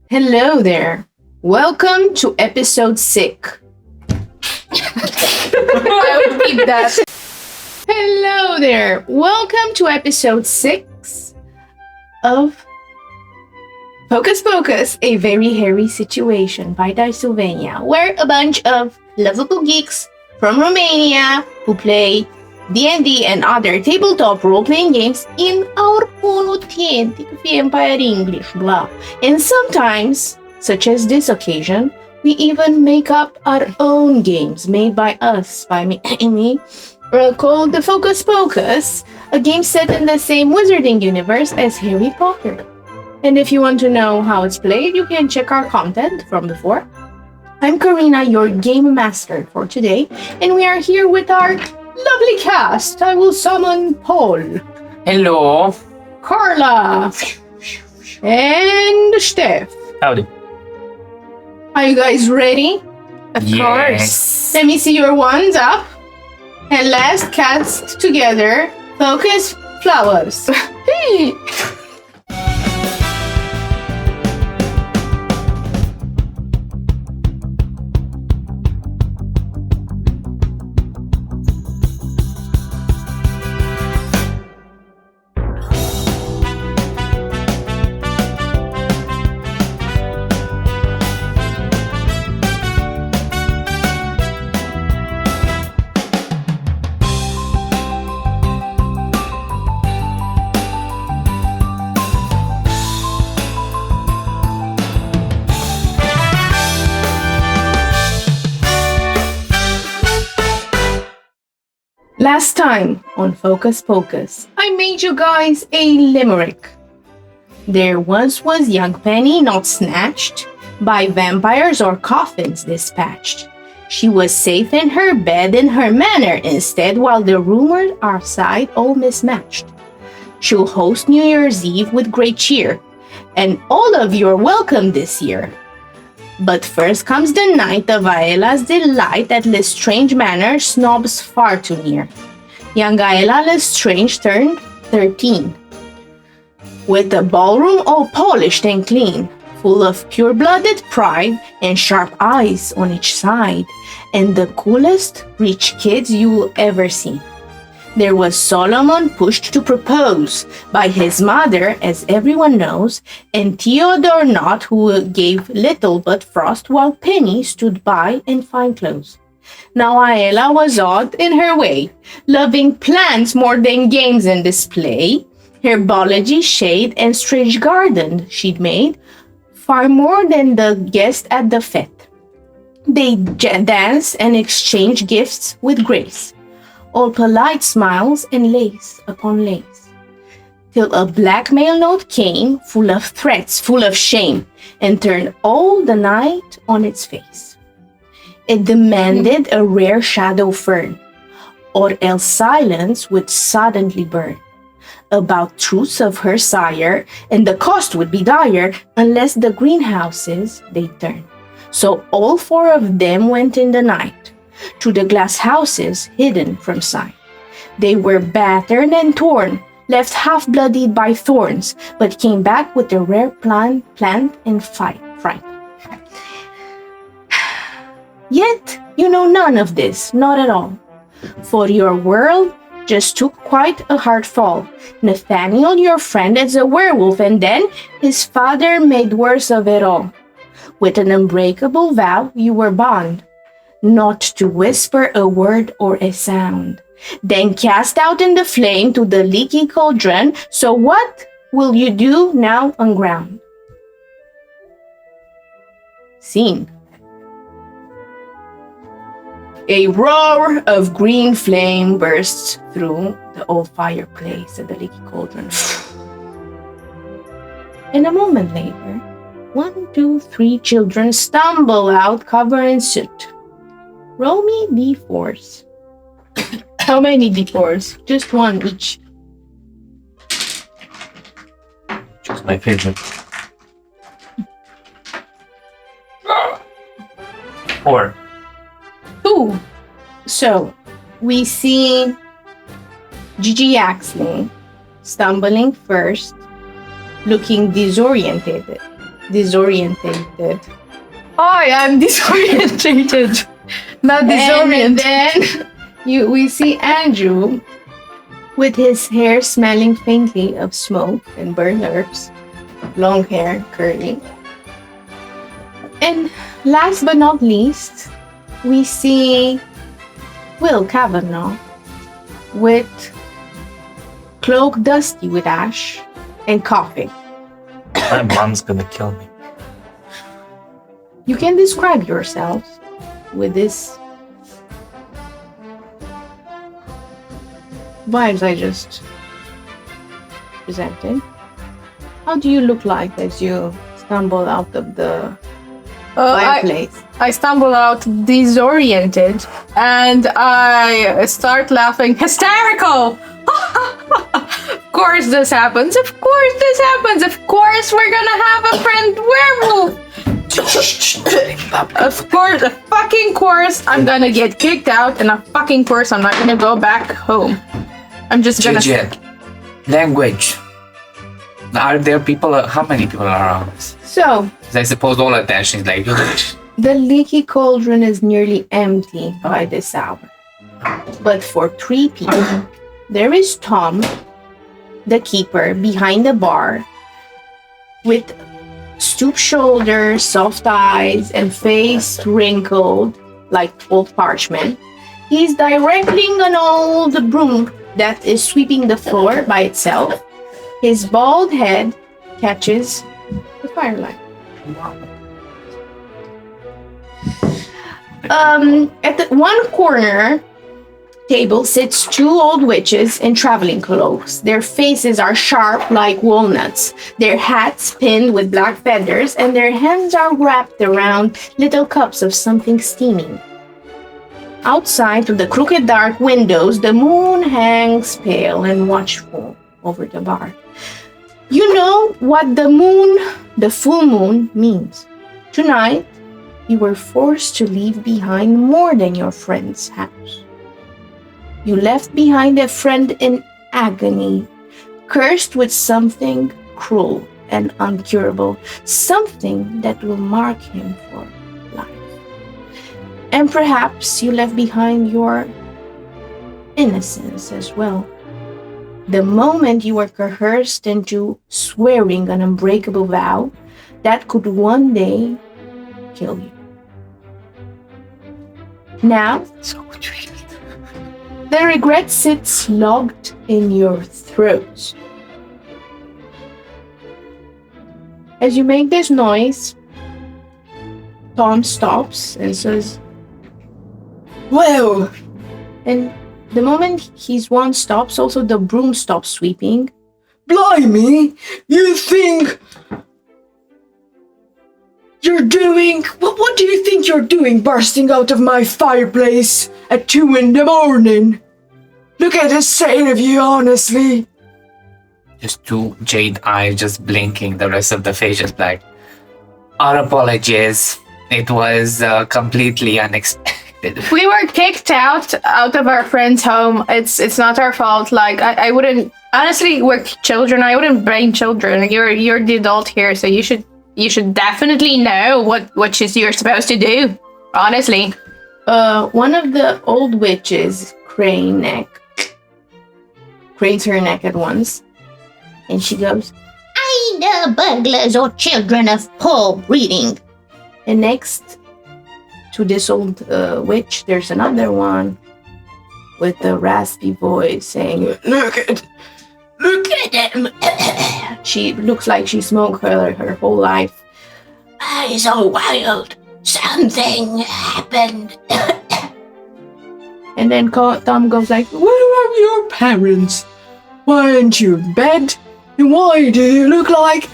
Hello there. Welcome to episode 6. I will keep that. Hello there. Welcome to episode 6 of Pocus, a very hairy situation by Dicesylvania, where a bunch of lovable geeks from Romania who play D&D and other tabletop role-playing games in our own authentic vampire English, blah. And sometimes, such as this occasion, we even make up our own games made by us, by me, called the Pocus, a game set in the same wizarding universe as Harry Potter. And if you want to know how it's played, you can check our content from before. I'm Karina, your game master for today, and we are here with our lovely cast. I will summon Paul. Hello. Karla. And Steph. Howdy. Are you guys ready? Of course. Let me see your wands up. And let's cast together Focus Flowers. Hey. Last time on Focus, I made you guys a limerick. There once was young Penny not snatched, by vampires or coffins dispatched. She was safe in her bed in her manor instead, while the rumors outside all mismatched. She'll host New Year's Eve with great cheer, and all of you are welcome this year. But first comes the night of Aela's delight at Lestrange Manor, snobs far too near. Young Aela Lestrange turned 13, with a ballroom all polished and clean, full of pure-blooded pride and sharp eyes on each side, and the coolest rich kids you'll ever see. There was Solomon pushed to propose by his mother, as everyone knows, and Theodore not, who gave little but frost, while Penny stood by in fine clothes. Now Aela was odd in her way, loving plants more than games and display. Herbology, shade, and strange garden she'd made, far more than the guest at the fete. They dance and exchange gifts with grace, all polite smiles and lace upon lace, till a blackmail note came, full of threats, full of shame, and turned all the night on its face. It demanded a rare shadow fern, or else silence would suddenly burn, about truths of her sire, and the cost would be dire, unless the greenhouses they turned. So all 4 of them went in the night, to the glass houses hidden from sight. They were battered and torn, left half-bloodied by thorns, but came back with a rare plant and fright. Yet you know none of this, not at all, for your world just took quite a hard fall. Nathaniel, your friend, is a werewolf, and then his father made worse of it all. With an unbreakable vow you were bound, not to whisper a word or a sound, then cast out in the flame to the leaky cauldron. So what will you do now on ground? Scene. A roar of green flame bursts through the old fireplace at the leaky cauldron. And a moment later, 1, 2, 3 children stumble out covered in soot. Roll me d4s. How many d4s? Just 1 each. Choose my favorite. 4. 2. So, we see Gigi Axley stumbling first, looking disoriented, disorientated. I am disorientated. Not And disoriented. then we see Andrew with his hair smelling faintly of smoke and burned herbs, long hair, curly. And last but not least, we see Will Kavanaugh with cloak dusty with ash and coughing. My mom's gonna kill me. You can describe yourself with this vibes I just presented. How do you look like as you stumble out of the fireplace? I stumble out disoriented and I start laughing hysterical. Of course this happens. Of course this happens. Of course we're gonna have a friend werewolf. Of course, I'm gonna get kicked out, and of course, I'm not gonna go back home. I'm just gonna. Language. Are there people? How many people are around us? So, 'Cause I suppose all attention is like. the leaky cauldron is nearly empty by this hour. But for 3 people, there is Tom, the keeper, behind the bar, with stooped shoulders, soft eyes, and face wrinkled like old parchment. He's directing an old broom that is sweeping the floor by itself. His bald head catches the firelight. At the one corner table sits 2 old witches in traveling cloaks. Their faces are sharp like walnuts, their hats pinned with black feathers, and their hands are wrapped around little cups of something steaming. Outside through the crooked dark windows, the moon hangs pale and watchful over the bar. You know what the full moon means. Tonight, you were forced to leave behind more than your friend's house. You left behind a friend in agony, cursed with something cruel and incurable, something that will mark him for life. And perhaps you left behind your innocence as well. The moment you were coerced into swearing an unbreakable vow that could one day kill you. Now, the regret sits locked in your throat. As you make this noise, Tom stops and says, "Well," and the moment his wand stops, also the broom stops sweeping. "Blimey, you think you're doing? What do you think you're doing bursting out of my fireplace at 2 a.m? Look at the state of you, honestly." Just 2 jade eyes just blinking, the rest of the face just like, our apologies. It was completely unexpected. We were kicked out of our friend's home. It's not our fault. Like I wouldn't honestly. We're children. I wouldn't blame children. You're the adult here, so you should definitely know what you're supposed to do. Honestly, one of the old witches cranes her neck at once, and she goes, "Either burglars or children of poor breeding." And next to this old witch, there's another one with a raspy voice saying, Look at them. She looks like she smoked her whole life. "Eyes are wild. Something happened." And then Tom goes like, "Where are your parents? Why aren't you in bed? And why do you look like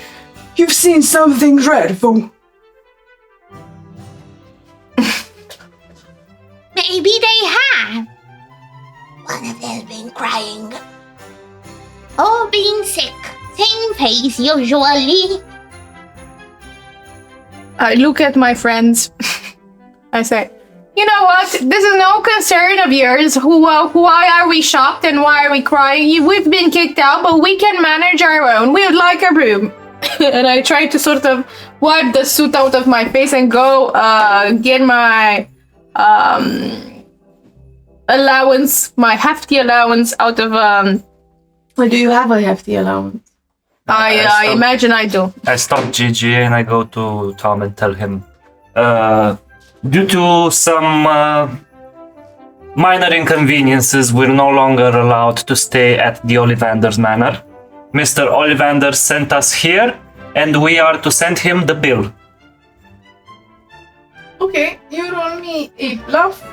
you've seen something dreadful?" Maybe they have. One of them's been crying. Or being sick. Same face usually. I look at my friends. I say, "You know what? This is no concern of yours. Why are we shocked and why are we crying? We've been kicked out, but we can manage our own. We would like a room." And I try to sort of wipe the soot out of my face and go get my allowance, my hefty allowance out of Well, do you have a hefty allowance? I imagine I do. I stop Gigi and I go to Tom and tell him, due to some minor inconveniences, we're no longer allowed to stay at the Ollivander's manor. Mr. Ollivander sent us here, and we are to send him the bill. Okay, you roll me a bluff.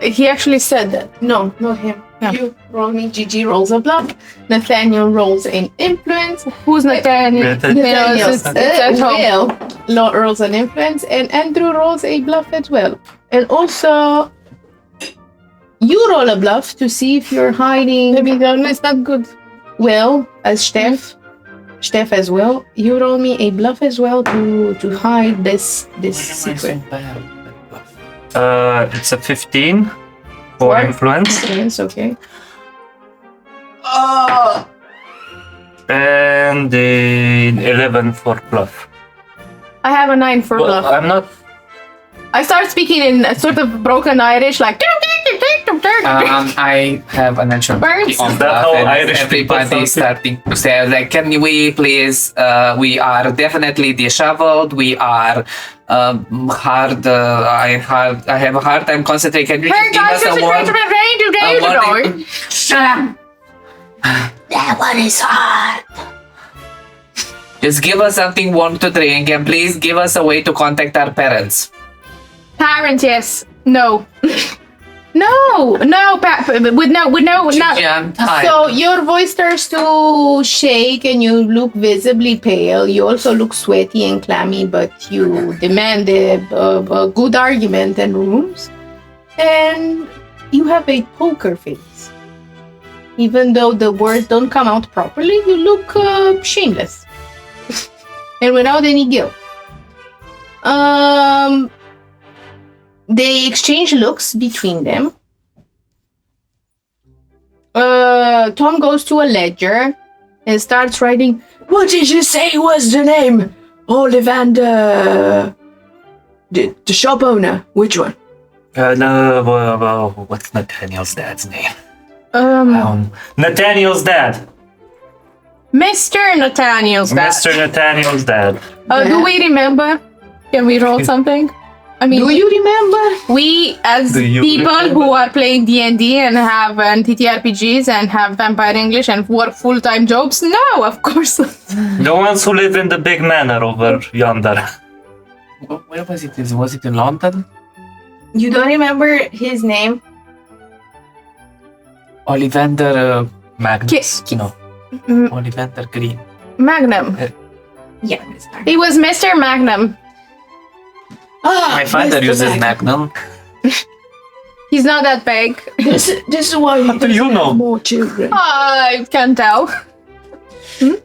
He actually said that. No, not him. No. You roll me. Gigi rolls a bluff. Nathaniel rolls an influence. Who's Nathaniel? Nathaniel It's at home. Will rolls an influence, and Andrew rolls a bluff as well. And also, you roll a bluff to see if you're hiding. Maybe it's not good. Will as Steph as well. You roll me a bluff as well to hide this secret. It's a 15 for influence. Yes, okay. And 11 for bluff. I have a 9 for Well, bluff. I'm not. I start speaking in a sort of broken Irish, like. I have a natural Burns. on Is that how and Irish people everybody sound? starting to say like, can we please? We are definitely disheveled. We are hard. I have a hard time concentrating. Can you Hey just give guys, us a warning? Shut up. That one is hard. Just give us something warm to drink, and please give us a way to contact our parents. Parents, yes. No. No. With no. Yeah, time. So your voice starts to shake and you look visibly pale. You also look sweaty and clammy, but you demand a good argument and rooms. And you have a poker face. Even though the words don't come out properly, you look shameless. And without any guilt. They exchange looks between them. Tom goes to a ledger and starts writing. What did you say was the name? Ollivander. The shop owner. Which one? No, what's Nathaniel's dad's name? Um, Nathaniel's dad. Mr. Nathaniel's dad. Mr. Nathaniel's dad. Do we remember? Can we roll something? I mean, Do you remember? we as Do you people remember? who are playing D&D and have TTRPGs and have vampire English and work full-time jobs? No, of course not. The ones who live in the big manor over yonder. Where was it? Was it in London? You don't remember his name? Ollivander Magnus. No. Ollivander Green. Magnum. Yeah, Mr. He was Mr. Magnum. My father uses Magnum. He's not that big. This is why How do you know? more children. I can't tell.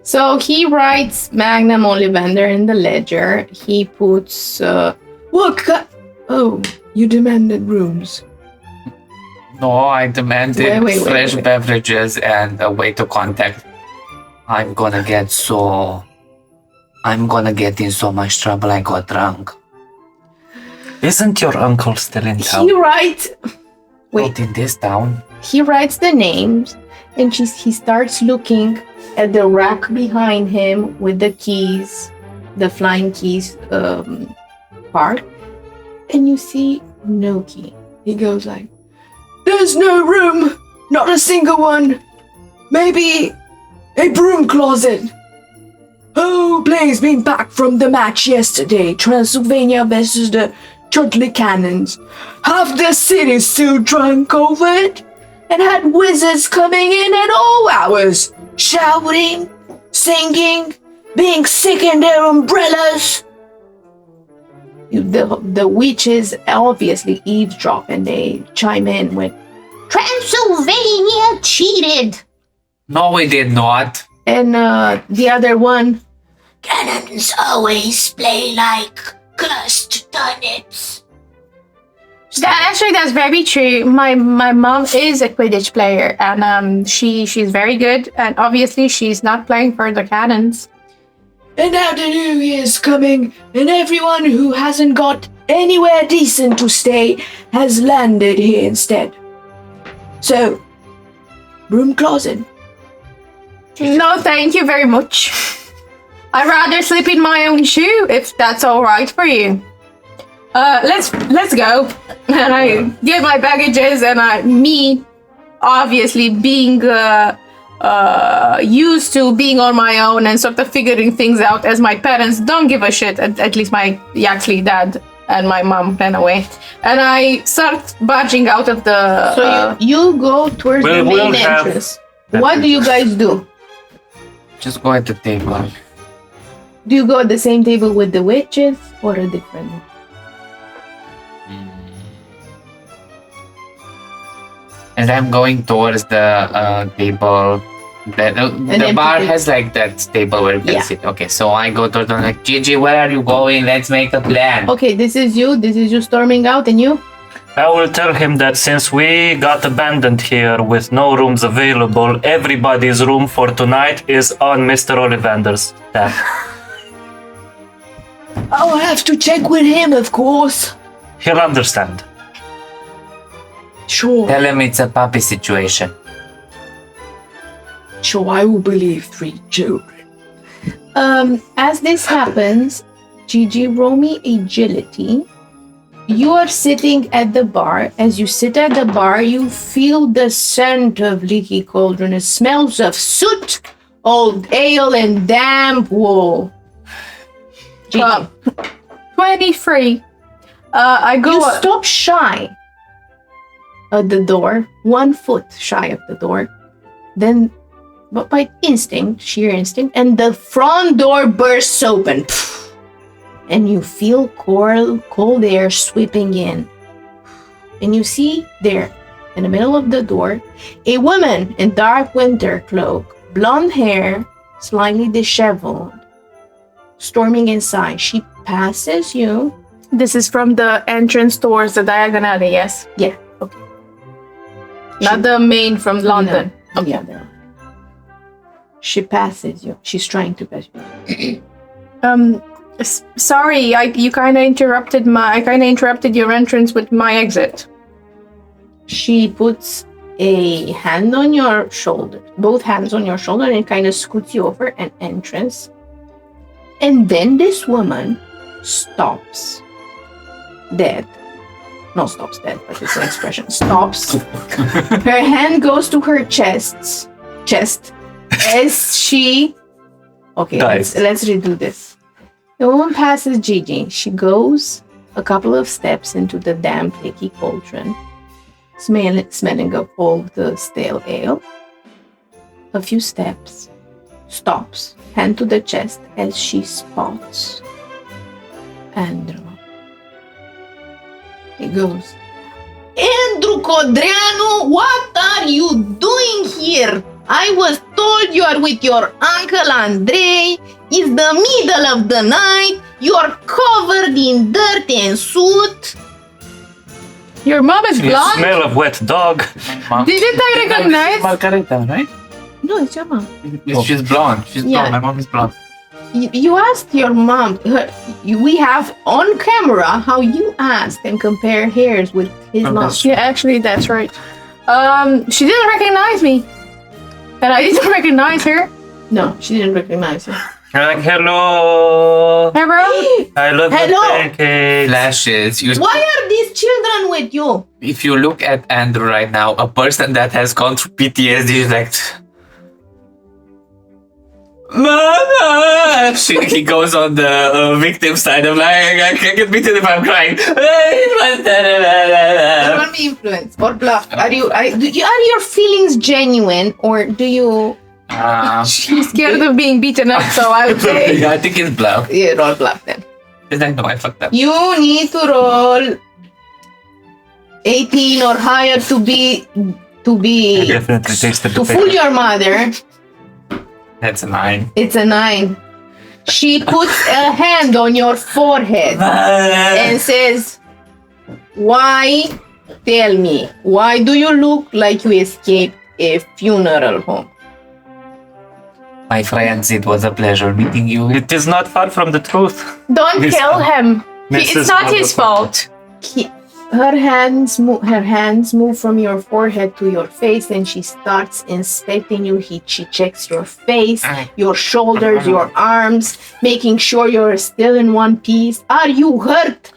So he writes Magnum Ollivander in the ledger. He puts Oh, you demanded rooms. No, I demanded Wait. fresh beverages and a way to contact. I'm gonna get in so much trouble. I got drunk. Isn't your uncle still in town? He writes Not in this town. he writes the names and he starts looking at the rack behind him with the keys, the flying keys part, and you see no key. He goes like, "There's no room, not a single one. Maybe a broom closet. Oh, players been back from the match yesterday, Transylvania versus the Chudley Cannons. Half the city's still drunk over it, and had wizards coming in at all hours, shouting, singing, being sick in their umbrellas." The witches obviously eavesdrop and they chime in with, Transylvania cheated. No, we did not. and the other one, Cannons always play like cursed turnips. That's very true. My mom is a Quidditch player, and she's very good. And obviously, she's not playing for the Cannons. and now the new year's coming, and everyone who hasn't got anywhere decent to stay has landed here instead. So, broom closet. No, thank you very much. I'd rather sleep in my own shoe if that's all right for you. Let's go. And I get my baggages, and me, obviously being used to being on my own and sort of figuring things out as my parents don't give a shit. At least my Yaxley dad and my mom ran away. And I start barging out of the. So you go towards the main entrance. What do you guys do? Just go at the table. Do you go at the same table with the witches or a different one? As I'm going towards the table, the bar has like that table where you can sit. Okay, so I go towards them like, Gigi, where are you going? Let's make a plan. Okay, this is you storming out, and you? I will tell him that since we got abandoned here with no rooms available, everybody's room for tonight is on Mr. Ollivander's tab. I'll have to check with him, of course. He'll understand. Sure. Tell him it's a puppy situation. Sure, I will believe 3 children. As this happens, Gigi, roll me agility. You are sitting at the bar. As you sit at the bar, you feel the scent of leaky cauldron. It smells of soot, old ale, and damp wool. Gigi. 23. I go. You stop shy at the door, 1 foot shy of the door. Then, but by instinct, sheer instinct, and the front door bursts open. And you feel cold air sweeping in. And you see there, in the middle of the door, a woman in dark winter cloak, blonde hair, slightly disheveled, storming inside. She passes you. This is from the entrance towards the Diagon alley, yes? Yeah. Okay. Not the main from London. No. Okay. Yeah, she passes you. She's trying to pass you. Sorry, you kind of interrupted your entrance with my exit. She puts a hand on your shoulder, both hands on your shoulder, and kind of scoots you over an entrance. And then this woman stops dead. No, stops dead, but it's an expression. Stops. Her hand goes to her chest as she. Okay, let's redo this. The woman passes Gigi. She goes a couple of steps into the damp, leaky cauldron, smelling of all the stale ale. A few steps, stops, hand to the chest as she spots Andrew. He goes, Andrew Codreanu, what are you doing here? I was told you are with your uncle Andrei. It's the middle of the night. You are covered in dirt and soot. Your mom is You blonde? smell of wet dog. Didn't I recognize? Margarita, right? No, it's your mom. She's blonde. She's blonde. My mom is blonde. You asked your mom. We have on camera how you asked and compare hairs with his mom. Yeah, actually, that's right. She didn't recognize me. And I didn't recognize her. No, she didn't recognize her. You're like, hello. Hey, bro. I love the pancakes. Flashes. Why are these children with you? If you look at Andrew right now, a person that has gone through PTSD is like, Mama! He goes on the victim side of like, I can't get beaten if I'm crying. Don't be influenced or bluff. Are your feelings genuine, or do you? She's scared of being beaten up, so I would say. Yeah, I think it's bluff. Yeah, roll bluff then. It's like, no, I fucked up. You need to roll 18 or higher to be Definitely tasted the to fool your mother. That's a 9. It's a 9. She puts a hand on your forehead and says, "Why? Tell me, why do you look like you escaped a funeral home?" My friends, it was a pleasure meeting you. It is not far from the truth. Don't Miss- kill him. It's Mrs. not his fault. Her hands move from your forehead to your face, and she starts inspecting you. She checks your face, your shoulders, your arms, making sure you're still in one piece. Are you hurt?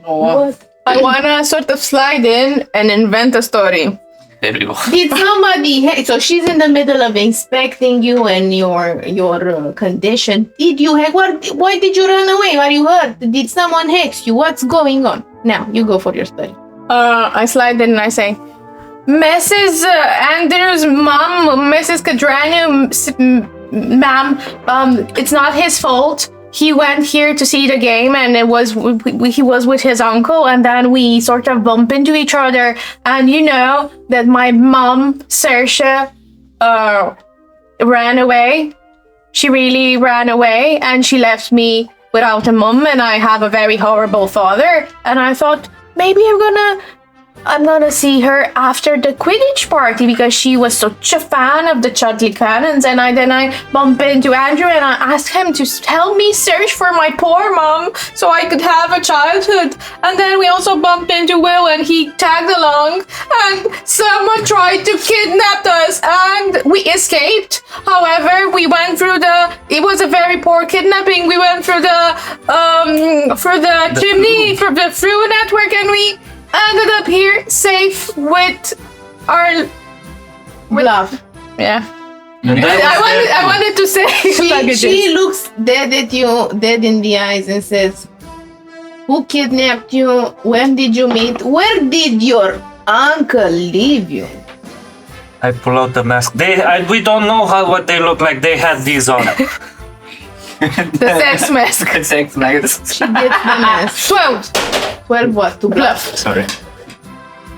What? I wanna sort of slide in and invent a story. There we go. Did somebody? So she's in the middle of inspecting you and your condition. Did you? Why did you run away? Are you hurt? Did someone hex you? What's going on? Now you go for your story. I slide in and I say, Mrs. Andrew's mom, Mrs. Kadranu, ma'am, it's not his fault. He went here to see the game, and he was with his uncle, and then we sort of bump into each other. And you know that my mom, Saoirse, ran away. She really ran away, and she left me without a mum, and I have a very horrible father. And I thought maybe I'm gonna see her after the Quidditch party because she was such a fan of the Chudley Cannons. And then I bump into Andrew and I asked him to help me search for my poor mom so I could have a childhood. And then we also bumped into Will and he tagged along, and someone tried to kidnap us and we escaped. However, we went through it was a very poor kidnapping. We went through the chimney, for the through network, and we ended up here safe with our Bluff. yeah. And I wanted to say She looks dead at you, dead in the eyes, and says, "Who kidnapped you? When did you meet? Where did your uncle leave you?" I pull out the mask. We don't know what they look like. They had these on. the sex mask. Sex mask. She gets the mask. 12 what? To bluff. Sorry.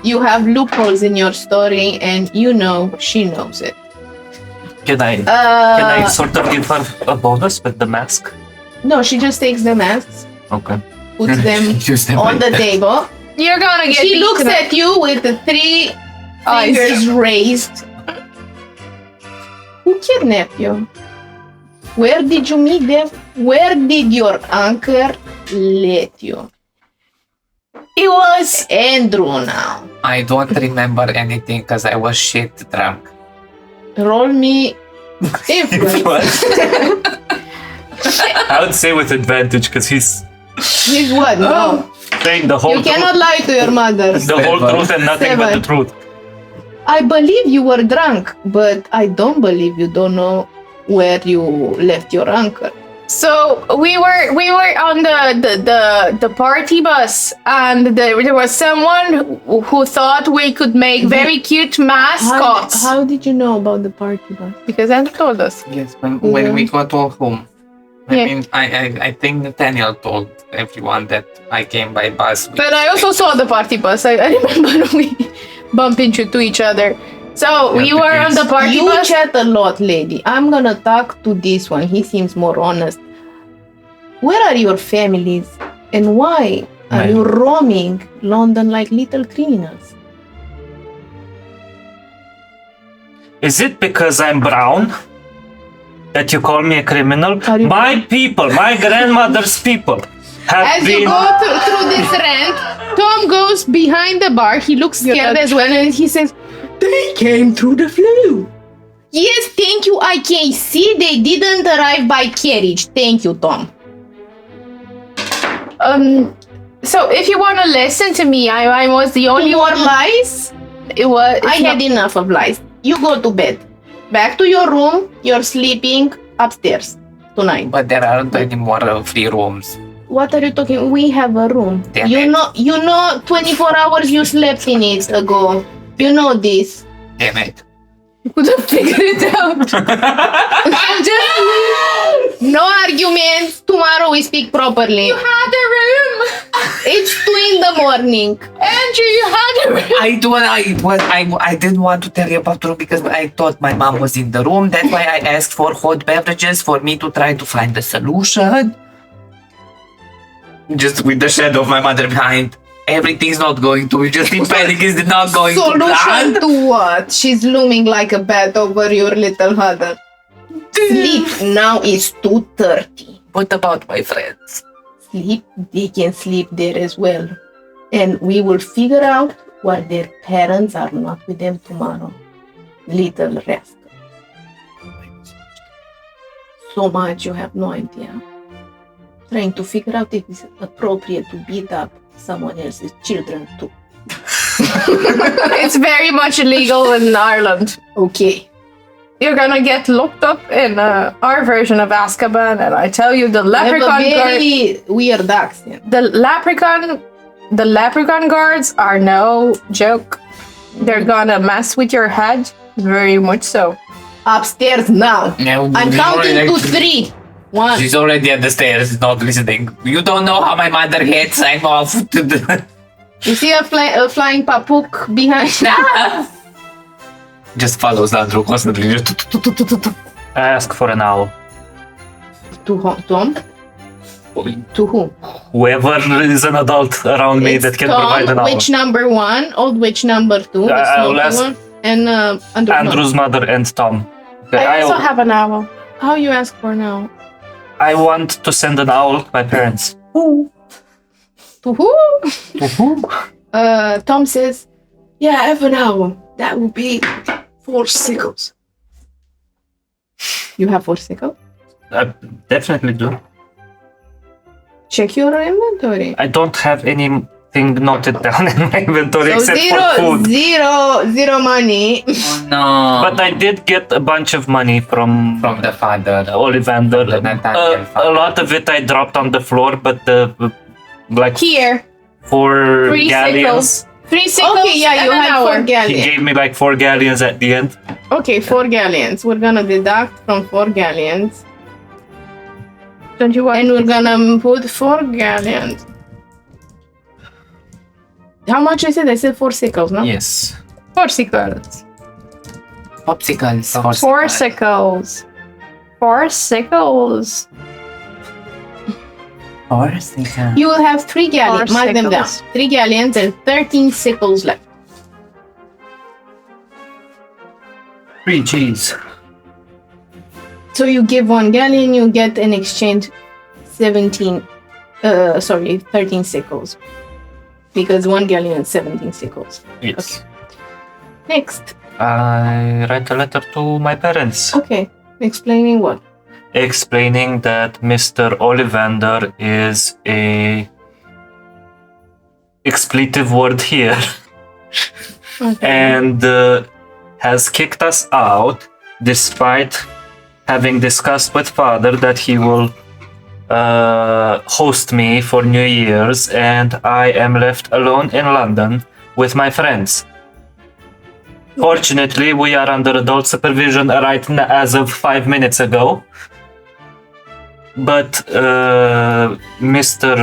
You have loopholes in your story, and you know she knows it. Can I sort of give her a bonus with the mask? No, she just takes the masks, Okay. puts them Use them on the table. You're gonna get She looks beaten up. at you with the 3 Eyes. fingers raised. Who kidnapped you? Where did you meet them? Where did your uncle let you? It was Andrew now. I don't remember anything because I was shit drunk. Roll me influence. I would say with advantage because he's He's what? No. saying the whole You cannot lie to your mother. the whole truth and nothing but the 7. truth. I believe you were drunk, but I don't believe you don't know where you left your uncle. so we were on the party bus, and there was someone who thought we could make very cute mascots. How did you know about the party bus? Because Andrew told us. Yes, when we got all home. I Yeah. mean, I think Nathaniel told everyone that I came by bus. But I also saw the party bus. I remember we bumped into each other. So we were on the party You bus. chat a lot, lady. I'm gonna talk to this one. He seems more honest. Where are your families, and why are you roaming London like little criminals? Is it because I'm brown that you call me a criminal? My people, my grandmother's people have As been... you go through this rant, Tom goes behind the bar. He looks scared as well, and he says, "They came through the flu." Yes, thank you. I can see they didn't arrive by carriage. Thank you, Tom. So if you want to listen to me, I was the only More one. lies? It was. I had enough of lies. You go to bed. Back to your room. You're sleeping upstairs tonight. But there aren't any more free rooms. What are you talking? We have a room. Damn You it. know 24 hours you slept in it ago. You know this. Damn it. could have figured it out. I'm just no arguments. Tomorrow we speak properly. You had a room, It's 2 in the morning. Andrew. You had a room. I didn't want to tell you about the room because I thought my mom was in the room. That's why I asked for hot beverages for me to try to find a solution. Just with the shadow of my mother behind. Everything's not going to. Just in panic is not going to Solution plan. to what? She's looming like a bat over your little huddle. Sleep now is 2:30. What about my friends? Sleep, they can sleep there as well. And we will figure out why their parents are not with them tomorrow. Little rascal. So much you have no idea. Trying to figure out if it's appropriate to beat up someone else's children too. It's very much illegal in Ireland. Okay. You're gonna get locked up in our version of Azkaban, and I tell you, the I have a leprechaun very weird accent. the leprechaun guards are no joke. They're gonna mess with your head, very much so. Upstairs now. Yeah, I'm counting to 3. 1. She's already at the stairs, not listening. You don't know how my mother hates. I'm off to the... You see a flying papuk behind? Just follows Andrew constantly. I ask for an owl. To Tom? To whom? Whoever is an adult around me that can Tom, provide an owl. witch number 1, old witch number 2, the I'll smoky ask one, and Andrew. Andrew's mother and Tom. Okay, I also have an owl. How you ask for now? I want to send an owl to my parents. To who? To who? Tom says, yeah, I have an owl. That will be 4 sickles. You have 4 sickles? I definitely do. Check your inventory. I don't have anything noted down in my inventory So except for food. zero money. Oh no. But I did get a bunch of money from the father. Ollivander. The Nathaniel A father. lot of it I dropped on the floor, but like Here, 4 3 galleons. sickles. 3 sickles. Okay, yeah, and you an had hour. 4 He galleons. gave me like 4 galleons at the end. Okay, 4 galleons. We're gonna deduct from 4 galleons. Don't you want? And we're gonna put 4 galleons. How much I said? I said 4 sickles, no? Yes. 4 sickles. Popsicles. 4 sickles. 4 sickles. 4 sickles. You will have 3 galleons. 4 Mark them down. sickles. 3 galleons and 13 sickles left. 3 G's. So you give 1 galleon, you get in exchange 13 sickles. Because 1 galleon is 17 sickles. Yes. Next. I write a letter to my parents Okay. Explaining what? explaining that Mr. Ollivander is a expletive word here Okay. and has kicked us out despite having discussed with father that he will host me for New Year's, and I am left alone in London with my friends. Fortunately, we are under adult supervision right now, as of 5 minutes ago. But Mr.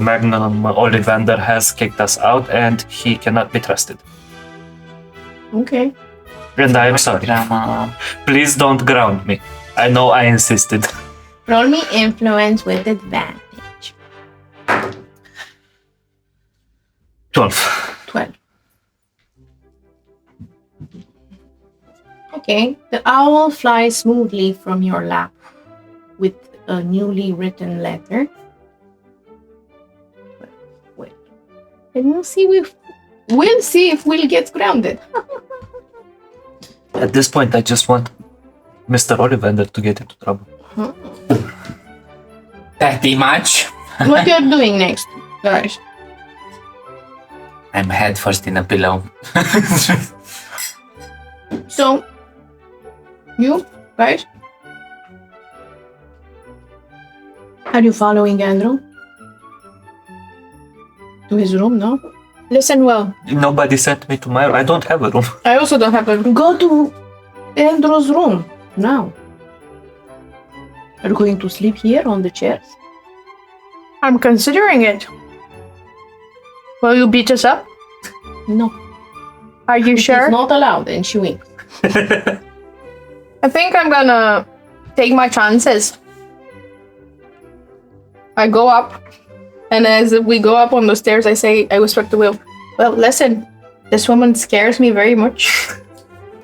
Magnum Ollivander has kicked us out, and he cannot be trusted. Okay. And I am sorry. Grandma. Please don't ground me. I know I insisted. Roll me influence with advantage. 12. 12. Okay. The owl flies smoothly from your lap with a newly written letter. Wait. And we'll see if Will gets grounded. At this point, I just want Mr. Ollivander to get into trouble. That much? What you're doing next, guys? I'm head first in a pillow. So, you guys, are you following Andrew to his room? No. Listen well. Nobody sent me to my room. I don't have a room. I also don't have a. Go to Andrew's room now. Are you going to sleep here on the chairs? I'm considering it. Will you beat us up? No. Are you sure? It's not allowed, and she winks. I think I'm gonna take my chances. I go up, and as we go up on the stairs, I whisper to Will, well, listen, this woman scares me very much.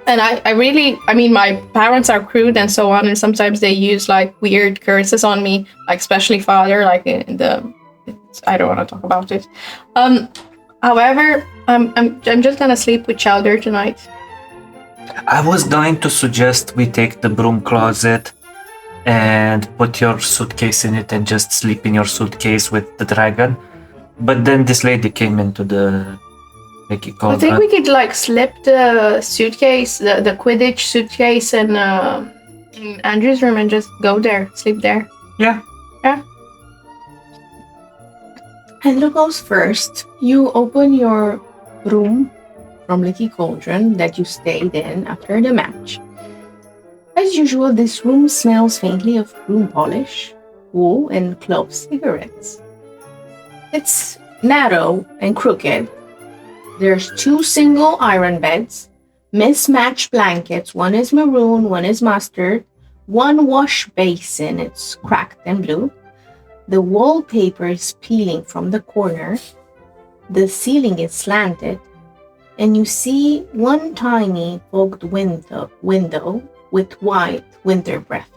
And I mean, my parents are crude and so on, and sometimes they use like weird curses on me, like especially father, like I don't want to talk about it. However, I'm just gonna sleep with Chowder tonight. I was going to suggest we take the broom closet and put your suitcase in it and just sleep in your suitcase with the dragon. But then this lady came into the I think we could like slip the suitcase, the Quidditch suitcase in Andrew's room and just go there, sleep there. Yeah. Andrew goes first. You open your room from Licky Cauldron that you stayed in after the match. As usual, this room smells faintly of broom polish, wool, and clove cigarettes. It's narrow and crooked. There's 2 single iron beds, mismatched blankets. One is maroon, one is mustard. 1 wash basin, it's cracked and blue. The wallpaper is peeling from the corner. The ceiling is slanted. And you see 1 tiny fogged window with white winter breath.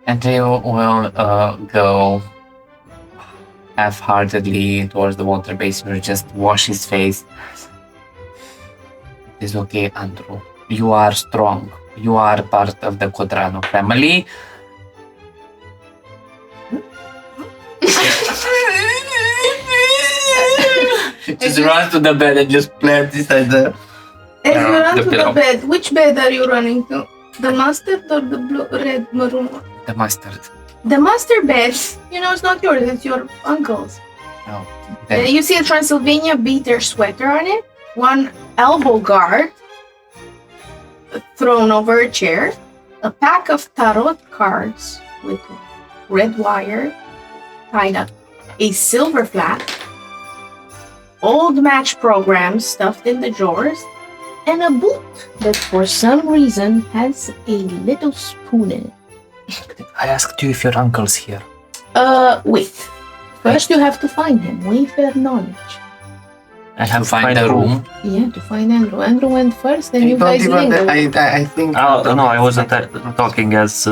Andrei will go half-heartedly towards the water basin or just wash his face. It's okay, Andrew. You are strong. You are part of the Quadrano family. Just run to the bed and just plant beside the... As you run to the pillow. bed, which bed are you running to? The mustard or the blue, red, maroon one? The mustard. The mustard bed, it's not yours, it's your uncle's. No. You see a Transylvania beater sweater on it, 1 elbow guard thrown over a chair, a pack of tarot cards with red wire tied up, a silver flask, old match programs stuffed in the drawers, and a boot that for some reason has a little spoon in it. I asked you if your uncle's here. Wait. First you have to find him. Wayfair knowledge. I have To find the room. Yeah, to find Andrew. Andrew went first, then you guys lingered. I think... Oh, no, I wasn't talking as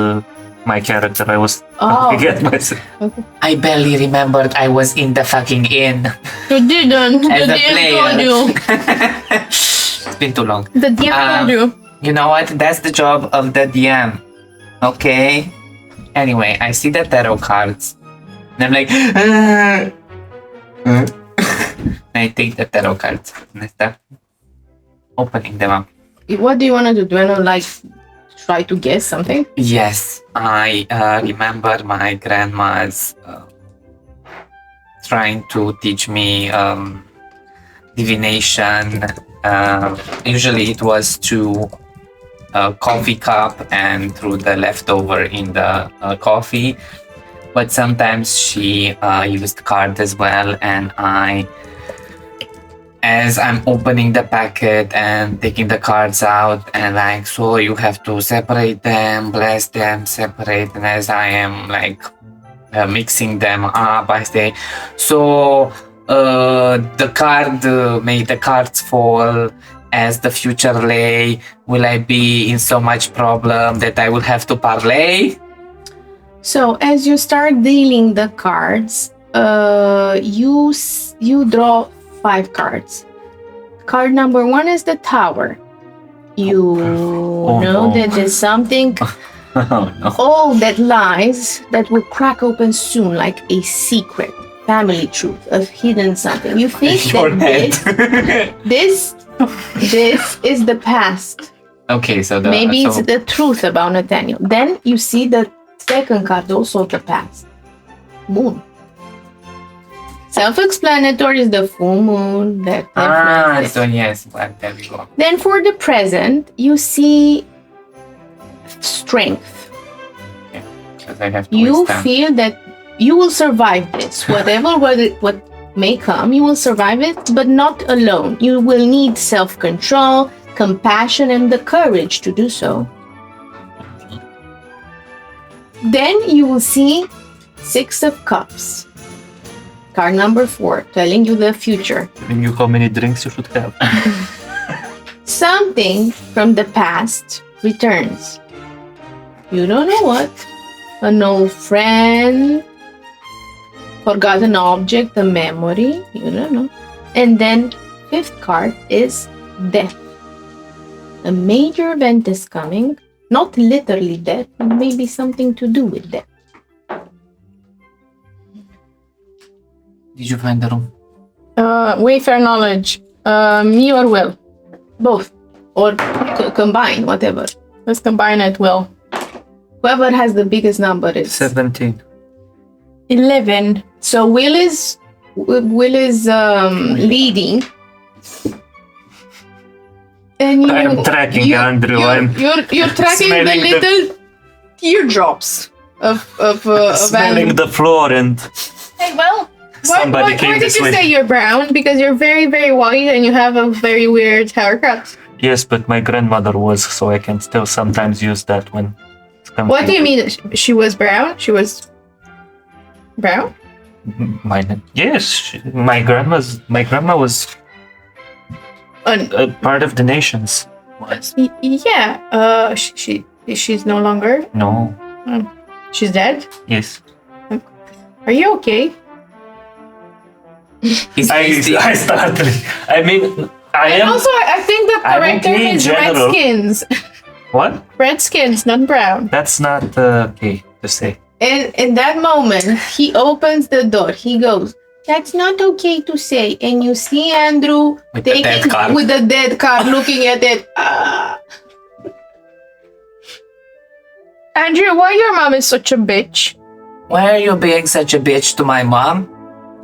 my character. I was talking at myself. Okay. I barely remembered I was in the fucking inn. You didn't. As The a DM player. told you. It's been too long. The DM told you. You know what? That's the job of the DM. Okay? Anyway, I see the tarot cards. And I'm like... I take the tarot cards and I start opening them up. What do you want to do? Do you want to try to guess something? Yes, I remember my grandma's trying to teach me divination. Usually it was to a coffee cup and through the leftover in the coffee. But sometimes she used cards as well, and as I'm opening the packet and taking the cards out, and so you have to separate them, bless them, separate, and as I am mixing them up, I say, so the card made the cards fall as the future lay. Will I be in so much problem that I will have to parlay? So as you start dealing the cards, you draw 5 cards. Card number 1 is the Tower. You know that there's something old that lies that will crack open soon, like a secret family truth of hidden something. You think that this is the past. Okay, so Maybe it's the truth about Nathaniel. Then you see the second card, also the past. Moon. Self-explanatory is the full moon. So yes, well, there we go. Then for the present, you see strength. Yeah, because I have to You withstand. feel that you will survive this. What may come, you will survive it, but not alone. You will need self-control, compassion, and the courage to do so. Then you will see 6 of Cups. Card number 4, telling you the future. Telling you how many drinks you should have. Something from the past returns. You don't know what. An old friend, forgotten object, a memory, you don't know. And then 5th card is death. A major event is coming. Not literally death, but maybe something to do with death. Did you find the room? Wayfair knowledge. Me or Will? Both. Or combine, whatever. Let's combine it, Will. Whoever has the biggest number is 17. 11. So Will is leading. And you, I'm tracking Andrew. You're tracking the smelling little teardrops of smelling Andrew. the floor and Hey, Will. somebody came Why did this you way. say you're brown? Because you're very, very white and you have a very weird haircut. Yes, but my grandmother was, so I can still sometimes use that when it's coming. What do you mean? She was brown? She was brown? Yes, my grandma was part of the nations. Yeah. She's no longer. No. She's dead. Yes. Are you okay? I started. I mean, I am. Also, I think the I'm correct term okay in is general. redskins. What? Redskins, not brown. That's not okay to say. And in that moment, he opens the door. He goes, "That's not okay to say." And you see Andrew With the dead card. with the dead card, looking at it. Ah. Andrew, why your mom is such a bitch? Why are you being such a bitch to my mom?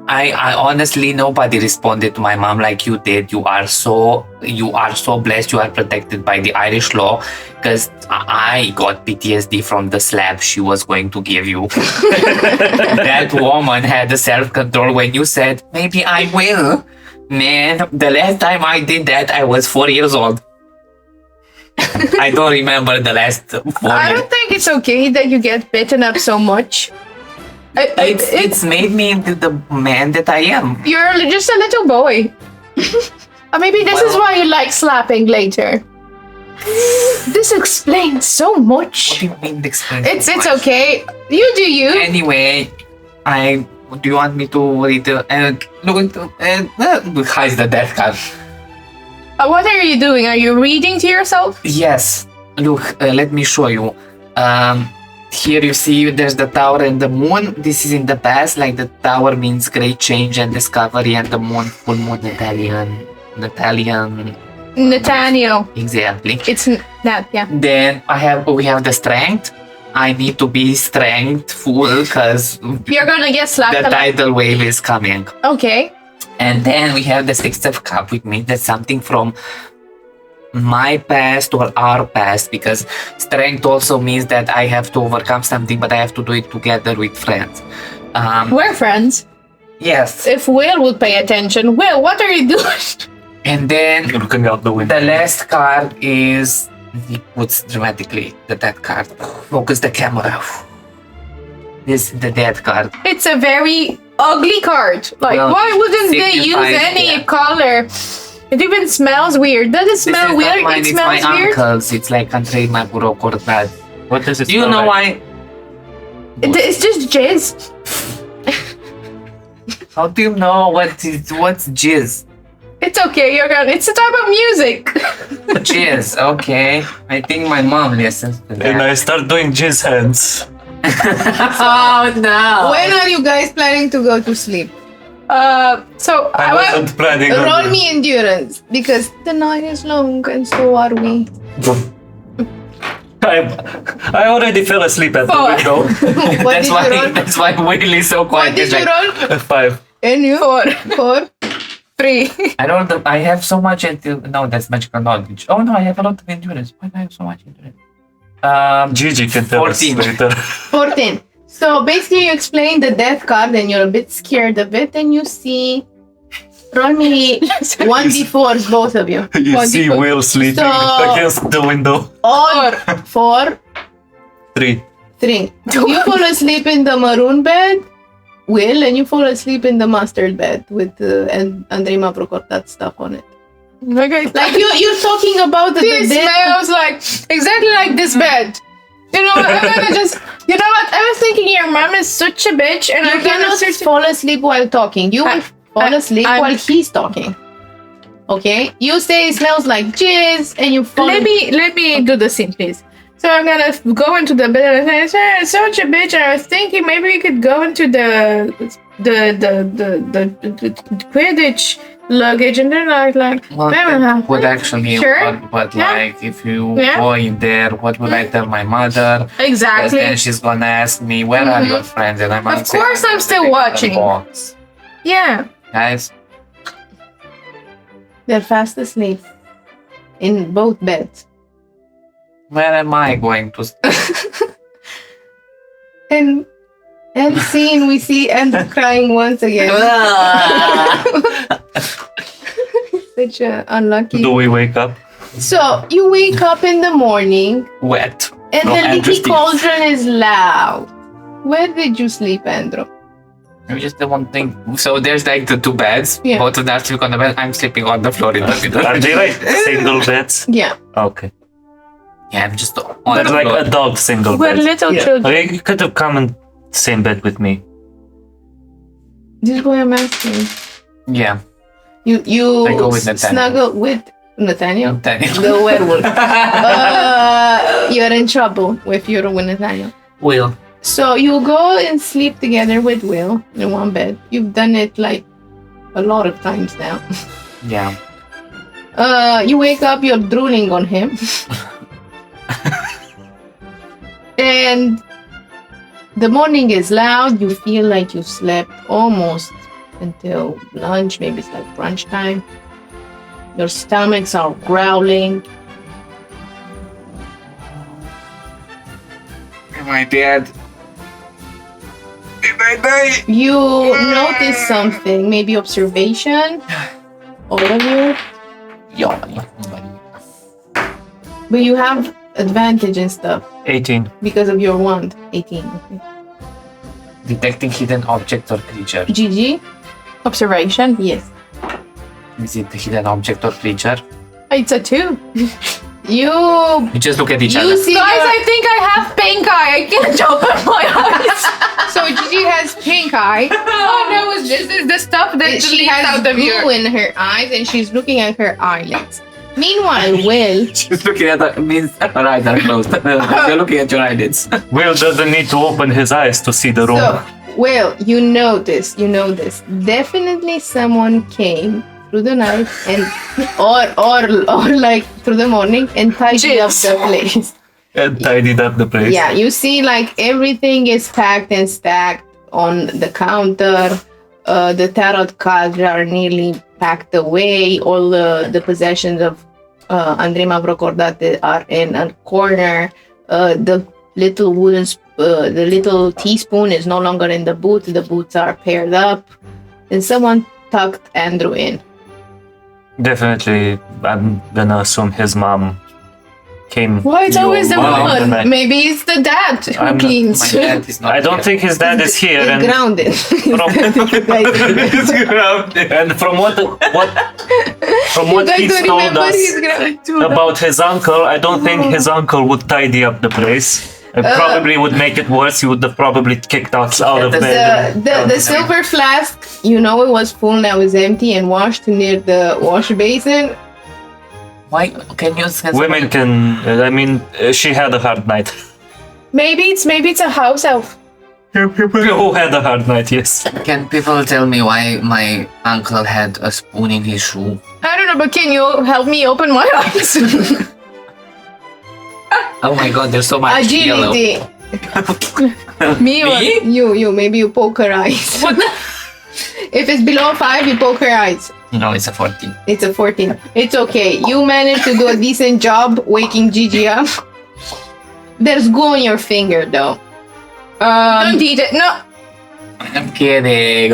I honestly, nobody responded to my mom like you did. You are so blessed. You are protected by the Irish law, because I got PTSD from the slap she was going to give you. That woman had the self-control when you said, maybe I will. Man, the last time I did that, I was 4 years old. I don't remember the last 4 I years. don't think it's okay that you get bitten up so much. It's made me into the man that I am. You're just a little boy. Or maybe this is Well- why you like slapping later. This explains so What much. do you mean explain? It's so much? okay. You do you. Anyway, do you want me to read the hide the death card? What are you doing? Are you reading to yourself? Yes. Look, let me show you. Here you see there's the tower and the moon. This is in the past. Like the tower means great change and discovery, and the moon, full moon, Italian. Nathaniel. Exactly. It's that, yeah. Then we have the strength. I need to be strengthful because You're gonna get slapped the a lot. tidal wave is coming. Okay. And then we have the Six of Cups, which means that's something from my past or our past, because strength also means that I have to overcome something, but I have to do it together with friends. We're friends. Yes. If Will would pay attention. Will, what are you doing? And then Looking out the window. the last card is, he puts dramatically the death card. Focus the camera. This is the death card. It's a very ugly card. Like, Well, why wouldn't they use signifies, any yeah. color? It even smells weird. Does it smell This is weird? not mine, It it's my smells weird. uncle's. It's like Andrei my puro cortad. What does it Do you smell know like? why? It's just jizz. How do you know what's jizz? It's okay, you're gonna. It's a type of music. Jizz, okay. I think my mom listens to And that. I start doing jizz hands. Oh no! When are you guys planning to go to sleep? So I wasn't planning on Roll it. me endurance, because the night is long and so are we. I already fell asleep at the Four. window. What that's did why you roll? that's why Will is so quiet. What did He's you like, roll? 5. And you? 4. 3. I don't know. I have so much until no, that's magical knowledge. Oh no, I have a lot of endurance. Why do I have so much endurance? Gigi can tell us 14. later. 14. So basically you explain the death card and you're a bit scared of it, and you see, roll me 1d4s, both of you. You 1d4. see Will sleeping So- against the window. All 4, 3. 3. You fall asleep in the maroon bed, Will, and you fall asleep in the mustard bed with and Andrei Mavrocortat stuff on it. Okay. Like you're talking about the This bed. smells like exactly like this bed. You know what? I'm gonna just. You know what? I was thinking your mom is such a bitch, and You I'm gonna cannot search. fall asleep while talking. You will fall asleep while he's talking. Okay? You say it smells like jizz and you fall Let me do the scene, please. So I'm gonna go into the bed and say, it's such a bitch. And I was thinking maybe we could go into the Quidditch luggage, and then like Well, maybe that would actually Sure. work, but Yeah. like if you Yeah. go in there, what would I tell my mother? exactly. Then she's gonna ask me, where are your friends? And I might Of say, course I'm still in the watching. box. Yeah. Guys, They're fast asleep. In both beds. where am I going to And end scene, we see Andrew crying once again. Such a unlucky. Do we wake up? So you wake up in the morning wet? and From the leaky Andrew's teeth. cauldron is loud. Where did you sleep, Andrew? I'm just the one thing. So there's like the two beds. Yeah. Both of them are sleeping on the bed. I'm sleeping on the floor in the middle. Are they like single beds? Yeah. Okay. Yeah, I'm just on But the like floor. adult single We're beds. little Yeah. children. Okay, you could have come in same bed with me. This is what I'm asking. Yeah. You I go with Nathaniel. snuggle with Nathaniel? Nathaniel. The werewolf. You're in trouble if you're with Nathaniel. Will. So you go and sleep together with Will in one bed. You've done it like a lot of times now. Yeah. You wake up, you're drooling on him. And the morning is loud. You feel like you slept almost until lunch. Maybe it's like brunch time. Your stomachs are growling. Am I dead? Did I die? You notice something, maybe observation. All of you. Yeah. But you have advantage and stuff 18. because of your wand. 18. Okay. Detecting hidden object or creature. GG? Observation. Yes. Is it a hidden object or creature? It's a 2. You You just look at each other. you see Guys, your- I think I have pink eye. I can't open my eyes. so Gigi has pink eye. Oh no, it's just it's the stuff that She leaks has out of blue your. in her eyes and she's looking at her eyelids. Meanwhile, Will, She's looking at her, means her eyes are closed. You're looking at your eyelids. Will doesn't need to open his eyes to see the room. so Will, you know this. Definitely someone came through the night and or like through the morning and tidied up the place. And tidied up the place. Yeah, you see like everything is packed and stacked on the counter. The tarot cards are nearly packed away. All the possessions of Andrei Mavrocordate are in a corner. The little the little teaspoon is no longer in the boot. The boots are paired up. And someone tucked Andrew in. Definitely, I'm gonna assume his mom came. Why it's always the Your mom woman? tonight. Maybe it's the dad who I'm not- cleans. My dad is not I don't here. think his dad is here, He's and grounded. and from what Guys he's don't told remember us he's grounded. about his uncle, I don't think his uncle would tidy up the place. It probably would make it worse. He would have probably kicked us out of bed. The silver flask, you know, it was full, now is empty and washed near the wash basin. Why can you sense Women can. I mean, she had a hard night. Maybe it's a house elf. Who had a hard night? Yes. Can people tell me why my uncle had a spoon in his shoe? I don't know, but can you help me open my eyes? Oh my god, there's so much yellow. Agility. me or Me? You, maybe you poke her eyes. If it's below 5, you poke her eyes. No, it's a 14. It's a 14. It's okay. You managed to do a decent job waking Gigi up. There's goo on your finger though. don't eat it. No. I'm kidding.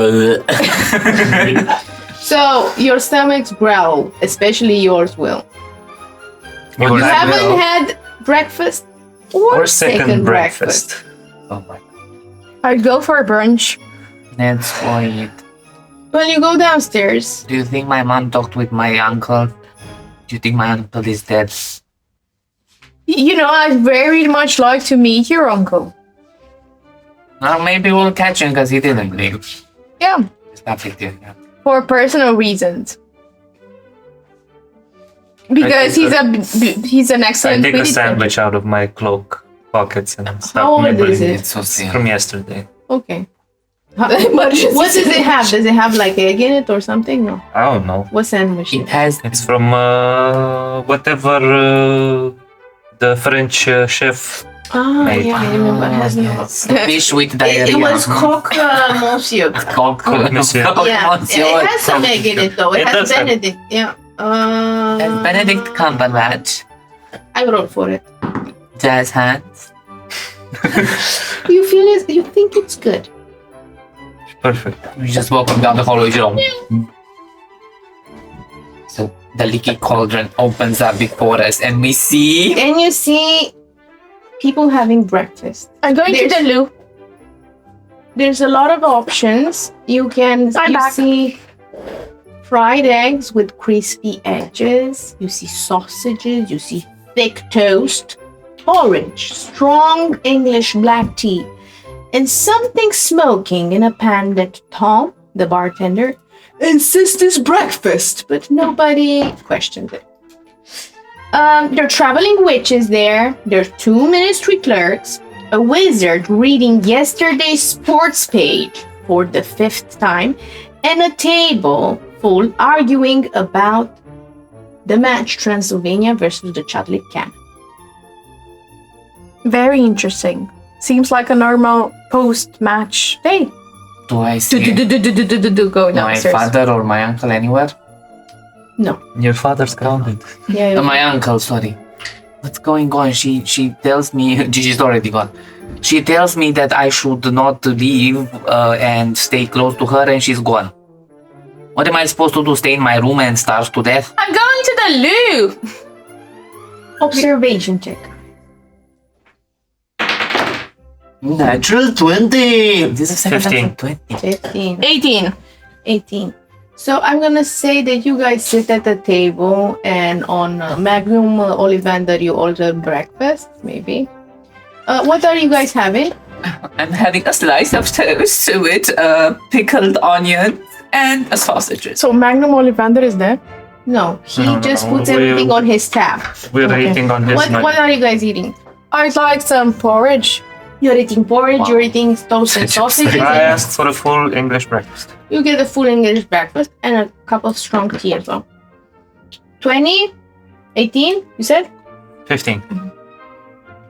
So your stomachs growl, especially yours will. You You haven't had breakfast or second breakfast. Oh my. I'd go for a brunch. Let's go eat. When you go downstairs, Do you think my mom talked with my uncle Do you think my uncle is dead? You know, I'd very much like to meet your uncle. Well, maybe we'll catch him because he didn't leave. Yeah, It's not big deal. Yeah. for personal reasons. Because he's an I excellent take a Quidditch sandwich out of my cloak pockets and How start old nibbling is it? It's so It's sad. from yesterday. Okay. What does it have? Does it have like egg in it or something? No. I don't know. What sandwich? It has It's from whatever the French chef. Ah, Made. yeah, I remember. It has no. yes. Fish with It diarrhea. was coq monsieur. Cock. Monsieur. Yeah, it has some egg in it though. It It has does have- Benedict. Yeah. And Benedict Cumberbatch. I wrote for it. Jazz hands. You feel it? You think it's good? Perfect. We just walk down the hallway. So the leaky cauldron opens up before us, and we see. And you see people having breakfast. I'm going to the loo. There's a lot of options. You back. see fried eggs with crispy edges. You see sausages. You see thick toast, porridge, strong English black tea, and something smoking in a pan that Tom, the bartender, insists is breakfast, but nobody questions it. There are traveling witches there. There are 2 ministry clerks, a wizard reading yesterday's sports page for the 5th time, and a table full arguing about the match Transylvania versus the Chadwick Cannon. Very interesting. Seems like a normal post-match day. Do I see Go my downstairs. father or my uncle anywhere? No. Your father's grounded. Yeah. My uncle, sorry. What's going on? She tells me she's already gone. She tells me that I should not leave and stay close to her, and she's gone. What am I supposed to do? Stay in my room and starve to death? I'm going to the loo. Observation check. Natural 20. This is 15. 20. 15. 18. 18. So I'm gonna say that you guys sit at the table, and on Magnum Ollivander you order breakfast, maybe. What are you guys having? I'm having a slice of toast with pickled onions and a sausage. So Magnum Ollivander is there? No, he No, just no, puts we- everything on his tab. We're Okay. eating on his What menu. are you guys eating? I'd like some porridge. You're eating porridge, you're eating toast and sausages. I and asked for a full English breakfast. you get a full English breakfast and a cup of strong tea as well. 20? 18, you said? 15.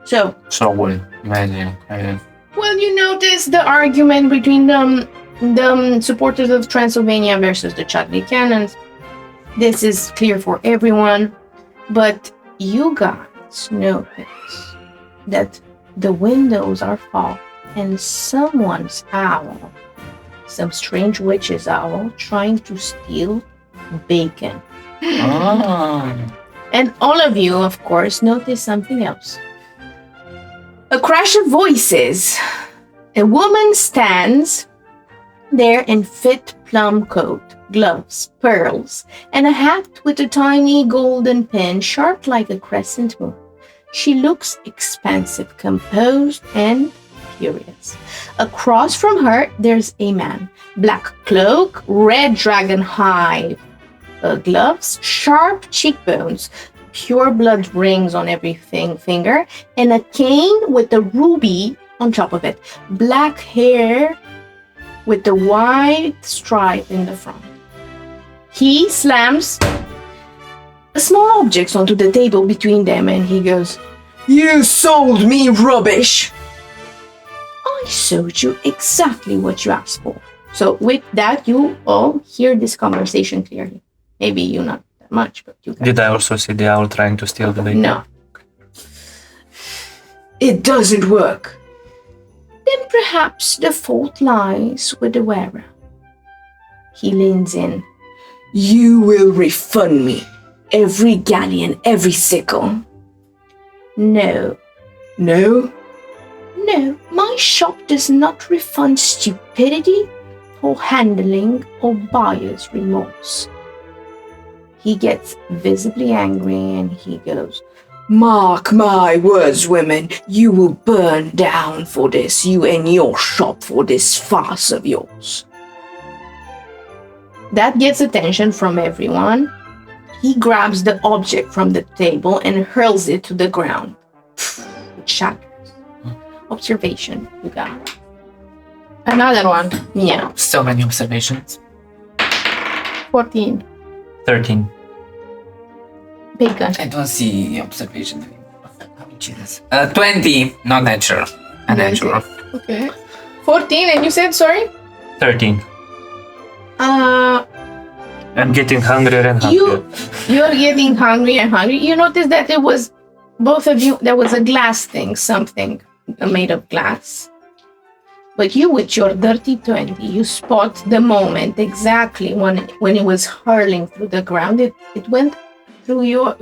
So, So good. Imagine. well, you notice the argument between the supporters of Transylvania versus the Chadwick Cannons. This is clear for everyone, but you guys notice that the windows are fogged and someone's owl, some strange witch's owl, trying to steal bacon. Oh. And all of you, of course, notice something else. A crash of voices. A woman stands there in fit plum coat, gloves, pearls, and a hat with a tiny golden pin sharp like a crescent moon. She looks expansive, composed, and curious. Across from her, there's a man. Black cloak, red dragon hide gloves, sharp cheekbones, pure blood rings on every finger, and a cane with a ruby on top of it. Black hair with the white stripe in the front. He slams small objects onto the table between them and he goes, "You sold me rubbish! I sold you exactly what you asked for." So with that, you all hear this conversation clearly. Maybe you not that much, but you guys. Did I also see the owl trying to steal the bacon? No. It doesn't work. Then perhaps the fault lies with the wearer. He leans in. "You will refund me every galleon, every sickle." No. No? No, my shop does not refund stupidity or handling or buyer's remorse. he gets visibly angry and he goes, "Mark my words, women, you will burn down for this, you and your shop, for this farce of yours." That gets attention from everyone. He grabs the object from the table and hurls it to the ground. It shatters. Observation, you got it. Another one. Yeah. So many observations. 14. 13. Bacon. I don't see observation anymore. How much is this? 20, not natural. Unnatural. Okay. 14, and you said, sorry? 13. I'm getting hungrier and hungrier. You're getting hungry and hungry. You notice that it was both of you. There was a glass thing, something made of glass. But you, with your dirty 20, you spot the moment exactly when it was hurling through the ground. It went through your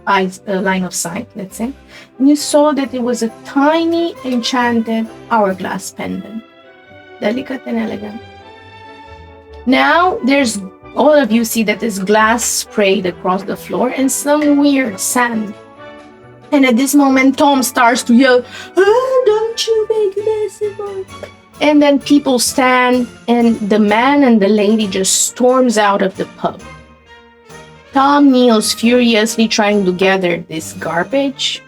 eyes, line of sight, let's say, and you saw that it was a tiny enchanted hourglass pendant, delicate and elegant. Now all of you see that there's glass sprayed across the floor and some weird sand. And at this moment, Tom starts to yell, "Oh, don't you make this!" And then people stand, and the man and the lady just storms out of the pub. Tom kneels furiously trying to gather this garbage.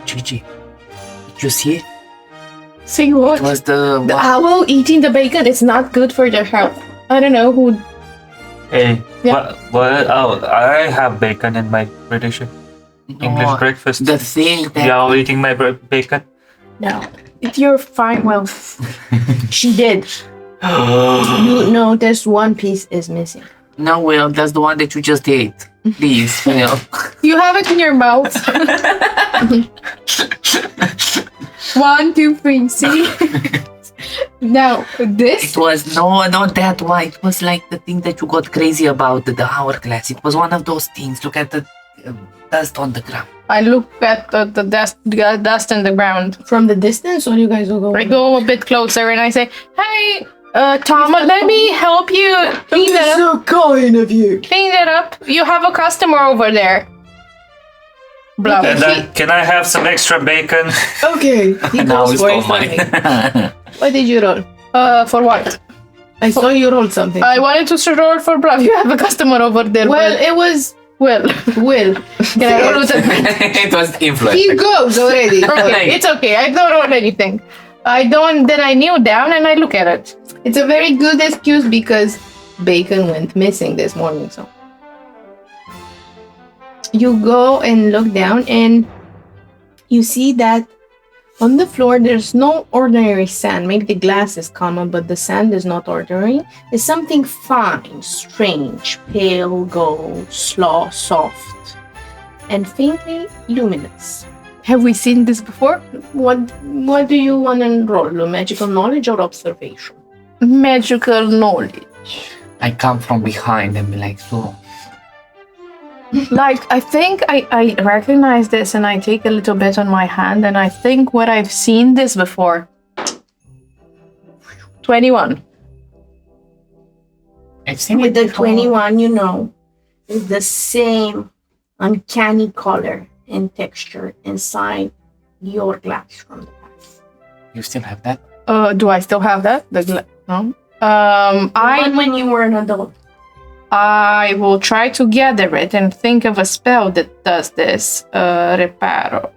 Gigi, did you see it? See what? It was the owl eating the bacon is not good for their health. I don't know who. Hey, Yeah. what? Oh, I have bacon in my British English breakfast. The thing that Yeah, all eating my bacon. No. You're fine. Well, She did. You noticed one piece is missing. No, Will, that's the one that you just ate. Please, Will. you have it in your mouth. 1, 2, 3. See? Now, this. It was not that one. It was like the thing that you got crazy about, the hourglass. It was one of those things. Look at the dust on the ground. I look at the dust in the ground. From the distance, or you guys will go? I go a bit closer and I say, "Hey, Tom, let me help you clean that up. so kind of you. Clean that up. You have a customer over there." Blah. And then, can I have some extra bacon? Okay. He Now goes it's for all it. mine. What did you roll? For what? I saw you roll something. I wanted to roll for bluff. You have a customer over there. Well, it was Will. Will. Can I roll with it? It was influence. He goes already. Okay, it's okay. I don't roll anything. Then I kneel down and I look at it. It's a very good excuse because bacon went missing this morning. So you go and look down and you see that on the floor there's no ordinary sand. Maybe the glass is common, but the sand is not ordinary. It's something fine, strange, pale gold, soft, and faintly luminous. Have we seen this before? What do you want to roll? Magical knowledge or observation? Magical knowledge. I come from behind and be like, so. Like, I think I recognize this and I take a little bit on my hand and I think what I've seen this before. 21. I've seen With it the before. 21, you know, is the same uncanny color and texture inside your glass from the past. You still have that? Do I still have that? No. When you were an adult. I will try to gather it and think of a spell that does this. Reparo.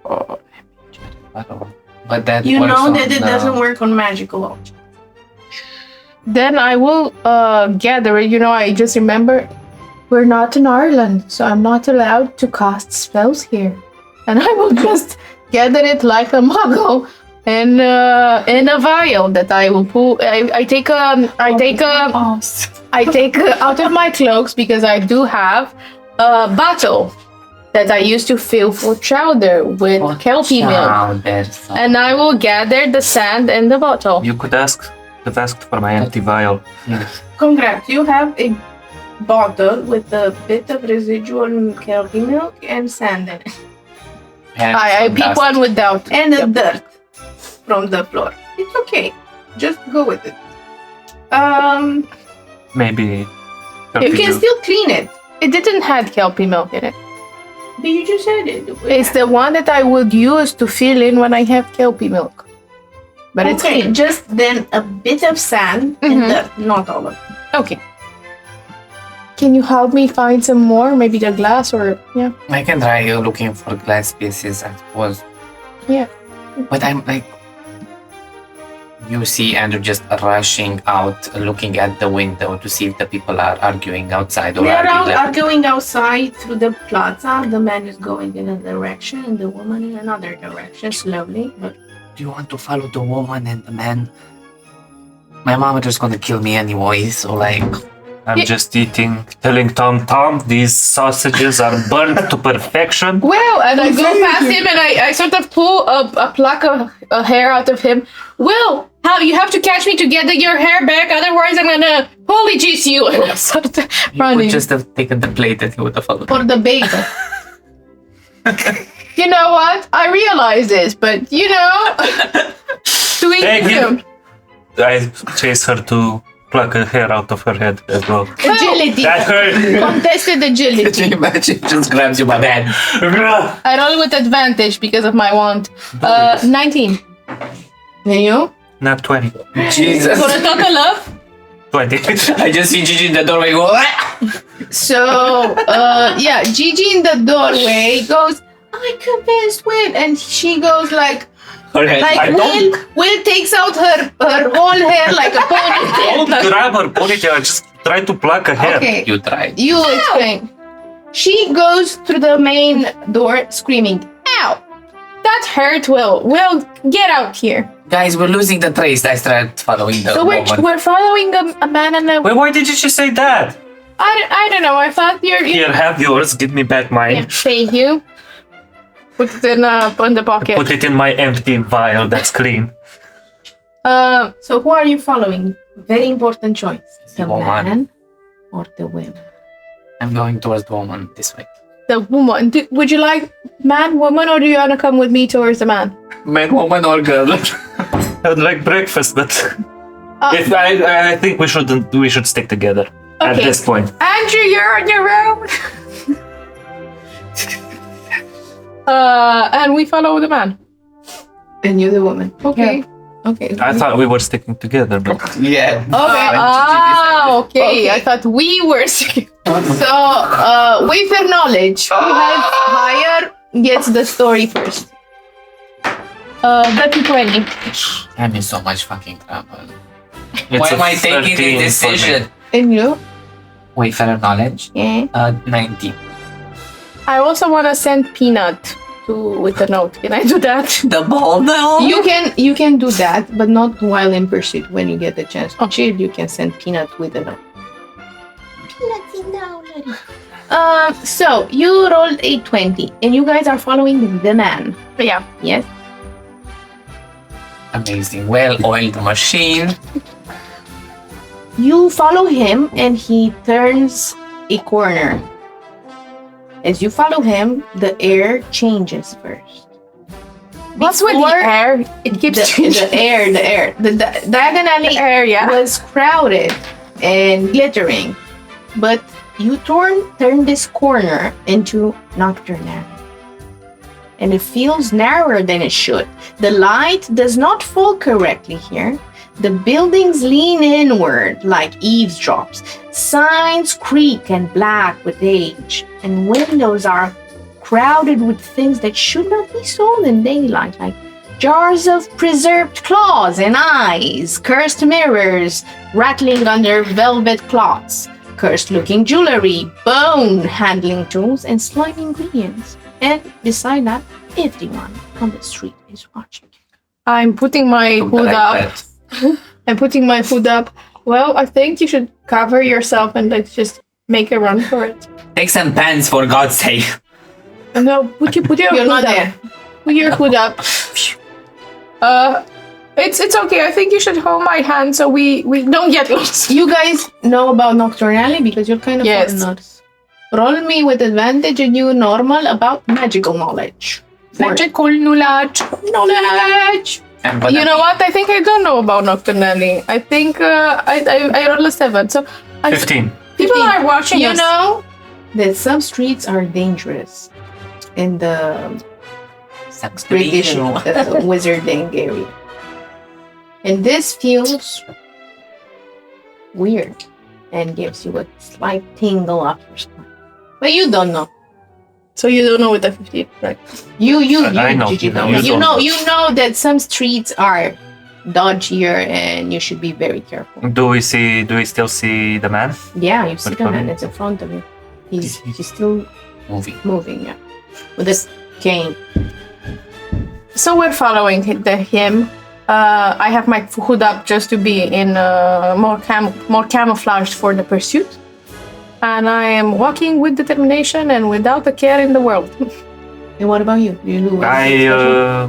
But that You works know on that it the- doesn't work on magical objects. Then I will gather it. You know, I just remember we're not in Ireland, so I'm not allowed to cast spells here. And I will just gather it like a muggle in a vial that I will pull. I take out of my cloaks because I do have a bottle that I used to fill for chowder with kelpie milk. And I will gather the sand in the bottle. You could ask for my empty vial. Congrats, you have a bottle with a bit of residual kelpie milk and sand in it. I pick one without. And the dirt from the floor. It's okay. Just go with it. Maybe You can still clean it. It didn't have kelpie milk in it. But you just said it. It's the one that I would use to fill in when I have kelpie milk. But it's okay, clean. just then a bit of sand and dirt, not all of it. Okay. Can you help me find some more? Maybe the glass or yeah. I can try looking for glass pieces, I suppose. Yeah. But I'm like, you see Andrew just rushing out, looking at the window to see if the people are arguing outside or They are arguing arguing outside through the plaza. The man is going in a direction and the woman in another direction, slowly. But Do you want to follow the woman and the man? My mom is just gonna kill me anyway, so like... I'm just telling Tom, these sausages are burnt to perfection. Will, and I go past him and I sort of pull a pluck of a hair out of him. Will, you have to catch me to get your hair back, otherwise I'm gonna holy jeez you. And I sort of You running. would just have taken the plate that you would have followed. for the bagel. You know what? I realize this, but you know, doing Hey, I chase her to pluck a hair out of her head as well. Agility. That hurt. Contested Can agility. you imagine? Just grabs you by the head. I roll with advantage because of my wand. 19. And you? Not 20. Jesus. For a total of 20. I just see Gigi in the doorway go, "Ah!" So, yeah, Gigi in the doorway goes, I convinced Will. And she goes like Her head, I don't. Will takes out her whole hair like a Don't ponytail. grab her ponytail, just try to pluck a hair. Okay, You tried. you explain. She goes through the main door screaming, ow! that hurt, Will. Will, get out here. Guys, we're losing the trace. I started following the So woman. we're following a man and a. Wait, why did you just say that? I don't know. I thought you're. Here, have yours. Give me back mine. Yeah, thank you. Put it in the pocket. Put it in my empty vial that's clean. So who are you following? Very important choice. The Woman. man or the woman? I'm going towards the woman this way. The woman. Would you like man, woman, or do you want to come with me towards the man? Man, woman, or girl? I would like breakfast, but if I think we should stick together at Okay. this point. Andrew, you're on your own. And we follow the man. And you the woman. Okay. Okay. I thought we were sticking together, but Yeah. Okay. Okay. I thought we were. So, with her knowledge, who has higher gets the story first. That's 20. I'm in so much fucking trouble. it's Why a am I taking 13 this for me. decision? And you? Wayfarer knowledge? Yeah. 19. I also want to send Peanut with a note. Can I do that? The ball now? You can do that, but not while in pursuit. When you get the chance to chill, you can send Peanut with a note. Peanuts in the already. So you rolled a 20, and you guys are following the man. Yeah. Yes. Amazing. Well-oiled machine. You follow him, and he turns a corner. As you follow him, the air changes first. What's with the Before- air? It keeps changing. The air. The Diagon alley The air, yeah. was crowded and glittering, but you turn this corner into Nocturnal, and it feels narrower than it should. The light does not fall correctly here. The buildings lean inward like eavesdrops. Signs creak and black with age, and windows are crowded with things that should not be sold in daylight, like jars of preserved claws and eyes, cursed mirrors rattling under velvet cloths, cursed-looking jewelry, bone-handling tools, and slime ingredients. And beside that, everyone on the street is watching. I'm putting my hood up. I'm putting my hood up. Well, I think you should cover yourself and let's just make a run for it. Take some pants for God's sake. No, put your You're hood not up. there. Put your hood up. It's okay. I think you should hold my hand so we don't get lost. You guys know about Nocturnally because you're kind of Yes. foreigners. Roll me with advantage and you normal about magical knowledge. Magical knowledge. Knowledge. I'm gonna You know what? I think I don't know about Nocturnally. I think I rolled a 7. So 15. People are watching You us. know that some streets are dangerous in the Sucks to be British you. wizarding area. And this feels weird and gives you a slight tingle up your spine. But you don't know. So you don't know with the 15, right? You I know. Gigi, know. You don't know. You know that some streets are dodgier and you should be very careful. Do we still see the man? Yeah, you see the But- man, it's in front of you. He's still Movie. moving, yeah. With a cane. So we're following him. I have my hood up just to be in more camouflaged for the pursuit. And I am walking with determination and without a care in the world. And what about you? You do I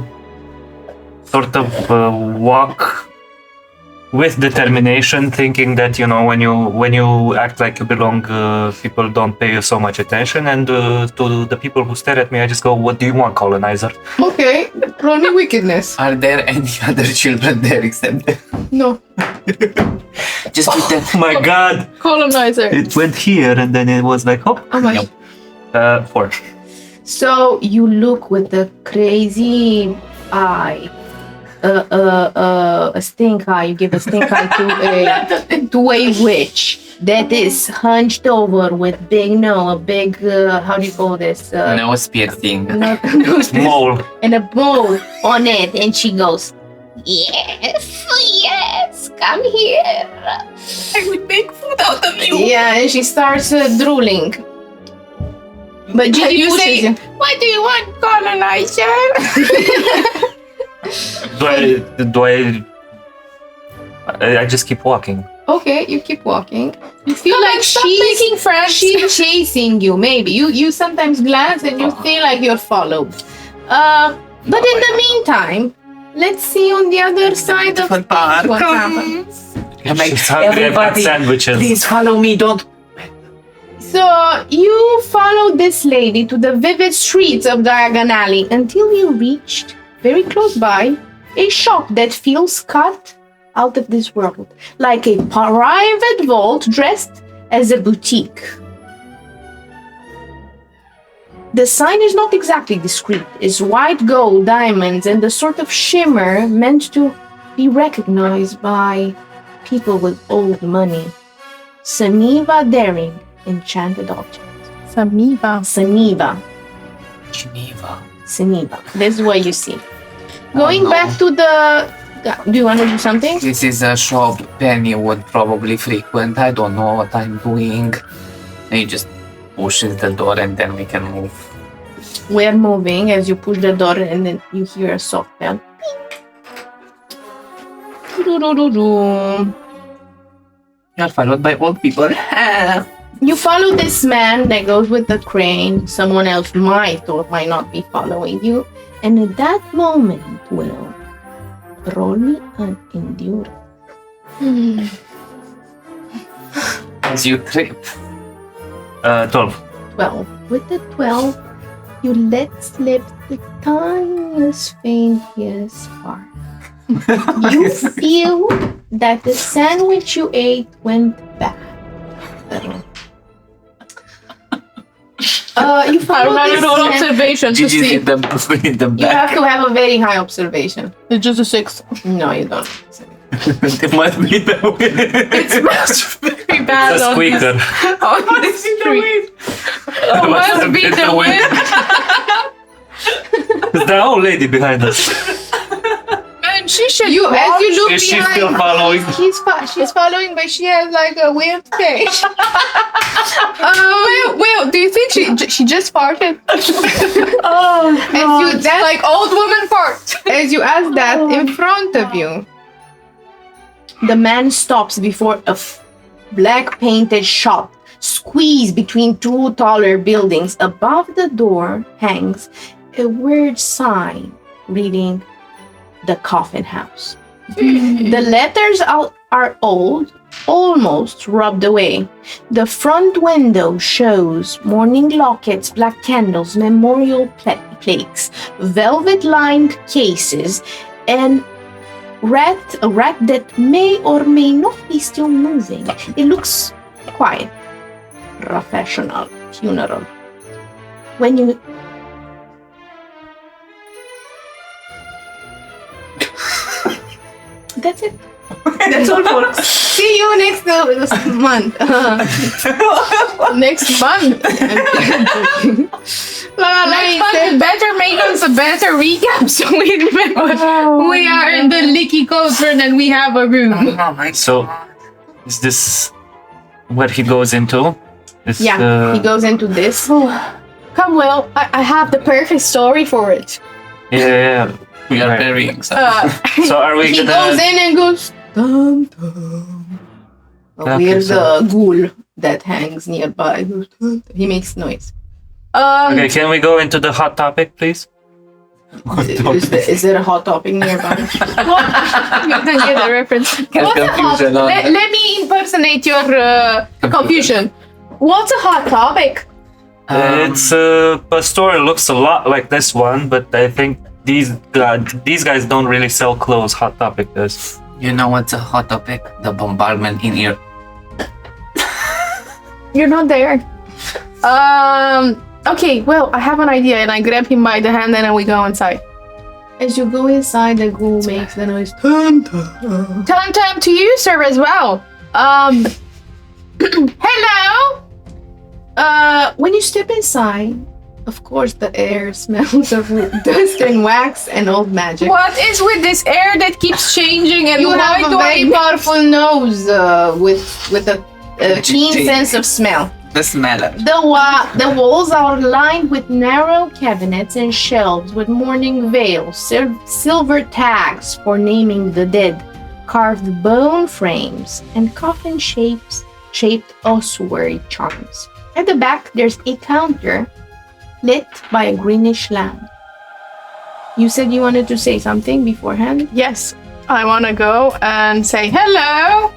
sort of walk with determination, thinking that when you act like you belong, people don't pay you so much attention. And to the people who stare at me, I just go, "What do you want, colonizer?" Okay, roll me wickedness. Are there any other children there except them? No. Just with them. Oh my God! Colonizer. It went here, and then it was like, "Oh, Oh my. Yep. 4." So you look with the crazy eye. A stink eye. You give a stink eye to a witch that is hunched over with a big how do you call this? No piercing. Mole. And a bowl on it, and she goes, Yes, come here. I would make food out of you. yeah, and she starts drooling. But Gigi You pushes say- you. What do you want, colonizer? I just keep walking. Okay, you keep walking. You feel like Stop making friends. she's chasing you. Maybe you sometimes glance and you feel like you're followed. But in the meantime, let's see on the other side of the Park. what happens. I'm like, She's hungry, I've got everybody, sandwiches. please follow me. Don't. So you follow this lady to the vivid streets of Diagon Alley until you reached, very close by, a shop that feels cut out of this world, like a private vault dressed as a boutique. The sign is not exactly discreet. It's white gold, diamonds, and the sort of shimmer meant to be recognized by people with old money. Saniva Daring, enchanted object. Samiva. Saniva. Geneva. Saniva. This is what you see. Going no. back to the... Do you want to do something? This is a shop Penny would probably frequent. I don't know what I'm doing. And he just pushes the door and then we can move. We're moving as you push the door and then you hear a soft bell. Doo-doo-doo-doo. You're followed by old people. You follow this man that goes with the crane. Someone else might or might not be following you. And at that moment, Will, roll me an endurance. As you trip. 12. 12. With the 12, you let slip the tiniest, faintest spark. You feel that the sandwich you ate went bad. You follow this roll man. observation to Gigi's see. in the You back. have to have a very high observation. It's just a 6. No, you don't. It must be the wind. It's very bad It's a on squeaker. on this street. Oh, must be the wind. It's the old lady behind us. Man, she should As you look Is she behind, still following? she's following, but she has like a weird face. Will, do you think she just farted? As you that, Like old woman fart. as you ask that in front of you, the man stops before a black painted shop squeezed between two taller buildings. Above the door hangs a weird sign reading "The Coffin House." The letters are old, almost rubbed away. The front window shows mourning lockets, black candles, memorial plaques, velvet-lined cases, and a rat that may or may not be still moving. It looks quiet. professional funeral. When you That's it. That's all, folks. See you next month. Next month. Next month, better make us a better recap so we remember we are in the Licky Cauldron and we have a room. Oh my So, is this what he goes into? He goes into this. Come, Will, I have the perfect story for it. Yeah. We are Right. very excited. So are we He gonna? goes in and goes, dum, dum. A Okay, weird so- ghoul that hangs nearby. Goes, dum, dum. He makes noise. Okay, can we go into the hot topic, please? Is there a hot topic nearby? You can get the reference. What's a hot? confusion on that. Let me impersonate your confusion. What's a hot topic? It's a story looks a lot like this one, but I think these guys don't really sell clothes. Hot Topic does. You know what's a hot topic? The bombardment in here. You're not there. Okay, well, I have an idea, and I grab him by the hand, and then we go inside. As you go inside, the ghoul makes the noise. Dum, dum. Time to you, sir, as well. Hello. When you step inside, of course, the air smells of dust and wax and old magic. What is with this air that keeps changing? And You why have a do very I? powerful nose with a keen sense of smell. The smeller. The walls are lined with narrow cabinets and shelves with mourning veils, silver tags for naming the dead, carved bone frames, and coffin-shaped ossuary charms. At the back, there's a counter lit by a greenish lamp. You said you wanted to say something beforehand? Yes, I want to go and say hello.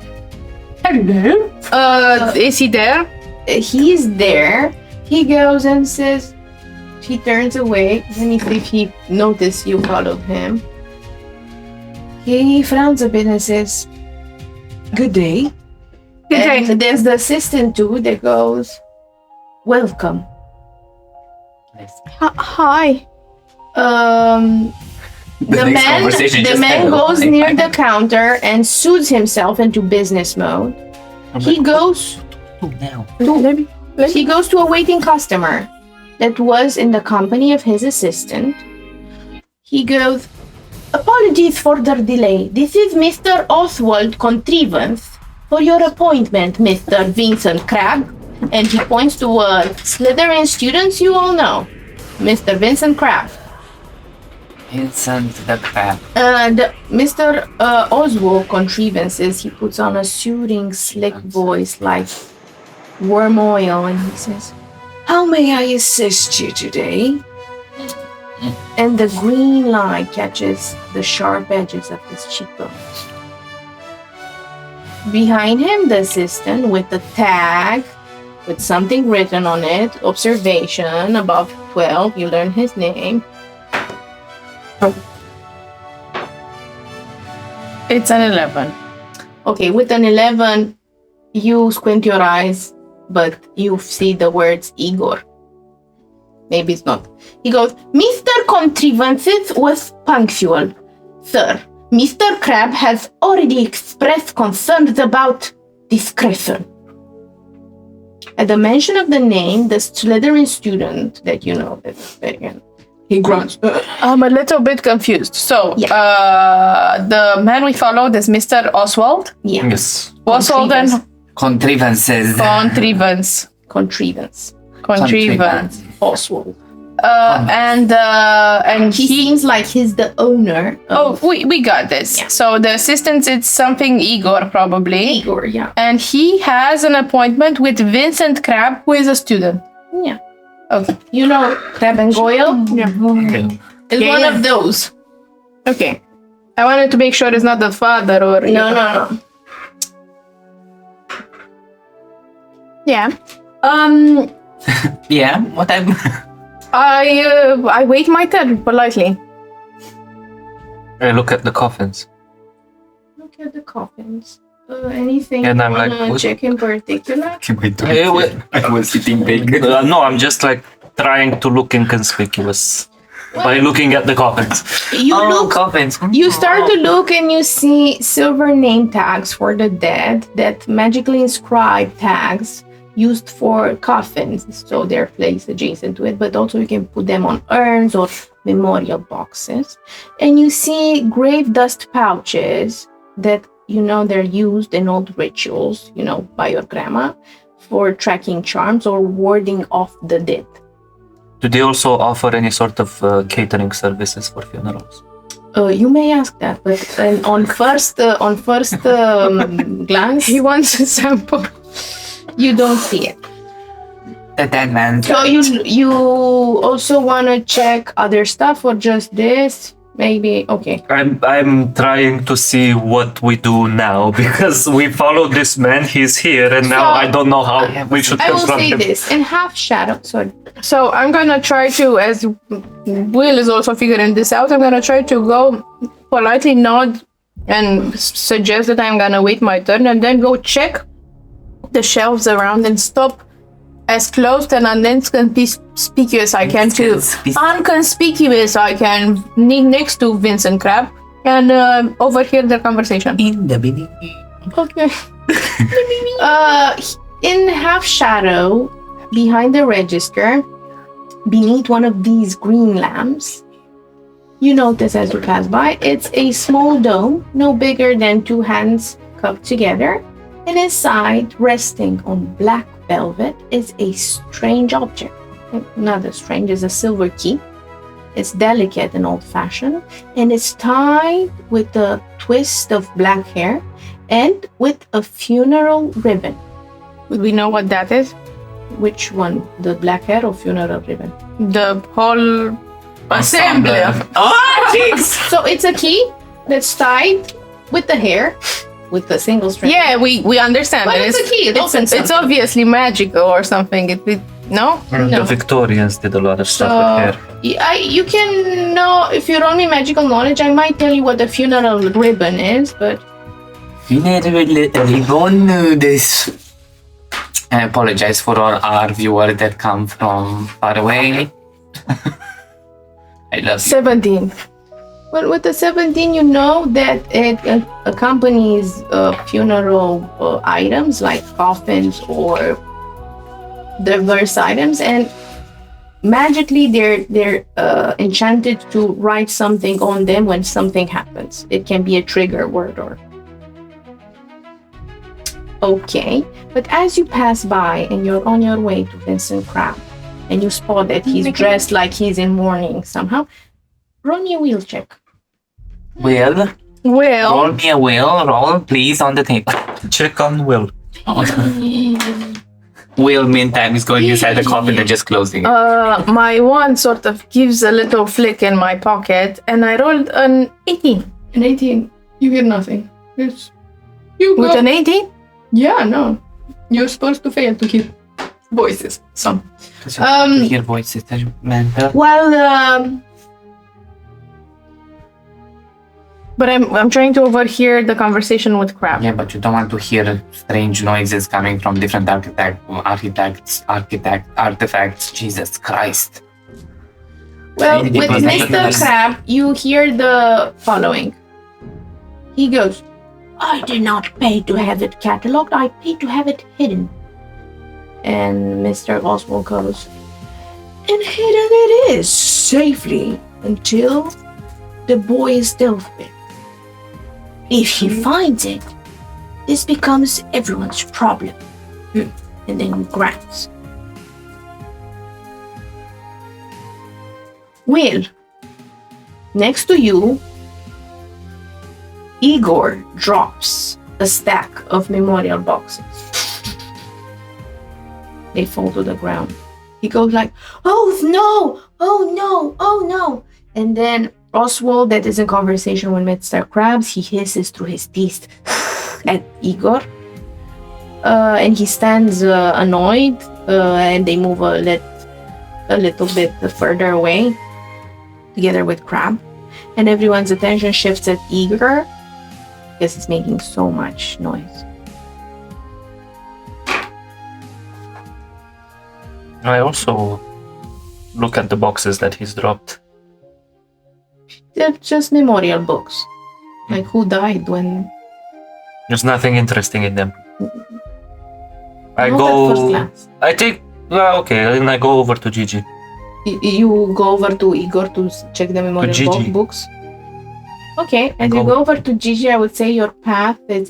Hello. Is he there? He's there. He goes and says, he turns away. Let me see if he noticed you followed him. He frowns a bit and says, good day. Good day. And there's the assistant too that goes, welcome. Hi. The next conversation just man happened. goes near the counter and soothes himself into business mode. He goes Now. He goes to a waiting customer that was in the company of his assistant. He goes, apologies for the delay. This is Mr. Oswald Contrivance for your appointment, Mr. Vincent Crabbe. And he points to a Slytherin students you all know, Mr. Vincent Crabbe. Vincent the Crab. And Mr. Oswald Contrivances, he puts on a soothing, slick voice like worm oil, and he says, how may I assist you today? And the green light catches the sharp edges of his cheekbones. Behind him, the assistant with the tag, with something written on it, observation, above 12, you learn his name. It's an 11. Okay, with an 11, you squint your eyes, but you see the words Igor. Maybe it's not. He goes, Mr. Contrivances was punctual. Sir, Mr. Crabbe has already expressed concerns about discretion. At the mention of the name, the Slytherin student that you know, he grunts. I'm a little bit confused. So, the man we followed is Mr. Oswald. Yeah. Yes. Oswald and Contrivances. Contrivance. Contrivance. Oswald. And He seems like he's the owner of we got this. Yeah. So the assistant, it's something Igor probably. Igor, yeah. And he has an appointment with Vincent Crabbe, who is a student. Yeah. Okay. You know Crabbe and Goyle? Yeah. It's Yeah, one yeah. of those. Okay. I wanted to make sure it's not the father or No. Yeah. Yeah, what I'm. I wait my turn politely. I look at the coffins. Look at the coffins. Anything And you I'm like, wanna what? check in particular? I was eating bacon. No, I'm just like trying to look inconspicuous by looking at the coffins. You look. coffins. You start to look and you see silver name tags for the dead that magically inscribe tags used for coffins. So they're placed adjacent to it, but also you can put them on urns or memorial boxes. And you see grave dust pouches that, they're used in old rituals, by your grandma for tracking charms or warding off the dead. Do they also offer any sort of catering services for funerals? You may ask that, but on first glance, He wants a sample. you don't see it. The dead man. So you also want to check other stuff or just this? Maybe okay. I'm trying to see what we do now because we followed this man. He's here, and now So- I don't know how we should I will confront say him. this in half shadow. Sorry. So I'm gonna try to, as Will is also figuring this out, I'm gonna try to go politely nod and suggest that I'm gonna wait my turn and then go check the shelves around and stop as close and unconspicuous I can to unconspicuous I can next to Vincent Crab and overhear their conversation. In the beginning. Okay. In half shadow, behind the register, beneath one of these green lamps, you notice as you pass by, it's a small dome, no bigger than two hands cupped together, and inside, resting on black velvet, is a strange object. Not as strange as a silver key. It's delicate and old-fashioned, and it's tied with a twist of black hair and with a funeral ribbon. Would we know what that is? Which one? The black hair or funeral ribbon? The whole assembly. Oh, jeez. So it's a key that's tied with the hair, with a single string. Yeah, we understand. But that it's a key. It opens it's something. obviously magical or something. No? The Victorians did a lot of stuff So with hair. you can know, if you roll me magical knowledge, I might tell you what the funeral ribbon is, but I apologize for all our viewers that come from far away. I love you. 17. well, with the 17, you know that it accompanies funeral items like coffins or diverse items, and magically they're enchanted to write something on them when something happens. It can be a trigger word or okay. But as you pass by and you're on your way to Vincent Crab and you spot that he's dressed like he's in mourning somehow, roll me a wheel check. Will, Well, roll me a will, roll please on the table. Check on Will. Will, meantime, is going inside the coffin and just closing it. my wand sort of gives a little flick in my pocket, and I rolled an 18. An 18, you hear nothing. It's you With go. an 18? Yeah, no. You're supposed to fail to hear voices. Some. To hear voices, that's mental. Well, But I'm trying to overhear the conversation with Crab. Yeah, but you don't want to hear strange noises coming from different artifacts. Jesus Christ. well, It with was like Mr. a- Crab, you hear the following. He goes, I did not pay to have it catalogued, I paid to have it hidden. And Mr. Oswald goes, and hidden it is, safely, until the boy is dealt with. If he finds it, this becomes everyone's problem. And then he grabs. Will, next to you, Igor drops a stack of memorial boxes. They fall to the ground. He goes like, oh no, oh no, oh no. And then Oswald, that is in conversation with Mr. Krabs, he hisses through his teeth at Igor. And he stands annoyed, and they move a little bit further away, together with Crab. And everyone's attention shifts at Igor. because it's making so much noise. I also look at the boxes that he's dropped. They're just memorial books. Like who died when... There's nothing interesting in them. I Not at first glance. I take. Okay, then I go over to Gigi. You go over to Igor to check the memorial books. Okay, as you go over to Gigi, I would say your path is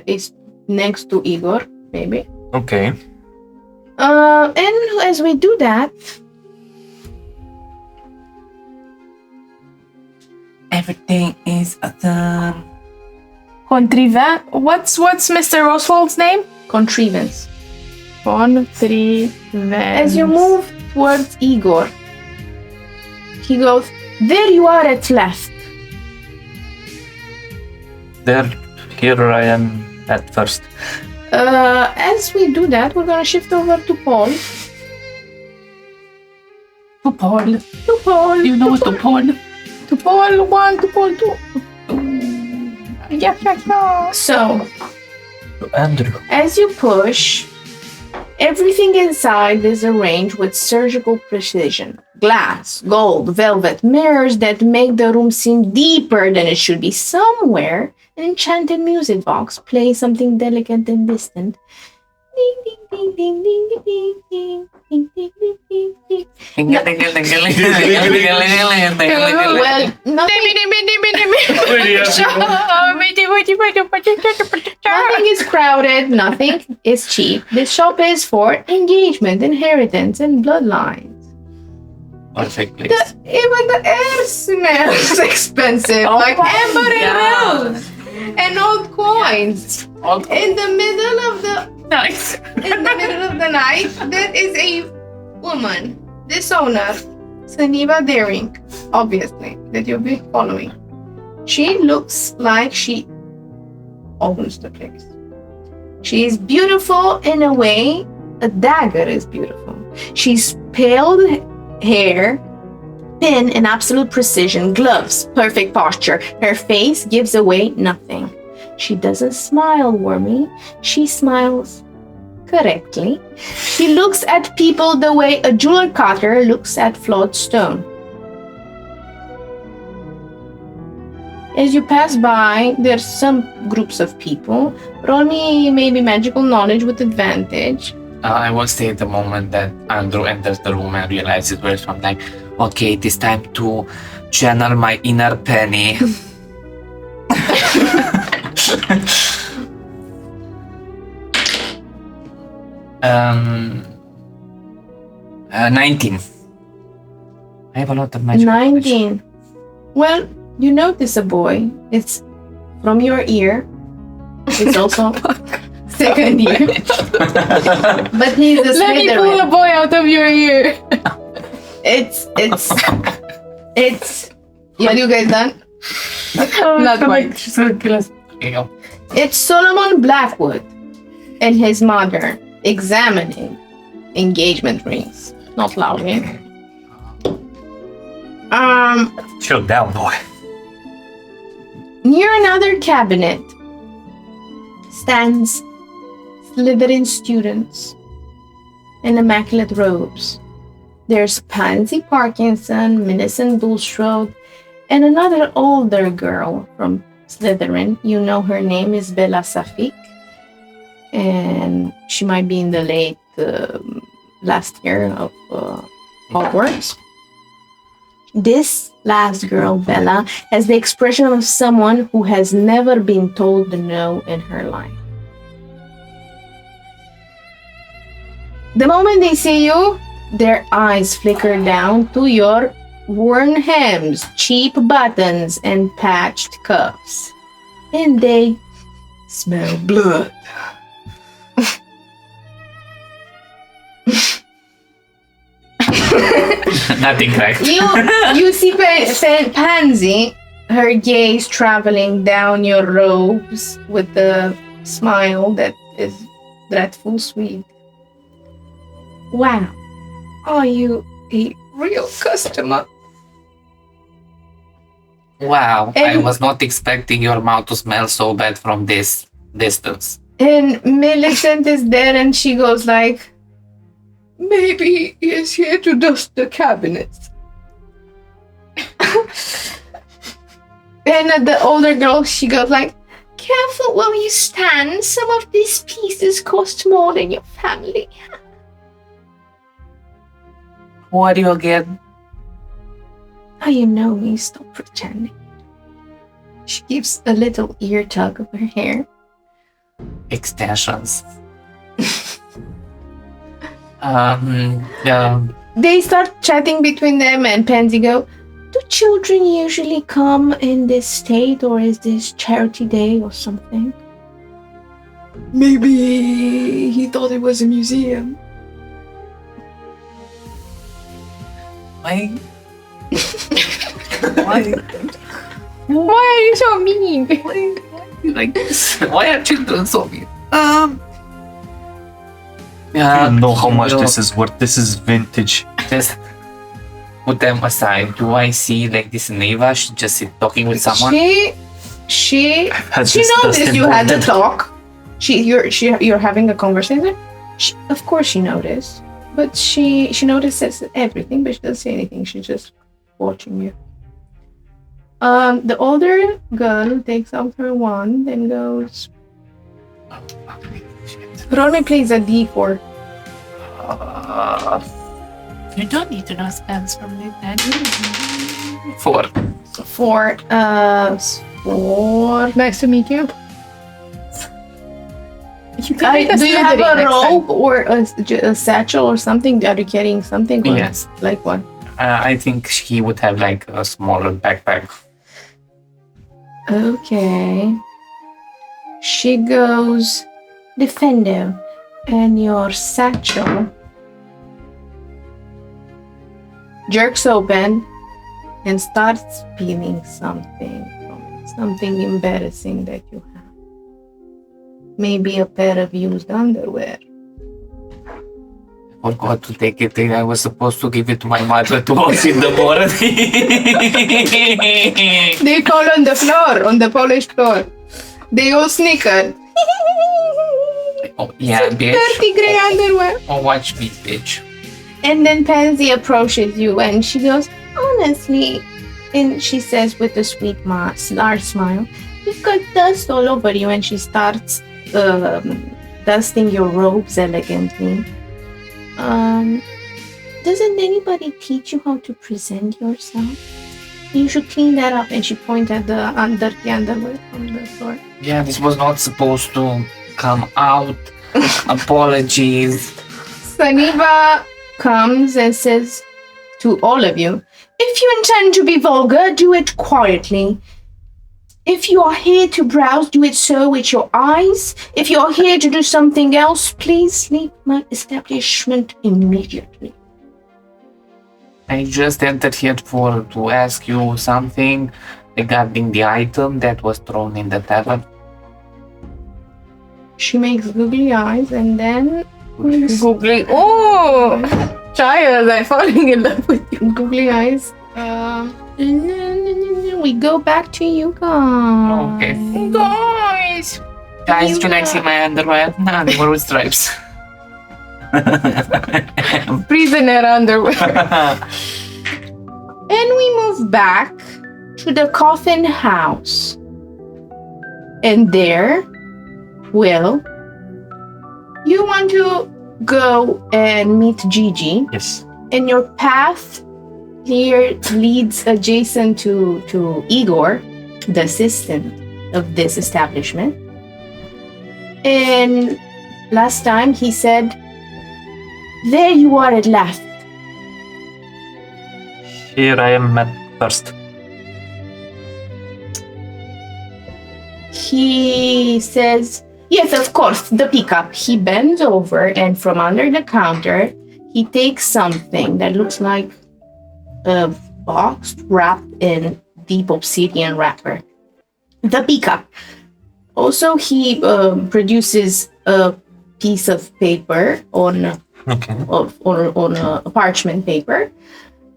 is next to Igor, maybe. Okay. And as we do that, Everything is done. What's Mr. Oswald's name? contrivance. Contrivance. As you move towards Igor, he goes, "There you are at left." Here I am at first. As we do that, we're gonna shift over to Paul. To Paul. To Paul. You know to Paul. To Paul 1, to Paul 2. Yeah. So, Andrew. as you push, everything inside is arranged with surgical precision. Glass, gold, velvet, mirrors that make the room seem deeper than it should be. Somewhere, an enchanted music box plays something delicate and distant. Ding, ding, ding, ding, ding, ding, ding, ding, ding, ding, ding, ding. Well, nothing is crowded, nothing is cheap. This shop is for engagement, inheritance, and bloodlines. Perfect place. Even the air smells expensive, like amber and rose and old coins. In the middle of the night, there is a woman, this owner, Saniva Daring, obviously, that you'll be following. She looks like she owns the place. She is beautiful in a way a dagger is beautiful. She's pale hair, thin and absolute precision, gloves, perfect posture. Her face gives away nothing. She doesn't smile warmly. She smiles correctly. She looks at people the way a jeweler cutter looks at flawed stone. As you pass by, there's some groups of people. Roll me maybe magical knowledge with advantage. I will say the moment that Andrew enters the room and realizes where I'm like, okay, it is time to channel my inner Penny. 19. I have a lot of magic. 19. Well, you notice a boy. It's from your ear. It's also second year. But he's a Let me pull a Slytherin. boy out of your ear. It's What you guys done? Not quite. Okay, go. It's Solomon Blackwood and his mother examining engagement rings. Not loudly. Chill down, boy. Near another cabinet stands Slytherin students in immaculate robes. There's Pansy Parkinson, Millicent Bulstrode, and another older girl from Slytherin. You know her name is Bella Safik, and she might be in the late last year of Hogwarts. This last girl, Bella, has the expression of someone who has never been told no in her life. The moment they see you, their eyes flicker down to your worn hems, cheap buttons, and patched cuffs. And they smell blood. Nothing correct. You see Pansy, her gaze traveling down your robes with a smile that is dreadful sweet. Wow, are you a real customer? Wow, I And- was not expecting your mouth to smell so bad from this distance. And Millicent is there and she goes like, maybe he is here to dust the cabinets. And the older girl, she goes like, careful where you stand. Some of these pieces cost more than your family. Who are you again? Oh, you know me, stop pretending. She gives a little ear tug of her hair. Extensions. Yeah. They start chatting between them and Pansy go, do children usually come in this state or is this charity day or something? Maybe he thought it was a museum. Why? Why? Why are you so mean? Like this? Why are children so mean? I don't know how much this is worth. This is vintage. Just put them aside. Do I see like this Neva? She just sit talking with someone? She Has She this dust noticed you had a imported? talk. You're having a conversation. Of course she noticed, but she notices everything, but she doesn't say anything. She's just watching you. The older girl takes out her wand and goes. Roll me please a d4. You don't need to know spells from this. 4. For 4. Nice to meet you. Do you have a robe or a satchel or something? Are you carrying something? Or Yes. Like what? I think he would have like a smaller backpack. Okay. She goes, Defendo, and your satchel jerks open and starts peeling something from it. Something embarrassing that you have. Maybe a pair of used underwear. I forgot to take it. I was supposed to give it to my mother to wash in the morning. They fall on the floor, on the polished floor. They all snickered. Oh, yeah, bitch. Dirty grey underwear. Oh, watch me, bitch. And then Pansy approaches you and she goes, honestly, and she says with a sweet large smile, you've got dust all over you, and she starts dusting your robes elegantly. Doesn't anybody teach you how to present yourself? You should clean that up. And she pointed at the dirty underwear from the floor. Yeah, this was not supposed to come out. Apologies. Saniva comes and says to all of you, if you intend to be vulgar, do it quietly. If you are here to browse, do it so with your eyes. If you are here to do something else, please leave my establishment immediately. I just entered here to ask you something regarding the item that was thrown in the tavern. She makes googly eyes and then Googly. Oh, child, I'm falling in love with you. googly eyes. We go back to you guys. Okay. Guys. Guys, can I see my underwear? Nah, they were with stripes. Prisoner underwear. And we move back to the coffin house. And there, Will, you want to go and meet Gigi, Yes. and your path here leads adjacent to Igor, the assistant of this establishment. And last time he said, there you are at last. Here I am at first. He says, yes, of course, the pickup. He bends over and from under the counter, he takes something that looks like a box wrapped in deep obsidian wrapper. The pickup. Also, he produces a piece of paper on a parchment paper.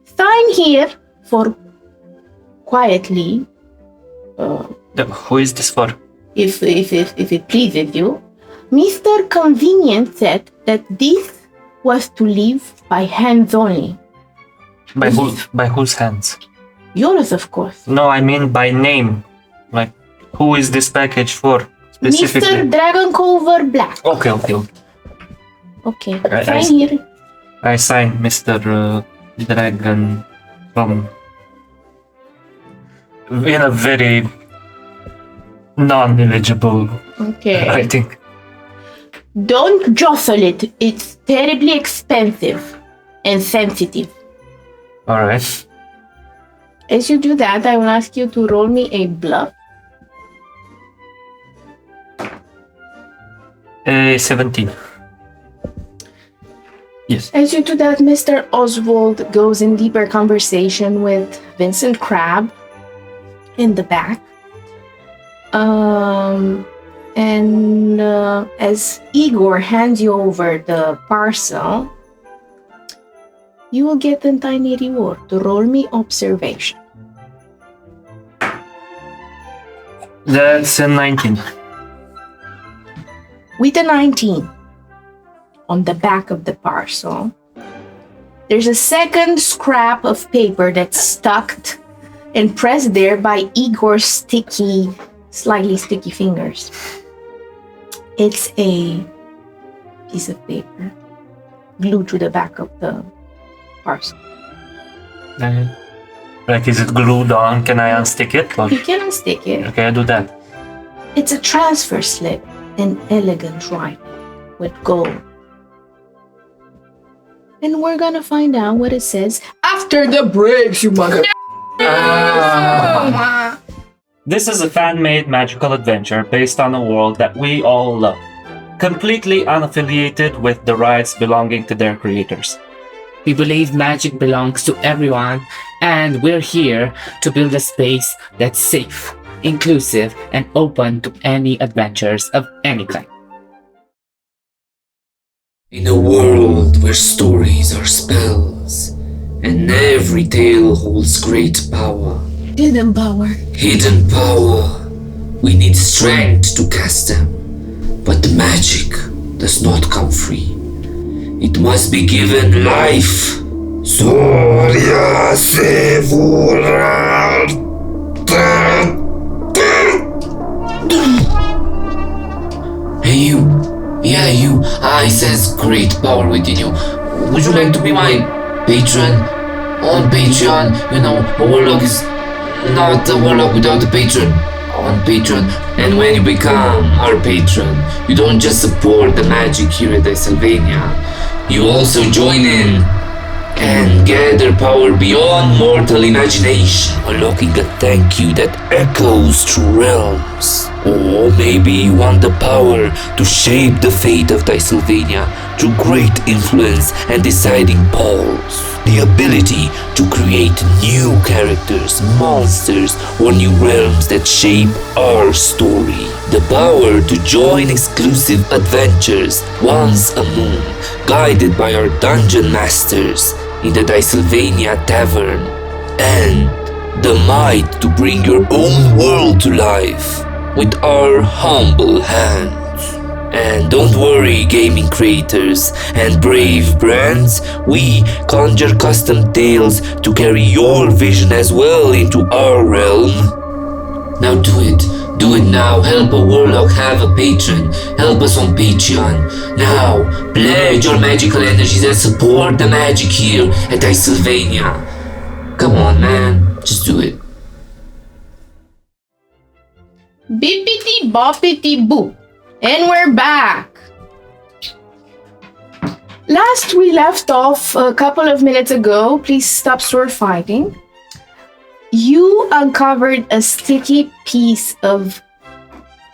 Sign here for quietly, Who is this for? if it pleases you, Mr. Convenient said that this was to live by hands only. By whose hands? Yours, of course. No, I mean by name. Like, who is this package for specifically? Mr. Dragon Cover Black. Okay. Okay, Right, sign here. I signed Mr. Dragon from in a very non-eligible Okay. writing. Don't jostle it. It's terribly expensive and sensitive. Alright. As you do that, I will ask you to roll me a bluff. 17. Yes. As you do that, Mr. Oswald goes in deeper conversation with Vincent Crabbe in the back. As Igor hands you over the parcel, you will get a tiny reward. Roll me observation. That's a 19. With a 19 on the back of the parcel, there's a second scrap of paper that's stuck and pressed there by Igor's slightly sticky fingers. It's a piece of paper glued to the back of the parcel. Like, is it glued on? Can I unstick it? Or? You can unstick it. Okay, I do that. It's a transfer slip in elegant writing with gold. And we're gonna find out what it says after the breaks, you mother. This is a fan-made magical adventure based on a world that we all love, completely unaffiliated with the rights belonging to their creators. We believe magic belongs to everyone, and we're here to build a space that's safe, inclusive, and open to any adventures of any kind. In a world where stories are spells, and every tale holds great power, Hidden power. we need strength to cast them. But the magic does not come free. It must be given life. Soria Sevura. Hey you. Yeah, you. I sense great power within you. Would you like to be my patron? On Patreon, you know, a warlock is not a warlock without a patron. On Patreon, and when you become our patron, you don't just support the magic here at Dicesylvania, you also join in and gather power beyond mortal imagination, unlocking a thank you that echoes through realms. Or maybe you want the power to shape the fate of Dicesylvania through great influence and deciding polls. The ability to create new characters, monsters, or new realms that shape our story. The power to join exclusive adventures once a moon, guided by our dungeon masters in the Dicesylvania Tavern. And the might to bring your own world to life with our humble hands. And don't worry, gaming creators and brave brands, we conjure custom tales to carry your vision as well into our realm. Now do it now, help a warlock have a patron, help us on Patreon. Now, pledge your magical energies and support the magic here at Dicesylvania. Come on man, just do it. Bippity boppity boop. And we're back. Last we left off a couple of minutes ago, please stop sword fighting. You uncovered a sticky piece of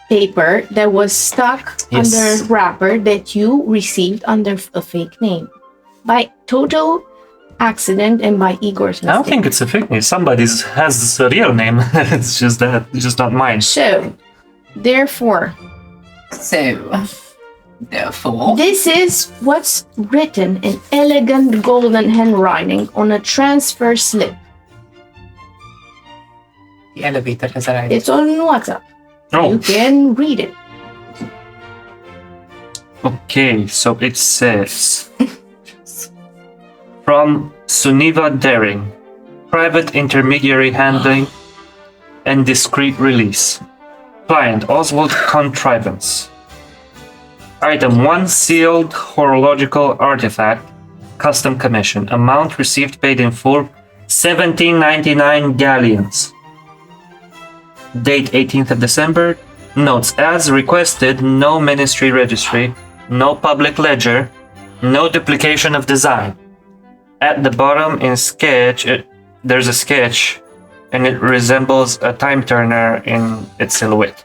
paper that was stuck under wrapper that you received under a fake name. By total accident and by Igor's mistake. I don't think it's a fake name. Somebody has a real name. It's just that, it's just not mine. So, therefore, this is what's written in elegant golden handwriting on a transfer slip. The elevator has arrived. It's on WhatsApp. Oh, You can read it. okay. So it says from Suniva Daring, private intermediary handling and discreet release. Client Oswald Contrivance. Item 1, sealed horological artifact, custom commission. Amount received paid in full, 1799 galleons. Date 18th of December. Notes, as requested, no ministry registry, no public ledger, no duplication of design. At the bottom in sketch, there's a sketch and it resembles a time turner in its silhouette.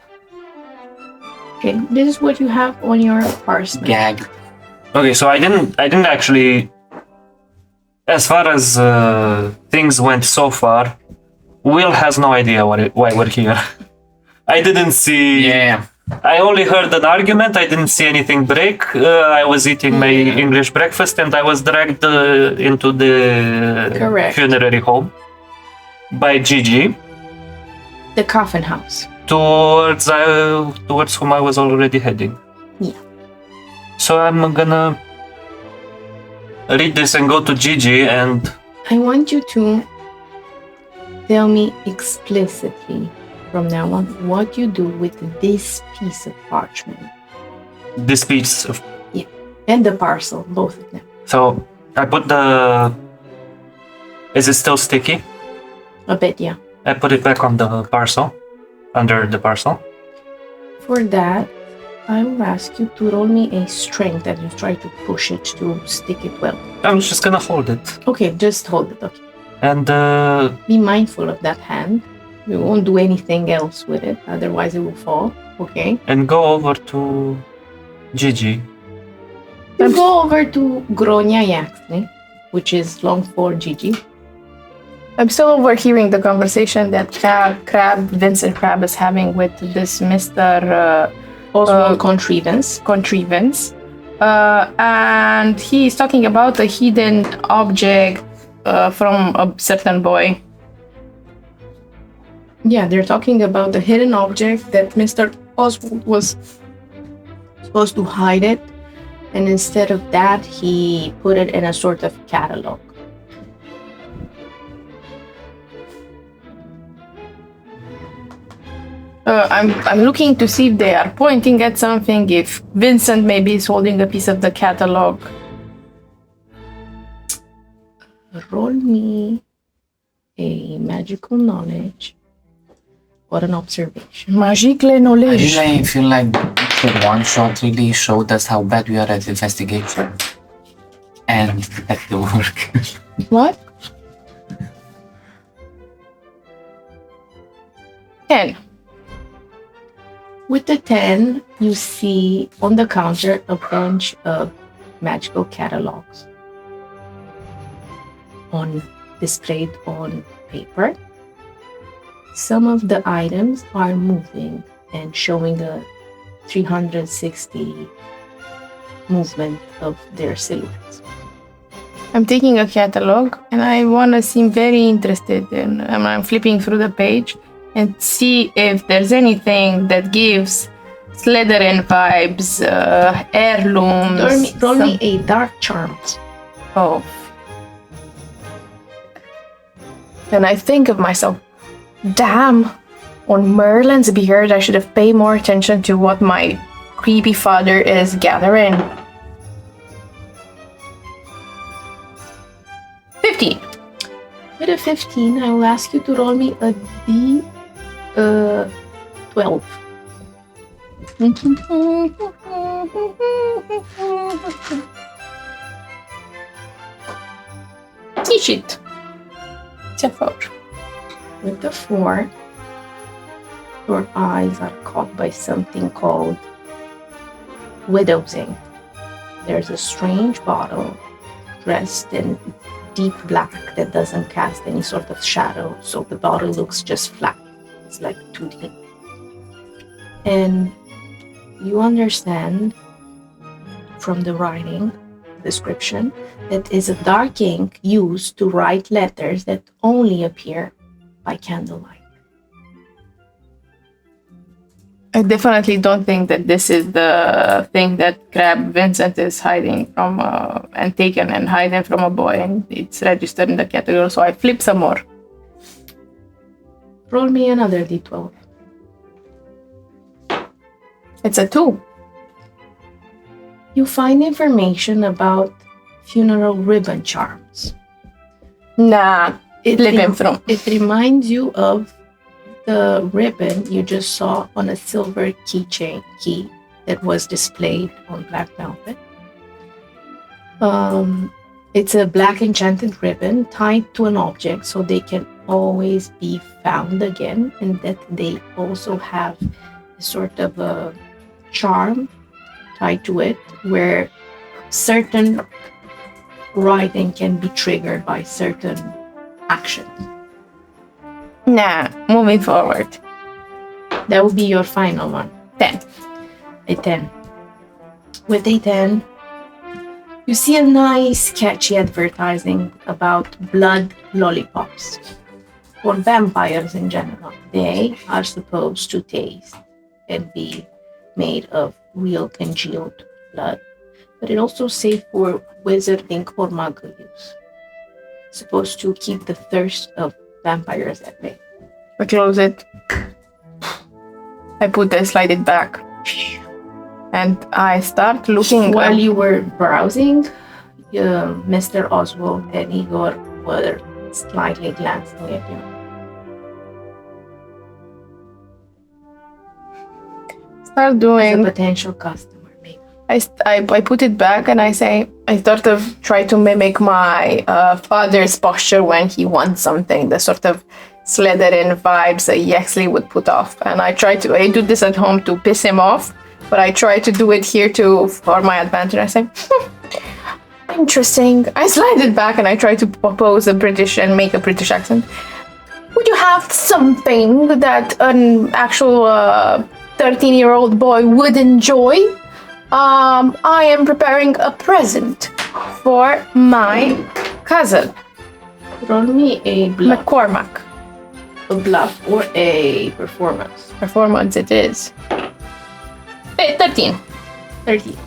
Okay, this is what you have on your parchment. Gagged. Okay, so I didn't actually, as far as things went so far, Will has no idea why we're here. I didn't see. Yeah. I only heard an argument. I didn't see anything break. I was eating my English breakfast and I was dragged into the Correct. funerary home by Gigi The coffin house. towards whom I was already heading. Yeah. So I'm gonna read this and go to Gigi and I want you to tell me explicitly from now on what you do with this piece of parchment this piece of. and the parcel, both of them. So I put the. Is it still sticky? A bit, yeah. I put it back on the parcel, under the parcel. For that, I will ask you to roll me a strength as you try to push it to stick it well. I'm just gonna hold it Okay, just hold it. Okay. and Be mindful of that hand. You won't do anything else with it, otherwise it will fall. Okay. go over to Gigi. You go over to Gronia Yaxley, which is long for Gigi. I'm still overhearing the conversation that Vincent Crab is having with this Mr. Oswald Contrivance. Contrivance. And he's talking about a hidden object from a certain boy. Yeah, they're talking about the hidden object that Mr. Oswald was supposed to hide it, and instead of that, he put it in a sort of catalog. I'm looking to see if they are pointing at something, if Vincent maybe is holding a piece of the catalog. Roll me a magical knowledge or an observation. Magical knowledge. I feel like the one shot really showed us how bad we are at investigation and detective work. What? 10. With the 10, you see on the counter a bunch of magical catalogs displayed on paper. Some of the items are moving and showing a 360 movement of their silhouettes. I'm taking a catalog and I want to seem very interested in. I'm flipping through the page and see if there's anything that gives Slytherin vibes, heirlooms. Roll me a dark charms. Oh. Then I think of myself, damn, on Merlin's beard I should have paid more attention to what my creepy father is gathering. 15. With a 15, I will ask you to roll me a D12. Teach it. It's a 4. With the 4, your eyes are caught by something called widow's ink. There's a strange bottle dressed in deep black that doesn't cast any sort of shadow, so the bottle looks just flat. It's like 2D. And you understand from the writing description that is a dark ink used to write letters that only appear by candlelight. I definitely don't think that this is the thing that Crab Vincent is hiding from and taken and hiding from a boy, and it's registered in the category, so I flip some more. Roll me another d12. It's a 2. You find information about funeral ribbon charms. Nah, flip him from. It reminds you of the ribbon you just saw on a silver keychain key that was displayed on black velvet. It's a black enchanted ribbon tied to an object so they can always be found again, and that they also have a sort of a charm tied to it where certain writing can be triggered by certain actions. Nah, moving forward. That would be your final one. 10. A 10. With a 10, you see a nice catchy advertising about blood lollipops. For vampires in general, they are supposed to taste and be made of real congealed blood, but it also safe for wizarding or muggle use. Supposed to keep the thirst of vampires at bay. I close it. I put it, slide it back. And I start looking. While you were browsing, Mr. Oswald and Igor were slightly glancing at you. Start As a doing. potential customer, maybe. I put it back and I say, I sort of try to mimic my father's posture when he wants something, the sort of Slytherin vibes that he actually would put off. And I do this at home to piss him off, but I try to do it here too for my advantage. I say, interesting. I slide it back and I try to propose a British and make a British accent. Would you have something that an actual 13-year-old boy would enjoy? I am preparing a present for my cousin, Roll me a bluff. McCormack. A bluff or a performance. Performance it is. 13. 30.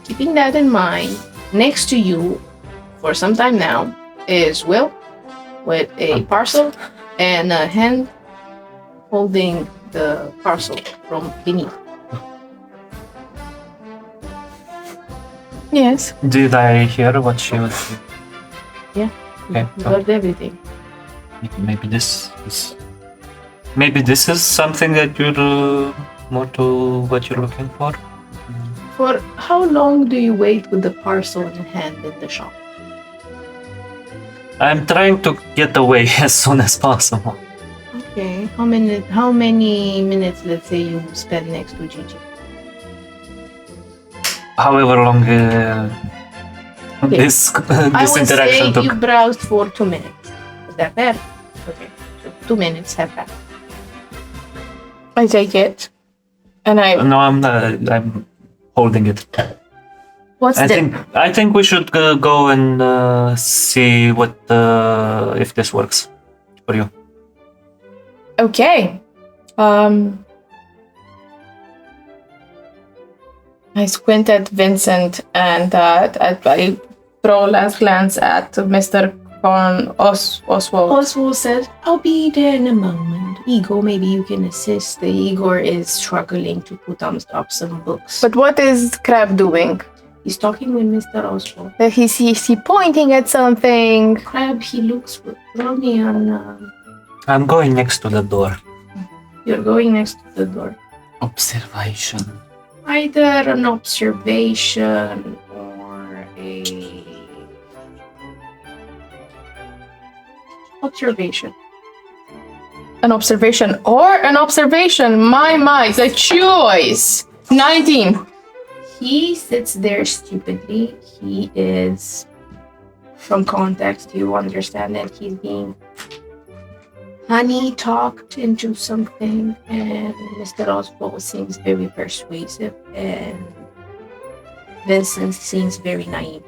Keeping that in mind, next to you, for some time now, is Will with a parcel and a hand holding the parcel from beneath. Yes. Did I hear what she was saying? Yeah. Okay. You got everything. Maybe this is something that you're more to what you're looking for. For how long do you wait with the parcel in hand in the shop? I'm trying to get away as soon as possible. Okay. How many minutes, let's say, you spend next to Gigi? However long this I this would interaction say took. you browsed for 2 minutes. Is that fair? Okay. So 2 minutes have passed. I take it. And No, I'm holding it. what's I think we should go and see what if this works for you. Okay. I squint at Vincent and I throw a last glance at Mr. Oswald. Oswald said, I'll be there in a moment. Igor, maybe you can assist. Igor is struggling to put up some books. But what is Crab doing? He's talking with Mr. Oswald. Is he pointing at something? Crab, he looks Ronnie on... I'm going next to the door. You're going next to the door. Observation. Either an observation or a... Observation. An observation or an observation. My, the choice. 19. He sits there stupidly. He is... From context, you understand that he's being honey talked into something, and Mr. Oswald seems very persuasive, and Vincent seems very naive.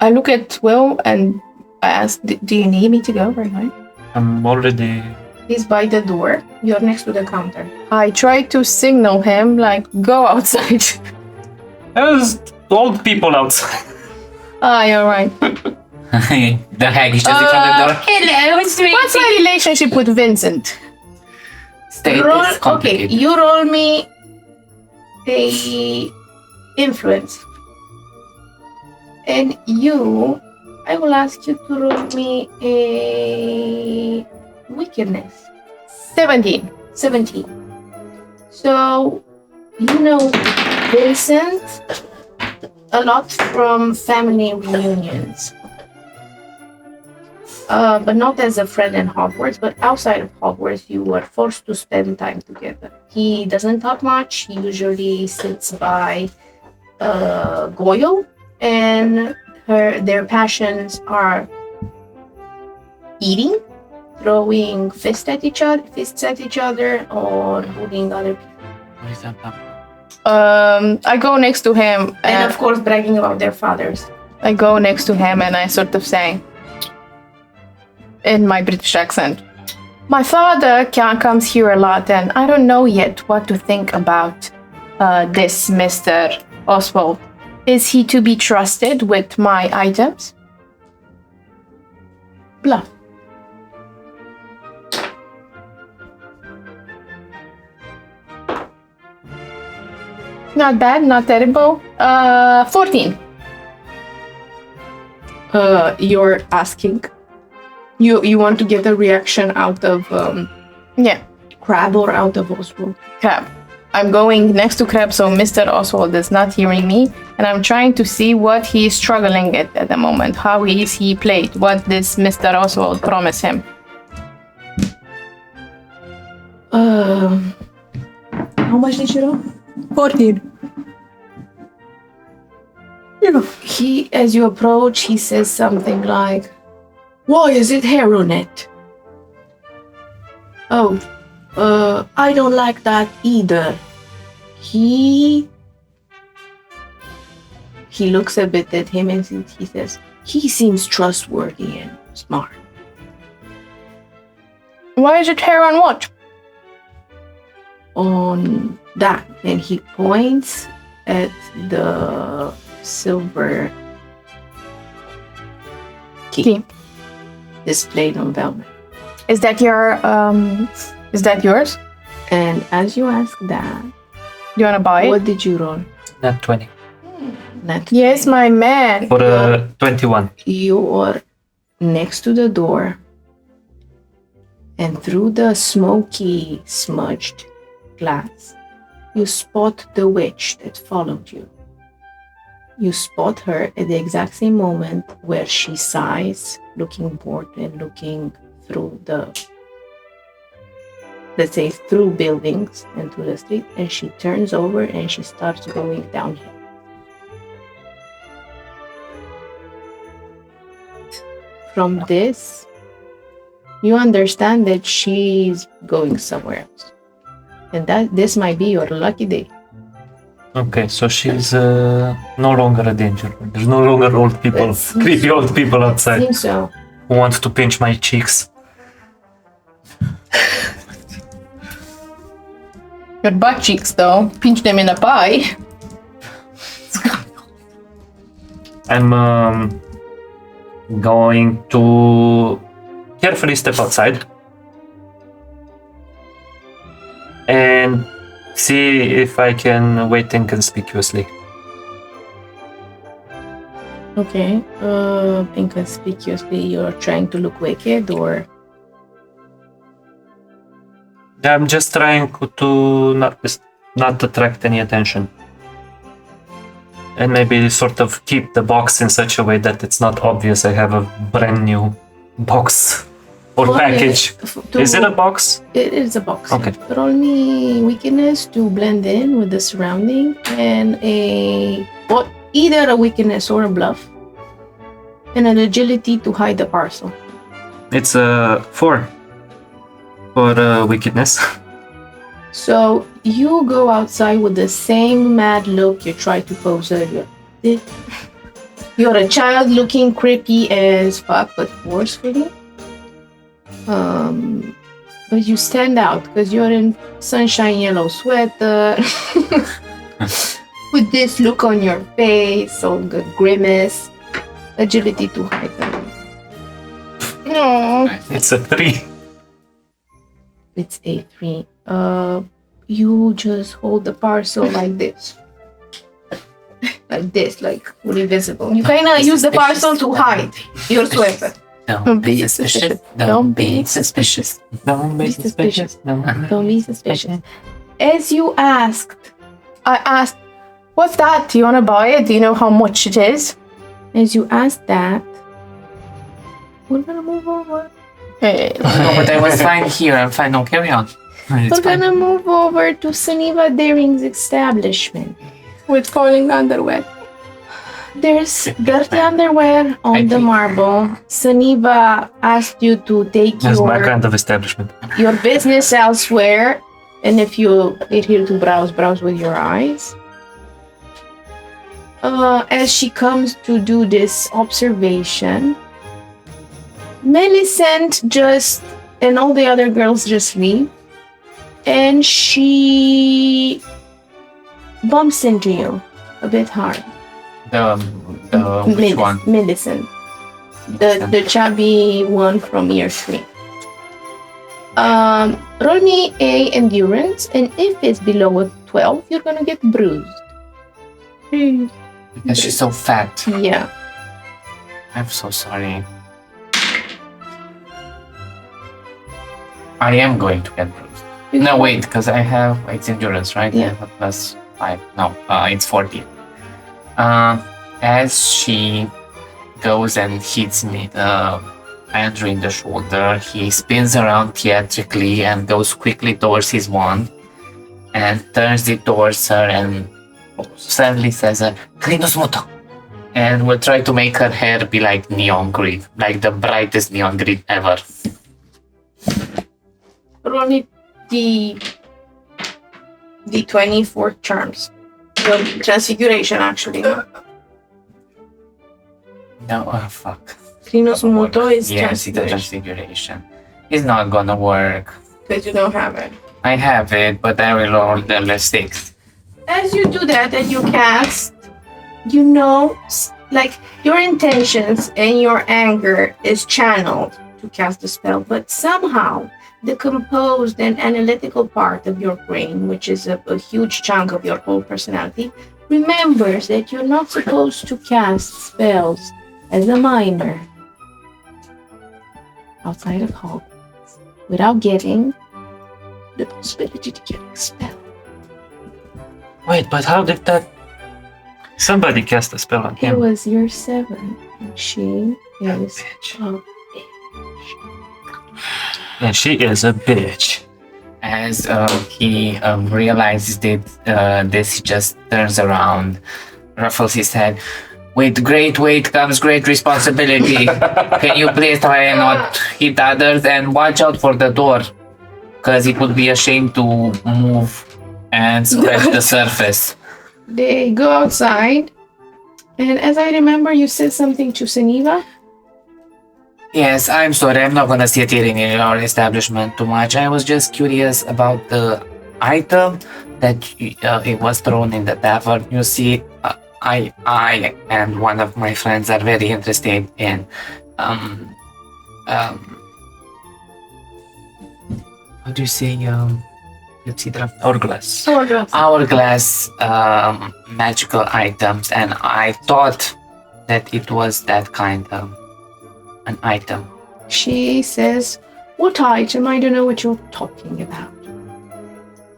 I look at Will and I ask, do you need me to go right now? I'm already. He's by the door. You're next to the counter. I try to signal him, like, go outside. There's old people outside. You're right. The hag is just in front of the door. Hello, sweetie. What's my relationship with Vincent? Status complicated. You roll me a influence. And I will ask you to roll me a wickedness. 17. 17. So, you know Vincent a lot from family reunions. But not as a friend in Hogwarts, but outside of Hogwarts, you were forced to spend time together. He doesn't talk much. He usually sits by Goyle, and their passions are eating, throwing fists at each other, or bullying other people. What is that? I go next to him, And of course, bragging about their fathers. I go next to him and I sort of say, in my British accent, my father comes here a lot and I don't know yet what to think about this Mr. Oswald. Is he to be trusted with my items? Bluff. Not bad, not terrible. 14. You're asking. You want to get a reaction out of Yeah, Crab or out of Oswald? Crab. I'm going next to Crab, so Mr. Oswald is not hearing me, and I'm trying to see what he is struggling at the moment. How is he played? What does Mr. Oswald promise him? How much did you roll? 14. He, as you approach, he says something like, "Why is it hair on it?" "Oh, I don't like that either. He looks a bit at him and he says, "He seems trustworthy and smart." Why is it hair on what? On that, and he points at the silver key displayed on velvet. Is that yours? And as you ask that, Do you want to buy it? what did you roll? Not 20. Not Yes, my man. For 21. You are next to the door, and through the smoky, smudged glass, you spot the witch that followed you. You spot her at the exact same moment where she sighs, looking bored and looking through through buildings and through the street, and she turns over and she starts going downhill. From this, you understand that she's going somewhere else, and that this might be your lucky day. Okay, so she's no longer a danger. There's no longer old people, creepy old people outside Seems so. who want to pinch my cheeks. Your butt cheeks, though. Pinch them in a pie. I'm going to carefully step outside and see if I can wait inconspicuously. Okay. Inconspicuously, you're trying to look wicked, or I'm just trying to not attract any attention. And maybe sort of keep the box in such a way that it's not obvious I have a brand new box or Roll me package. Is it a box? It is a box. Okay. Roll me wickedness to blend in with the surrounding, and either a wickedness or a bluff, and an agility to hide the parcel. It's a 4 for wickedness. So you go outside with the same mad look you tried to pose earlier. You're a child looking creepy as fuck, but forcefully. But you stand out because you're in sunshine yellow sweater with this look on your face, all good grimace, agility to hide them. No, It's a 3. it's a 3. You just hold the parcel like this. Like this, like fully visible. You kind of use the parcel to hide your sweater. Don't be suspicious. Don't be suspicious. Don't be suspicious. Don't be suspicious. As you asked, I asked, what's that? Do you want to buy it? Do you know how much it is? as you asked that, we're gonna move over. No, but I was fine here. I'm fine. No, carry on. It's We're fine. gonna move over to Suniva Daring's establishment. With falling underwear. There's dirty underwear on the marble. Suniva asked you to take That's my kind of establishment. your business elsewhere, and if you adhere to browse with your eyes. As she comes to do this observation, Millicent and all the other girls just leave, and she bumps into you a bit hard. Which one? Millicent. The chubby one from year 3. Roll me a endurance, and if it's below a 12, you're gonna get bruised. Because she's so fat. Yeah. I'm so sorry. I am going to get bruised. No, wait, because it's endurance, right? Yeah. I have a plus 5. No, it's 40. As she goes and hits me, Andrew in the shoulder, he spins around theatrically and goes quickly towards his wand and turns it towards her and suddenly says, "Clinus muto," and will try to make her hair be like neon green, like the brightest neon green ever. Roll me the 24 charms. Your transfiguration, actually. No, fuck. Crinus Muto is Yes, it's a transfiguration. It's not gonna work. because you don't have it. I have it, but I will roll the less 6. As you do that and you cast, you know, like your intentions and your anger is channeled to cast the spell, but somehow the composed and analytical part of your brain, which is a huge chunk of your whole personality, remembers that you're not supposed to cast spells as a minor outside of Hogwarts without getting the possibility to get expelled. Wait, but how did that... Somebody cast a spell on It him. was year 7, and she is a And she is a bitch. As he realizes that this, he just turns around, ruffles his head. With great weight comes great responsibility. Can you please try and not hit others and watch out for the door? Because it would be a shame to move and scratch the surface. They go outside, and as I remember, you said something to Suniva. Yes, I'm sorry, I'm not gonna sit here in your establishment too much. I was just curious about the item that it was thrown in the tavern. You see, I and one of my friends are very interested in how do you say Hourglass. hourglass magical items, and I thought that it was that kind of an item. She says, "What item? I don't know what you're talking about."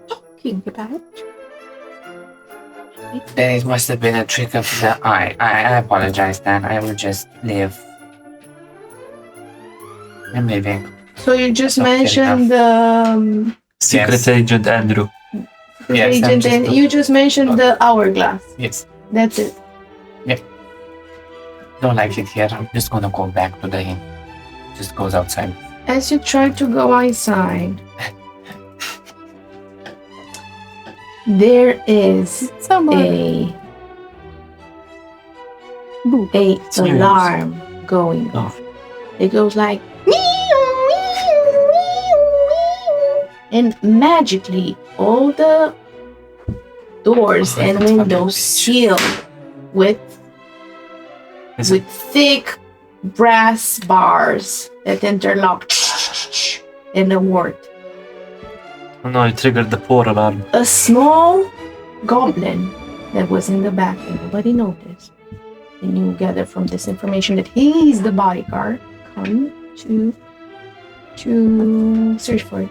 Talking about? Then it must have been a trick of the eye. I apologize, Dan. I will just leave. I'm leaving. So you just Okay, mentioned the Secret Yes. Agent Andrew. Yes, I'm agent, just and you just mentioned the hourglass. Yes. That's it. Don't like it here. I'm just gonna go back to the inn. Just goes outside. As you try to go outside, there is a alarm going off. It goes like, and magically all the doors and windows sealed with thick brass bars that interlock in a word. Oh no, it triggered the poor alarm. A small goblin that was in the back and nobody noticed. And you gather from this information that he's the bodyguard. Come to search for it.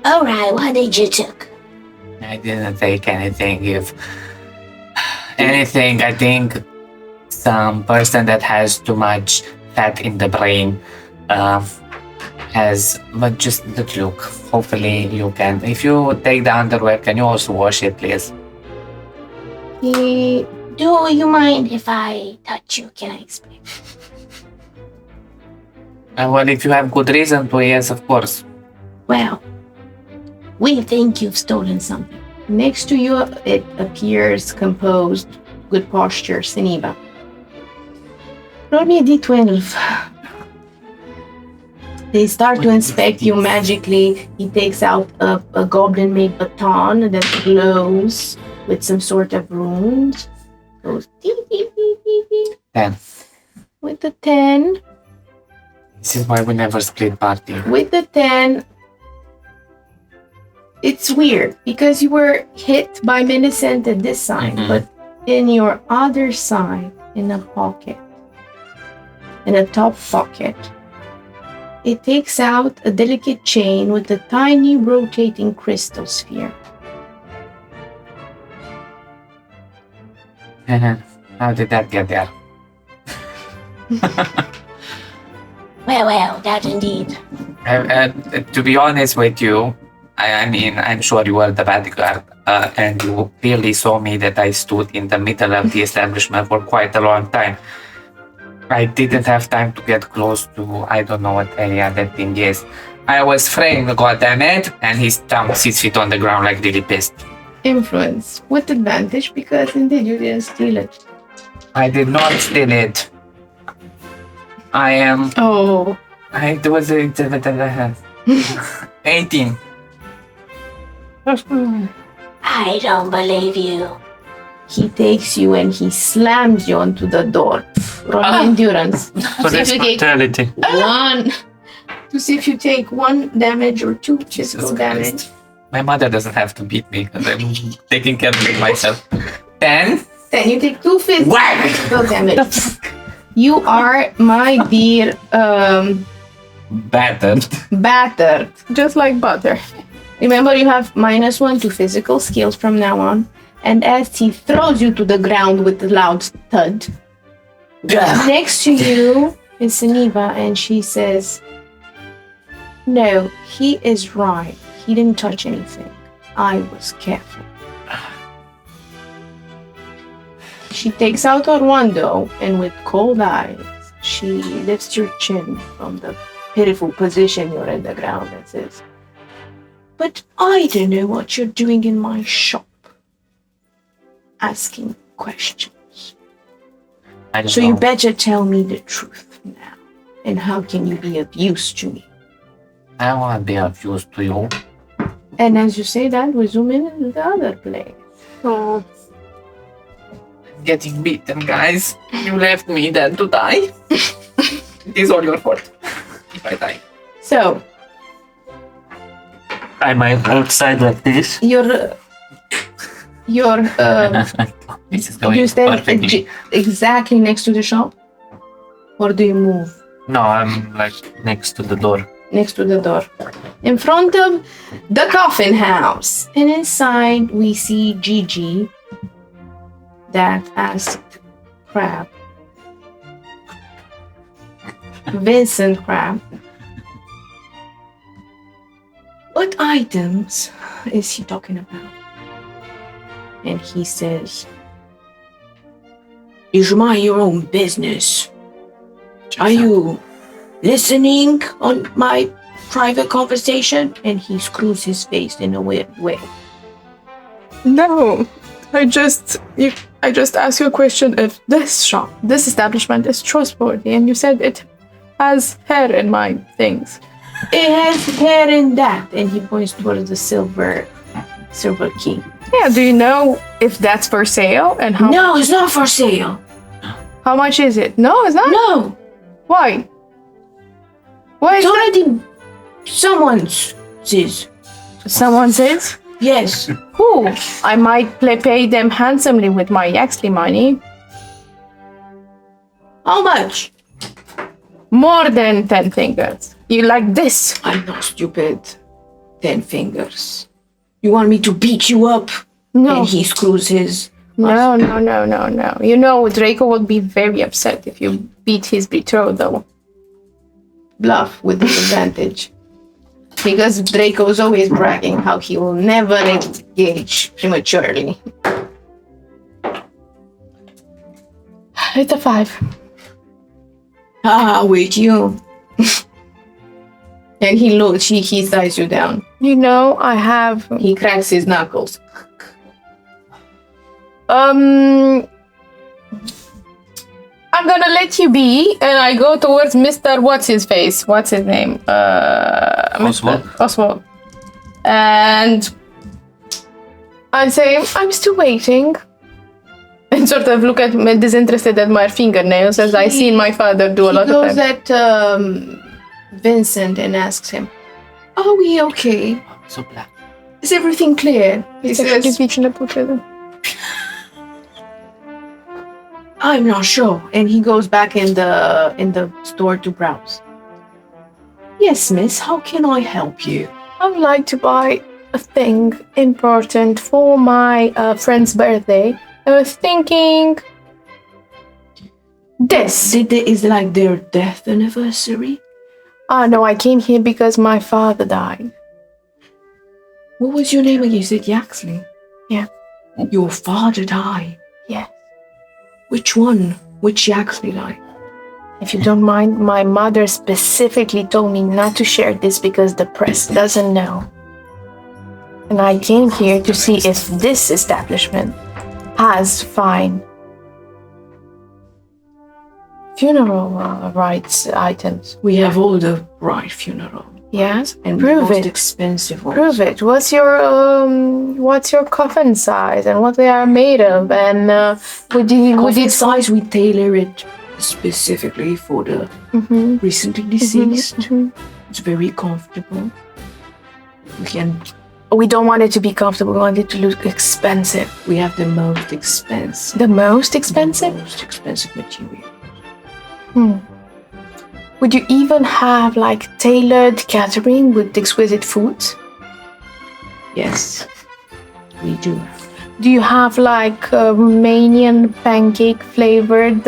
Alright, what did you take? I didn't take anything. If anything, I think some person that has too much fat in the brain has, but just look. Hopefully you can. If you take the underwear, can you also wash it, please? Do you mind if I touch you? Can I explain? Well, if you have good reason to, yes, of course. Well, we think you've stolen something. Next to you, it appears composed, good posture, Siniba. Roll me a d12. They start to inspect you magically. He takes out a goblin-made baton that glows with some sort of runes. Goes dee, dee, dee, dee, dee. 10. With the 10. This is why we never split party. With the 10, it's weird because you were hit by Millicent at this side, but in your other side, in a pocket, in a top pocket, it takes out a delicate chain with a tiny rotating crystal sphere. How did that get there? Well, that indeed. To be honest with you, I mean, I'm sure you were the bodyguard, and you clearly saw me that I stood in the middle of the establishment for quite a long time. I didn't have time to get close to, I don't know what area that thing is. I was framed, goddammit, and he stomped 6 feet on the ground like really pissed. Influence with advantage because indeed you didn't steal it. I did not steal it. I am. Oh. I was 18. I don't believe you. He takes you and he slams you onto the door. Roll endurance. So that's brutality. One. To see if you take 1 damage or 2 physical damage. My mother doesn't have to beat me because I'm taking care of it myself. 10. Then you take 2 physical damage. You are, my dear, Battered. battered. Just like butter. Remember, you have -1 to physical skills from now on. And as he throws you to the ground with a loud thud, next to you is Siniva, and she says, "No, he is right. He didn't touch anything. I was careful." She takes out her wando, and with cold eyes, she lifts your chin from the pitiful position you're in the ground and says, "But I don't know what you're doing in my shop. Asking questions. I don't So know. you better tell me the truth now. And how can you be of use to me?" I don't want to be of use to you. And as you say that, we zoom in to the other place. Oh. I'm getting beaten, guys. You left me then to die. It is all your fault if I die. So, Am I outside like this? you're This is going you stand perfectly. exactly next to the shop? Or do you move No, I'm like next to the door. next to the door? In front of the coffin house. And inside we see Gigi that asked Crab. Vincent Crab. What items is he talking about? And he says, "You mind your own business. Are you listening on my private conversation?" And he screws his face in a weird way. No, I just asked you a question if this shop, this establishment is trustworthy, and you said it has hair in my things. It has hair in that, and he points towards the silver key. Yeah, do you know if that's for sale and how No, it's not for sale. how much is it? No, it's not. No, Why? Why is it's that? already someone's. Someone says. Yes. Who? I might pay them handsomely with my Yaxley money. How much? More than 10 fingers. You like this? I'm not stupid. 10 fingers. You want me to beat you up? No. And he screws his. No. You know, Draco would be very upset if you beat his betrothal. Bluff with disadvantage. Because Draco's always bragging how he will never engage prematurely. It's a 5. With you. And he looks, he ties you down. You know, I have... He cracks his knuckles. I'm gonna let you be, and I go towards Mr. What's his face? What's his name? Oswald. Oswald. And I say, I'm still waiting. And sort of look at me disinterested at my fingernails as I seen my father do a lot He of goes them. at Vincent and asks him, "Are we okay? So black. Is everything clear?" He says, "I'm not sure." And he goes back in the store to browse. "Yes, miss, how can I help you?" I would like to buy a thing important for my friend's birthday. I was thinking this. Is like their death anniversary? Oh no, I came here because my father died. What was your name again? You said Yaxley. Yeah. Your father died. Yeah. Which one? Which Yaxley died? If you don't mind, my mother specifically told me not to share this because the press doesn't know. And I came here to see if this establishment has fine funeral rites items. We have all the right funeral. Yes, And prove the most it. expensive ones. Prove it. What's your coffin size and what they are made of? And would Coffin it size, we tailor it specifically for the recently deceased. It's very comfortable. We don't want it to be comfortable. We want it to look expensive. We have the most expensive. The most expensive? Most expensive material. Would you even have like tailored catering with exquisite foods? Yes, we do. Do you have like Romanian pancake flavored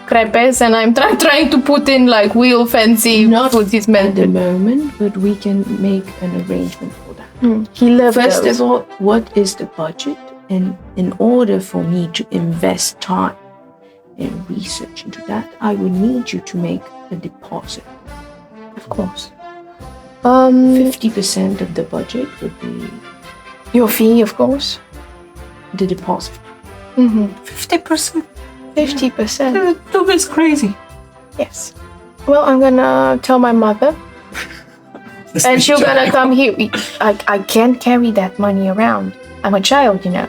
crepes? And I'm trying to put in like real fancy food he's At meant the to. moment, but we can make an arrangement for that. He loves First those. of all, what is the budget? And in order for me to invest time and research into that, I would need you to make a deposit. Of course. 50% of the budget would be Your fee, of course. the deposit. 50%. 50%. That's crazy. Yes. Well, I'm gonna tell my mother. And she's gonna come here. I can't carry that money around. I'm a child, you know.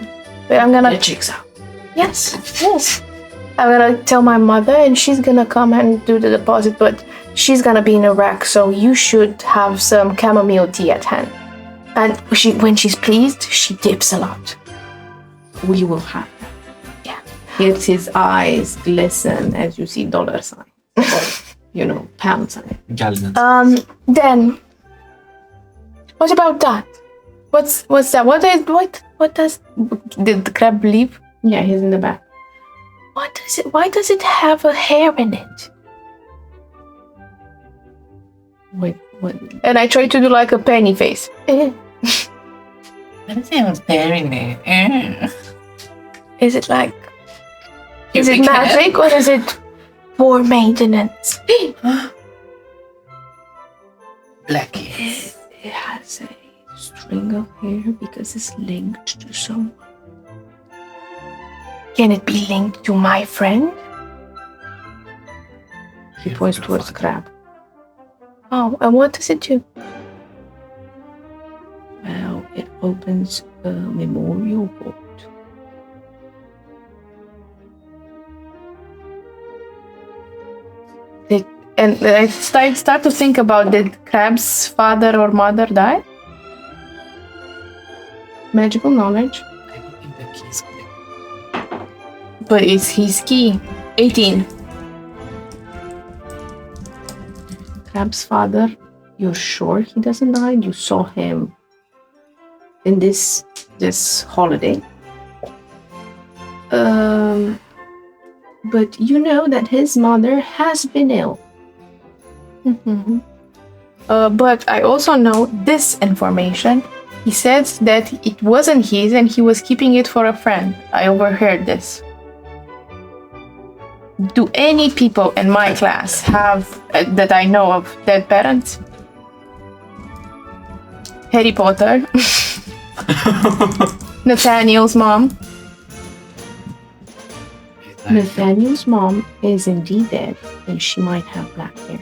But I'm gonna... It checks out. Yes. I'm gonna tell my mother and she's gonna come and do the deposit, but she's gonna be in Iraq, so you should have some chamomile tea at hand. And when she's pleased, she dips a lot. We will have that. Yeah. Yet his eyes glisten as you see dollar sign. Or, pound sign. Gallant. Then what about that? What's that? What does did the crab leave? Yeah, he's in the back. Why does it have a hair in it? Wait, what? And I try to do like a penny face. What is it staring there? Is it like is You it think magic or is it poor maintenance? Black. It has a string of hair because it's linked to someone. Can it be linked to my friend? He points towards the crab. Oh, and what does it do? Well, it opens a memorial vault. And I start to think about, did Crab's father or mother die? Magical knowledge. I don't think the keys But it's his key. 18. Crab's father, you're sure he doesn't die? You saw him in this holiday. But you know that his mother has been ill. Mm-hmm. But I also know this information. He said that it wasn't his and he was keeping it for a friend. I overheard this. Do any people in my class have, that I know of, dead parents? Harry Potter. Nathaniel's mom. Nathaniel's mom is indeed dead, and she might have black hair.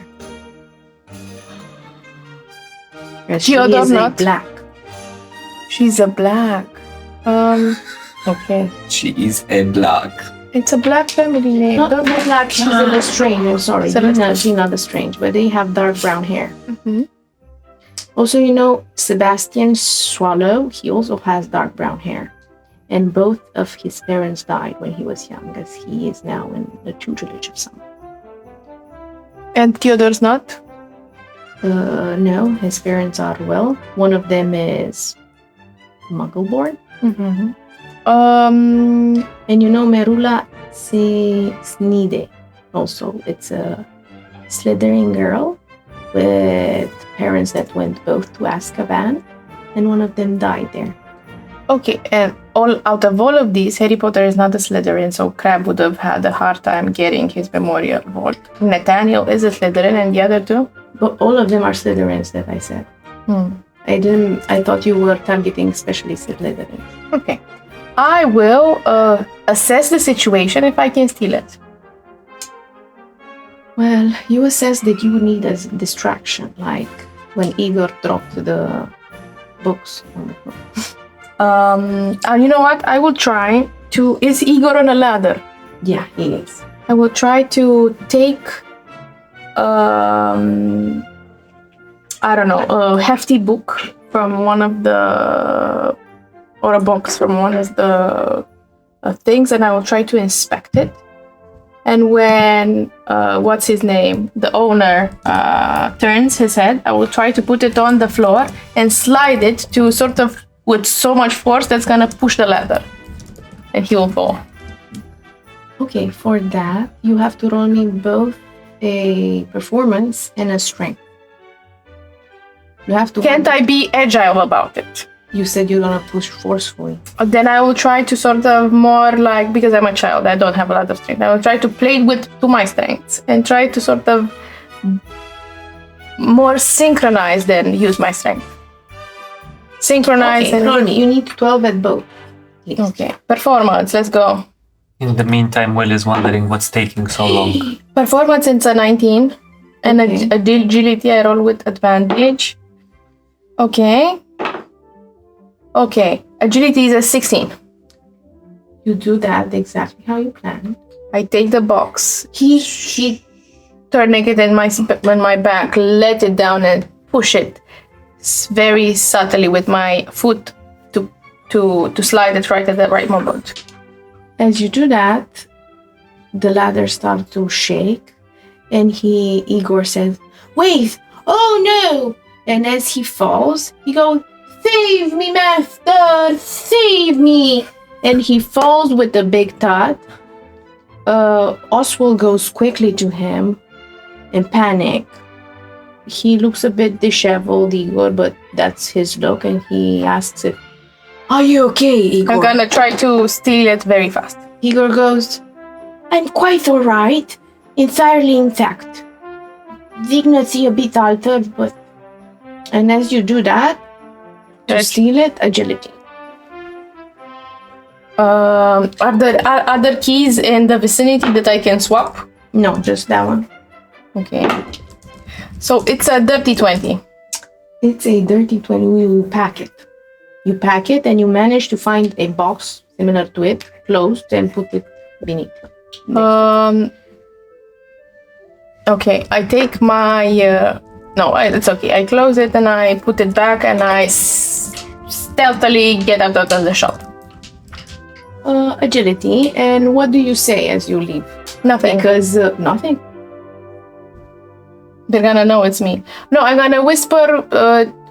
Yes, she Theodore is not. black. She's a black. Okay. She is a black. It's a black family name. Not black, she's a Lestrange. I'm sorry, Gina Lestrange, but they have dark brown hair. Mm-hmm. Also, you know, Sebastian Swallow, he also has dark brown hair. And both of his parents died when he was young, as he is now in the tutelage of someone. And Theodore's not? No, his parents are well. One of them is Muggle-born. Mm-hmm. And you know Merula Snide also. It's a Slytherin girl with parents that went both to Azkaban, and one of them died there. Okay, and out of all of these, Harry Potter is not a Slytherin, so Crabbe would have had a hard time getting his memorial vault. Nathaniel is a Slytherin, and the other two? But all of them are Slytherins that I said. I thought you were targeting especially Slytherins. Okay. I will assess the situation if I can steal it. Well, you assess that you would need a distraction, like when Igor dropped the books on the floor. You know what? I will try to... Is Igor on a ladder? Yeah, he is. I will try to take... I don't know, a hefty book from one of the... or a box from one of the things, and I will try to inspect it. And when, what's his name? The owner turns his head, I will try to put it on the floor and slide it to sort of with so much force that's gonna push the ladder. And he will fall. Okay, for that, you have to roll me both a performance and a strength. You have to... Can't I be agile about it? You said you're gonna push forcefully. Then I will try to sort of more like, because I'm a child, I don't have a lot of strength. I will try to play to my strengths and try to sort of more synchronize than use my strength. Synchronize Okay, and roll me. You need 12 at both. Please. Okay, performance, let's go. In the meantime, Will is wondering what's taking so long. Performance, it's a 19. And Okay. agility, I roll with advantage. Okay. Okay, agility is a 16. You do that exactly how you planned. I take the box. He turning it in my back, let it down and push it very subtly with my foot to slide it right at the right moment. As you do that, the ladder starts to shake, and Igor says, "Wait! Oh no!" And as he falls, he goes, "Save me, master! Save me!" And he falls with a big thud. Oswald goes quickly to him in panic. He looks a bit disheveled, Igor, but that's his look, and he asks if, "Are you okay, Igor?" I'm gonna try to steal it very fast. Igor goes, "I'm quite alright, entirely intact. Dignity a bit altered, but..." And as you do that, to steal it, agility. Are there other keys in the vicinity that I can swap? No, just that one. Okay. So it's a dirty 20. It's a dirty 20. We will pack it. You pack it and you manage to find a box similar to it, closed, and put it beneath. Okay, I take my... it's okay. I close it and I put it back and I stealthily get out of the shop. Agility. And what do you say as you leave? Nothing. Because nothing. They're gonna know it's me. No, I'm gonna whisper.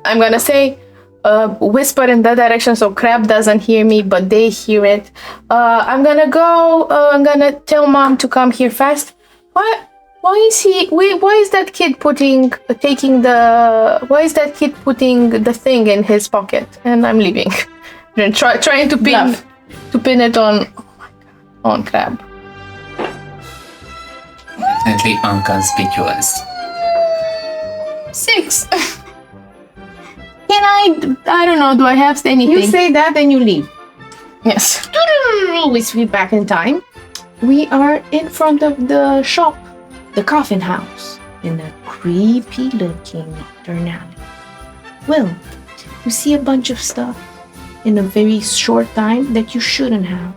I'm gonna say, whisper in that direction so Crab doesn't hear me, but they hear it. I'm gonna go. I'm gonna tell Mom to come here fast. What? Why is that kid putting the thing in his pocket? And I'm leaving. And trying to pin it on. Oh my god, on Crab. Definitely unconspicuous. 6. Can I don't know, do I have anything? You say that and you leave. Yes. We sweep back in time. We are in front of the shop, the coffin house, in a creepy looking nocturne alley. Well, you see a bunch of stuff in a very short time that you shouldn't have.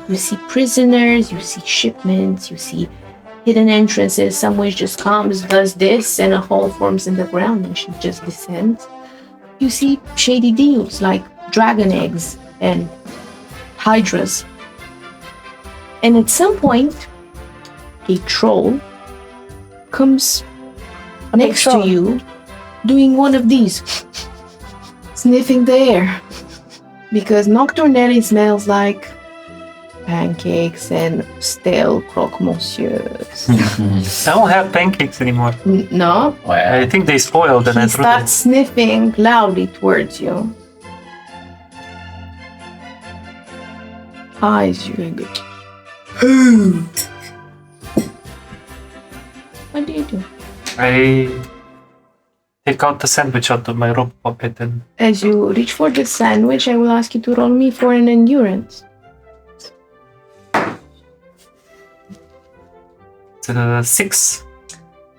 You see prisoners, you see shipments, you see hidden entrances. Someone just comes, does this, and a hole forms in the ground and she just descends. You see shady deals like dragon eggs and hydras. And at some point, a troll comes next to you doing one of these, sniffing the air. Because Nocturne Alley smells like pancakes and stale croque monsieurs. I don't have pancakes anymore. No? I think they spoiled and I He threw them. starts sniffing loudly towards you. Eyes you and goes, what do you do? I take out the sandwich out of my robe pocket and As you reach for the sandwich, I will ask you to roll me for an endurance. it's 6.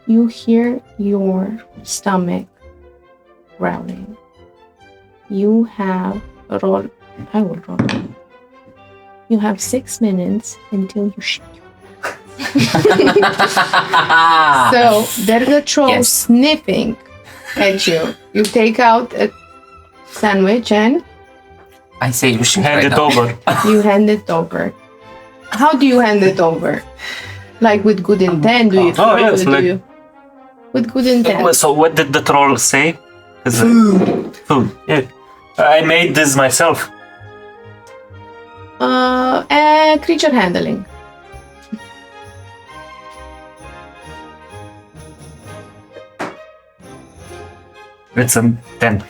You hear your stomach growling. You have I will roll. You have 6 minutes until you shit. So there's a troll sniffing at you. You take out a sandwich and I say you should Hand it over. you hand it over. How do you hand it over? Like with good intent? Do you throw yes, it? like- Do you? With good intent. So what did the troll say? Food. Yeah. I made this myself. Creature handling. It's a 10.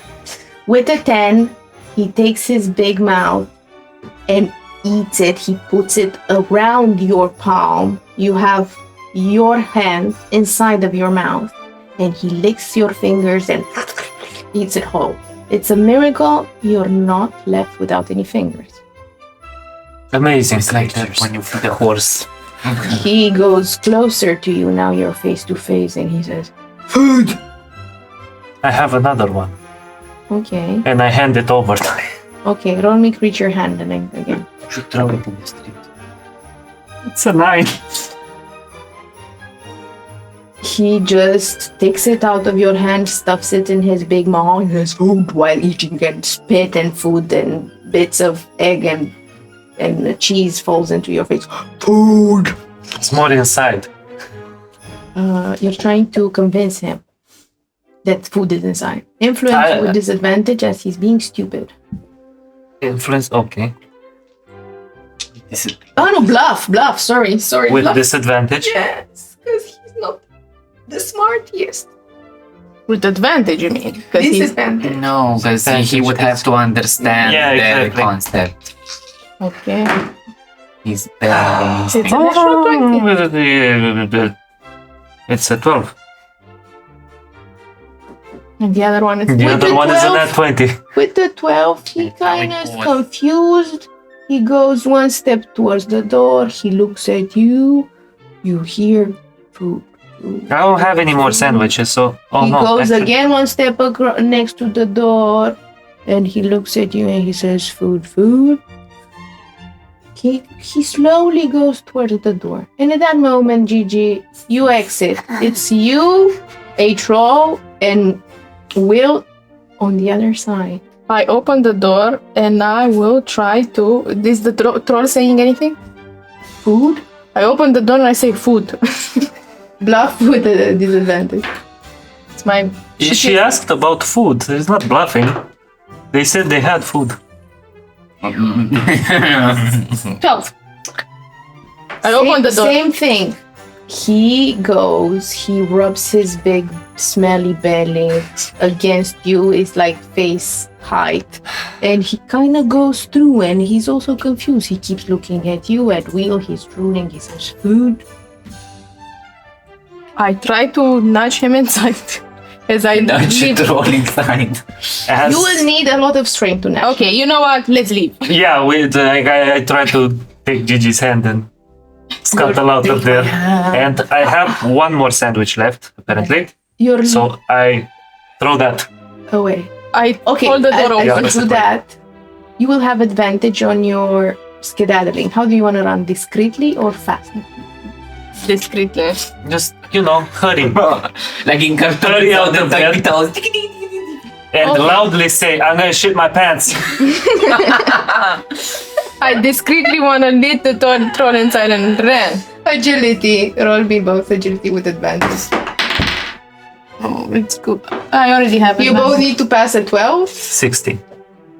With a 10, he takes his big mouth and eats it. He puts it around your palm. You have your hand inside of your mouth, and he licks your fingers and eats it whole. It's a miracle you're not left without any fingers. Amazing. It's like that creatures. when you feed a horse. He goes closer to you. Now you're face to face, and he says, "Food." I have another one. Okay. And I hand it over. Okay. Roll me creature handling again. You should throw it in the street. It's a 9. He just takes it out of your hand, stuffs it in his big maw, and says food while eating, and spit and food and bits of egg and the cheese falls into your face. Food! It's more inside. You're trying to convince him that food is inside. Influence with disadvantage as he's being stupid. Influence, okay. Oh no, bluff, sorry, With bluff. disadvantage? Yes, because he's not the smartest. With advantage, you mean? Because he's... Disadvantage. No, because he would have to understand Yeah, the exactly. concept. Okay. He's very It's a natural 20. It's a 12. And the other one is... The With other the one is a 12. nat 20. With the 12, he kind of is confused. He goes one step towards the door. He looks at you. You hear food. I don't have any more sandwiches, so... Oh, He no, goes actually- again one step next to the door, and he looks at you and he says, "Food, food." He slowly goes towards the door, and at that moment, Gigi, you exit. It's you, a troll, and Will on the other side. I open the door and I will try to. Is the troll saying anything? Food? I open the door and I say food. Bluff with a disadvantage. It's my. She asked about food. It's not bluffing. They said they had food. 12. I open the door. Same thing. He goes, he rubs his big smelly belly against you. It's like face height. And he kind of goes through and he's also confused. He keeps looking at you, at Will. He's drooling. He says, "Food." I try to nudge him inside as I leave. Troll inside. As- You will need a lot of strength to nudge. Okay, you know what? Let's leave. Yeah, I try to take Gigi's hand and scuttle out of there. And I have one more sandwich left, apparently. You're So I throw that. away. I Okay, hold the door as open. you do that, you will have advantage on your skedaddling. How do you want to run? Discreetly or fast? Discreetly. Just, hurry. Like in cartoon, Hurry out of there. there. And loudly say, "I'm gonna shit my pants." I discreetly want to lead the troll inside and run. Agility. Roll me both agility with advantage. Oh, it's good. I already have it. You both need to pass a 12, 16.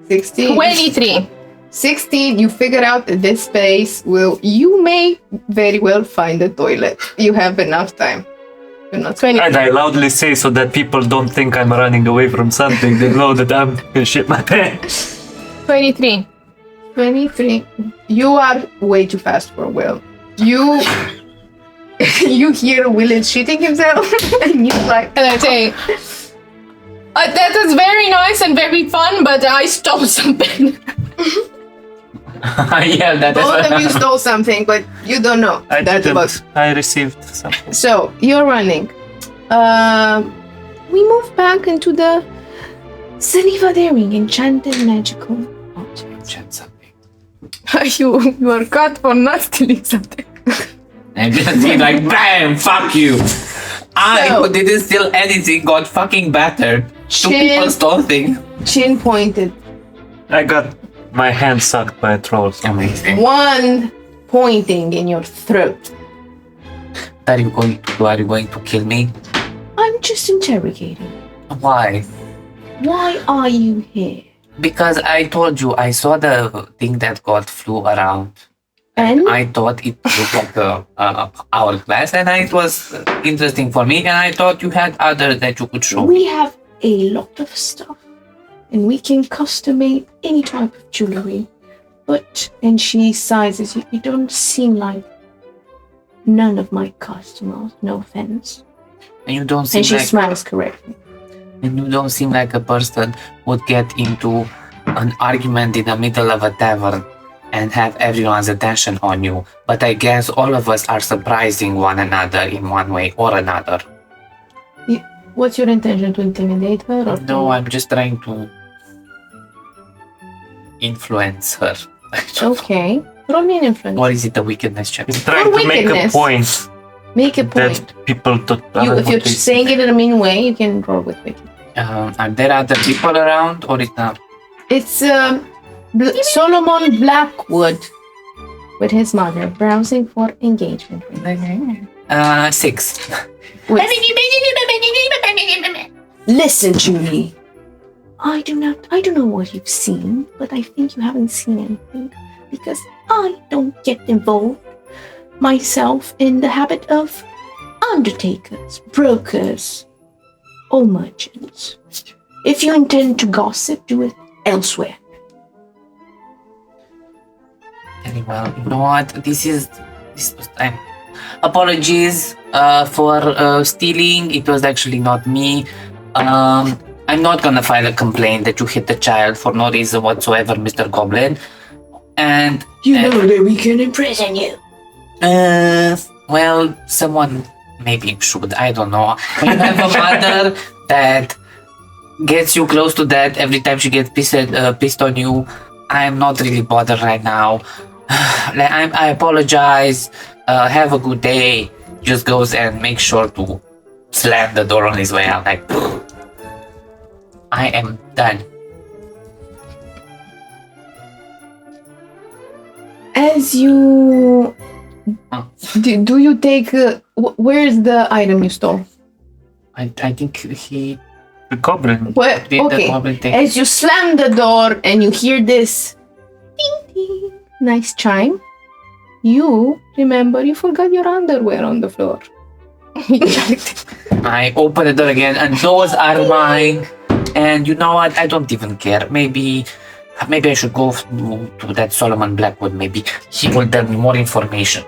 16. 23. 16, you figure out that this space you may very well find a toilet. You have enough time. You're not 20. And I loudly say so that people don't think I'm running away from something. They know that I'm gonna shit my pants. 23. 23. You are way too fast for Will. You hear Will is shitting himself and you're like, And I say, that was very nice and very fun, but I stole something. Yeah, that both of you is. stole something, but you don't know. I That's didn't. about. I received something. So you're running. We move back into the Zeniva Daring enchanted magical object. you are caught for not stealing something. And just be like, bam, fuck you. I, So- who didn't steal anything, got fucking battered. Two Chin- people stole things. Chin pointed. I got my hand sucked by a troll. So. Amazing. One pointing in your throat. What are you going to do? Are you going to kill me? I'm just interrogating. Why? Why are you here? Because I told you, I saw the thing that got flew around. And I thought it looked like a hourglass, and it was interesting for me. And I thought you had others that you could show. we have a lot of stuff. And we can custom made any type of jewelry. But, and she sighs, you don't seem like none of my customers, no offense. And you don't seem And she like smiles correctly. and you don't seem like a person would get into an argument in the middle of a tavern and have everyone's attention on you. But I guess all of us are surprising one another in one way or another. What's your intention, to intimidate her? Or No, I'm just trying to influence her. Okay. Roll me an influence. Or is it a wickedness check? He's trying Or to make a wickedness. point Make a point. that people don't. If you're saying it in a mean way, you can roll with wicked. Are there other people around or it's not? It's Solomon Blackwood with his mother browsing for engagement rings. 6. With- Listen to me. I don't know what you've seen, but I think you haven't seen anything because I don't get involved myself in the habit of undertakers, brokers, or merchants. If you intend to gossip, do it elsewhere. Very well. You know what? This was time. Apologies for stealing. It was actually not me. I'm not gonna file a complaint that you hit the child for no reason whatsoever, Mr. Goblin. And You know that we can imprison you. well, someone maybe you should. I don't know. When you have a mother that gets you close to death every time she gets pissed on you, I'm not really bothered right now. I apologize. Have a good day. Just goes and makes sure to slam the door on his way out. Like, I am done. As you do you take where's the item you stole? I think he The goblin. Well, did the okay. goblin thing. As you slam the door and you hear this ding ding nice chime, you remember you forgot your underwear on the floor. I open the door again, and those are mine. And you know what? I don't even care. Maybe I should go to that Solomon Blackwood. Maybe he will tell me more information.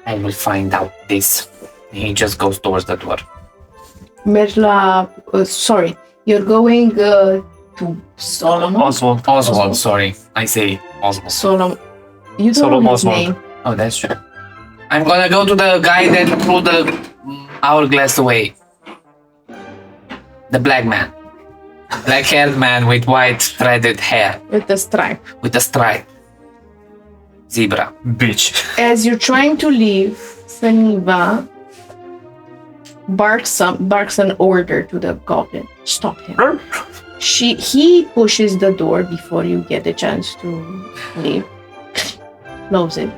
I will find out this. He just goes towards the door. Merla, sorry, you're going to Solomon? Oswald, sorry. I say Oswald. Solomon. You don't Solomon know his Oswald. name. Oh, that's true. I'm gonna go to the guy that threw the hourglass away. The black man. Black-haired man with white threaded hair. With the stripe. With a stripe. Zebra. Bitch. As you're trying to leave, Saniva barks an order to the goblin. Stop him. He pushes the door before you get a chance to leave. Close it.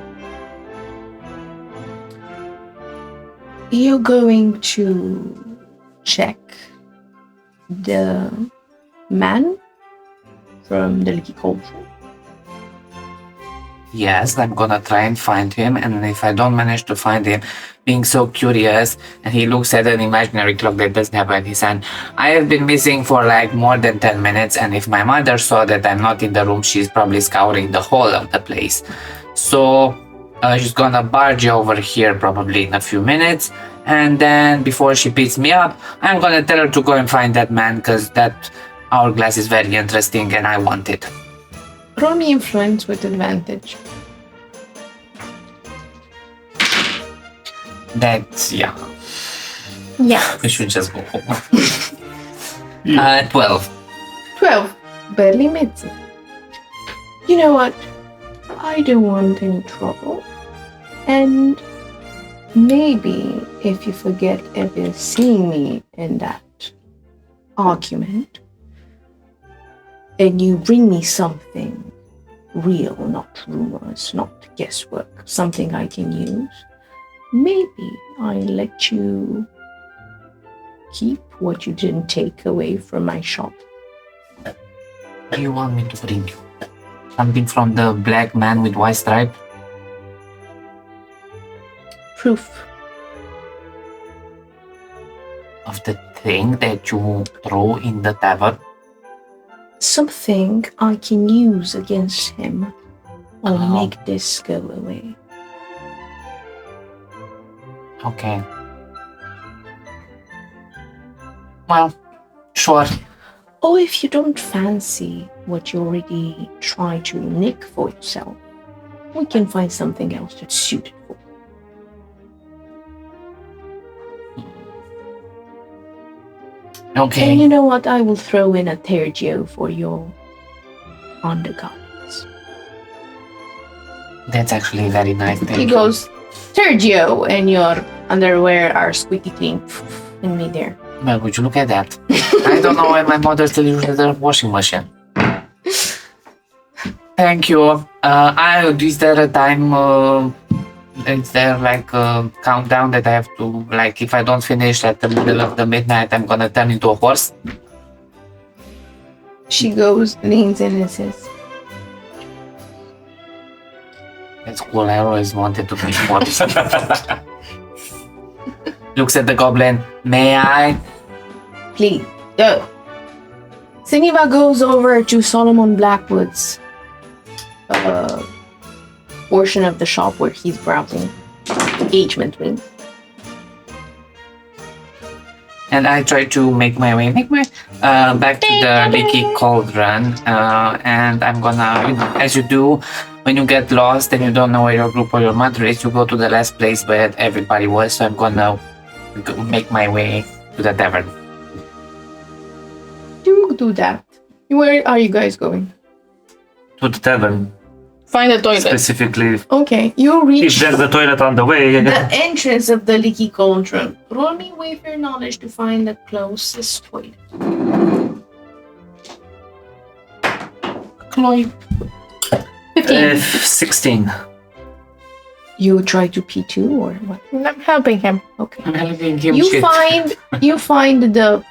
You're going to check the man from the Leaky Cauldron. Yes, I'm gonna try and find him, and if I don't manage to find him, being so curious, and he looks at an imaginary clock that doesn't have any hand. I have been missing for like more than 10 minutes, and if my mother saw that I'm not in the room, she's probably scouring the whole of the place. So she's gonna barge over here probably in a few minutes, and then before she beats me up, I'm gonna tell her to go and find that man, because that hourglass is very interesting and I want it. Roll me influence with advantage. That's, yeah, Yeah. we should just go home. 12. 12. Barely meets it. You know what? I don't want any trouble. And maybe if you forget ever seeing me in that argument, and you bring me something real, not rumors, not guesswork, something I can use, maybe I let you keep what you didn't take away from my shop. What do you want me to bring you? Something from the black man with white stripe? Proof. Of the thing that you throw in the tavern? Something I can use against him or Oh. make this go away. Okay. Well, sure. Or if you don't fancy what you already try to nick for yourself, we can find something else that's suited for. Okay. And you know what? I will throw in a Tergio for your undergarments. That's actually a very nice thing. He goes, Tergio, and your underwear are squeaky clean in midair. Well, would you look at that? I don't know why my mother still uses the washing machine. Thank you. Is there a time? Is there like a countdown that I have to, like, if I don't finish at the middle of the midnight, I'm gonna turn into a horse? She goes, leans in and says, That's cool. I always wanted to be horse. Looks at the goblin. May I? please, go. Siniva goes over to Solomon Blackwood's portion of the shop where he's browsing. Engagement ring. And I try to make my way back to the leaky cauldron, and I'm gonna, as you do, when you get lost and you don't know where your group or your mother is, you go to the last place where everybody was. So I'm gonna make my way to the tavern. Do that. Where are you guys going? To the tavern, Find a toilet. specifically. Okay, you If reach there's a toilet on the way, the entrance of the leaky cauldron. Roll me with your knowledge to find the closest toilet. Chloe. 15. 16. You try to pee too, or what? I'm helping him. Okay. I'm helping him. You shit. find the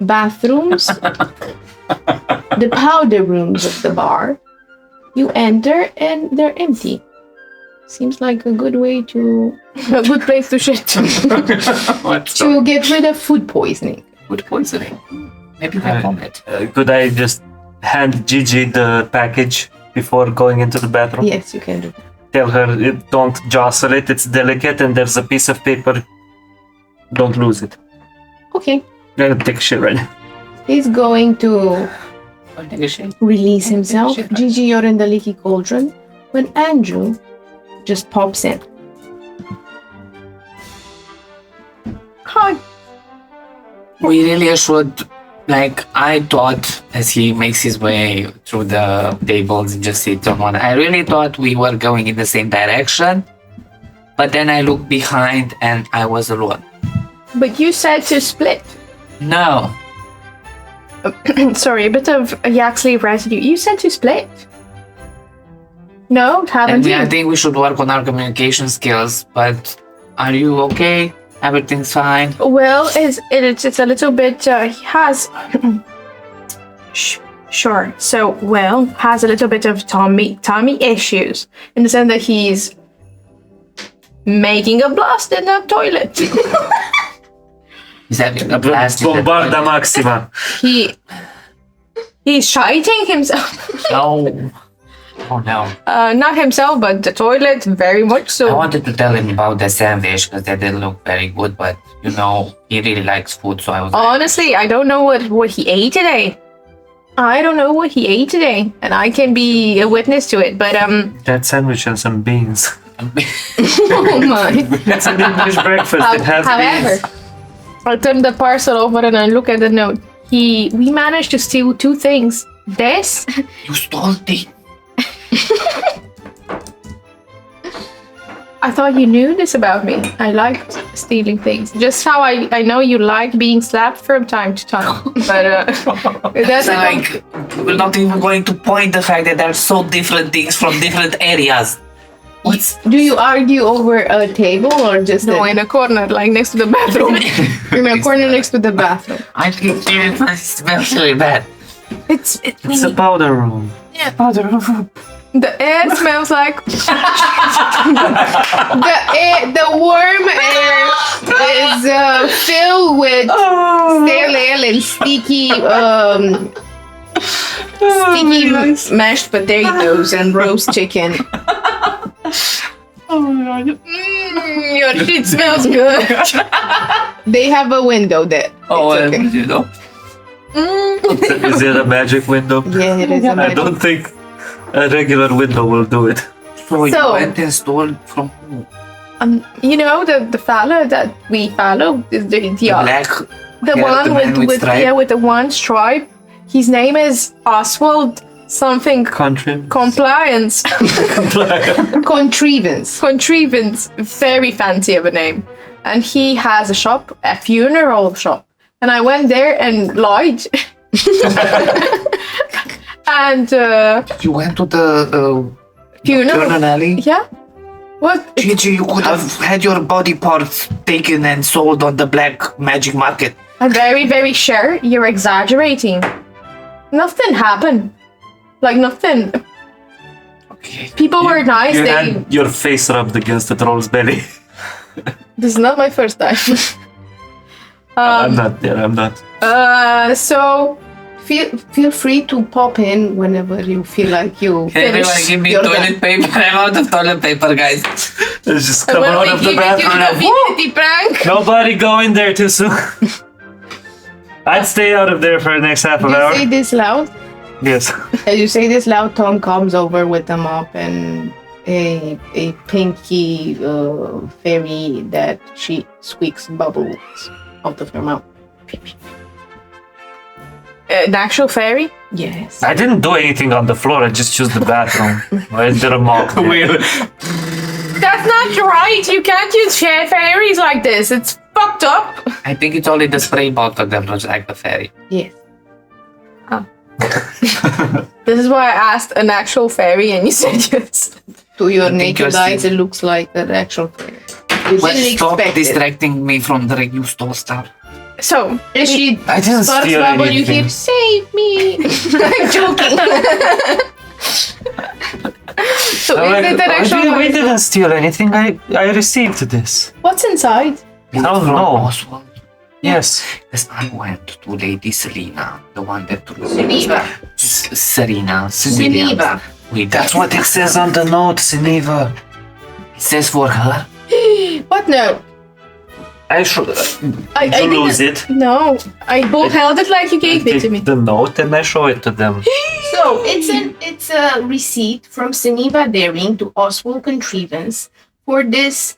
bathrooms, the powder rooms of the bar. You enter and they're empty. Seems like a good way to A good place to shit. to get rid of food poisoning. Food poisoning. Maybe I vomit. Could I just hand Gigi the package before going into the bathroom? Yes, you can do that. Tell her, don't jostle it, it's delicate and there's a piece of paper. Don't lose it. Okay. I'm gonna take a shit right now. He's going to I'll take a shit. release himself. Gigi, you're in the leaky cauldron. When Andrew just pops in. Hi. We really should, like, I thought as he makes his way through the tables and just sits on one, I really thought we were going in the same direction. But then I looked behind and I was alone. But you said to split. No. Sorry, a bit of yak sleeve residue. You said to split. No, haven't I you? think we should work on our communication skills, but are you okay? Everything's fine? Well, it's a little bit. He has. Sure. So, well, has a little bit of tummy issues in the sense that he's making a blast in the toilet. He's having a blast in the Bombarda toilet. Maxima. He's shiting himself. No. Oh no. Not himself, but the toilet, very much I so. wanted to tell him about the sandwich because that didn't look very good, but he really likes food, so I was Honestly, I don't know what he ate today. I don't know what he ate today, and I can be a witness to it. But That sandwich and some beans. Oh my. It's an English breakfast. It has however, beans. I turn the parcel over and I look at the note. We managed to steal 2 things. This You stole the. I thought you knew this about me. I liked stealing things. Just how I know you like being slapped from time to time. But that's Like, we're not even going to point the fact that they're so different things from different areas. What's Do you argue over a table or just no, in a corner, like next to the bathroom. in a corner next to the bathroom? I think it smells really bad. It's It's a powder room. the air smells like The warm air is filled with stale ale and sticky mashed potatoes and roast chicken. oh my god. Your shit smells good. They have a window there. Oh, It's okay. Is it a magic window? Yeah, it is a I magic. don't think a regular window will do it. So you So- went and stole from who? You know the fella that we follow, the Black. the Yeah, one the man with stripe? with the one stripe. His name is Oswald something Country. compliance Contrivance. very fancy of a name, and he has a shop, a funeral shop, and I went there and lied. And You went to the funeral. alley? Yeah. What? Gigi, you could have had your body parts taken and sold on the black magic market. I'm very, very sure you're exaggerating. Nothing happened. Like nothing. Okay. People were nice. You They. had your face rubbed against the troll's belly. This is not my first time. I'm not there, I'm not. So Feel free to pop in whenever you feel like you Hey, everyone, finish give me your toilet paper. I'm out of toilet paper, guys. Let's just come when out we of the give it to bathroom. the community prank. Nobody go in there too soon. I'd stay out of there for the next half You an hour. say this loud? Yes. As you say this loud, Tom comes over with a mop and a pinky fairy that she squeaks bubbles out of her mouth. An actual fairy? Yes. I didn't do anything on the floor. I just used the bathroom. I did a mop. That's not right. You can't use fairies like this. It's fucked up. I think it's only the spray bottle that looks like the fairy. Yes. This is why I asked an actual fairy and you said yes. To your think naked you're eyes, still- it looks like an actual fairy. You But didn't stop expect it. distracting me from the you stole stuff. So, And she I didn't starts steal bubble, you anything. hear, save me! I'm joking. so is it an actual we didn't steal anything. I received this. What's inside? I don't know. Oswald. Yes. Because I went to Lady Selena, the one that Geneva. Serena. Geneva. Wait, That's what it says on the note, Geneva. it says for her. What? No. I should. I Did you didn't- lose it? No, I held it like you gave it to Take me. the note and I show it to them. So it's a receipt from Geneva Daring to Oswald Contrivance for this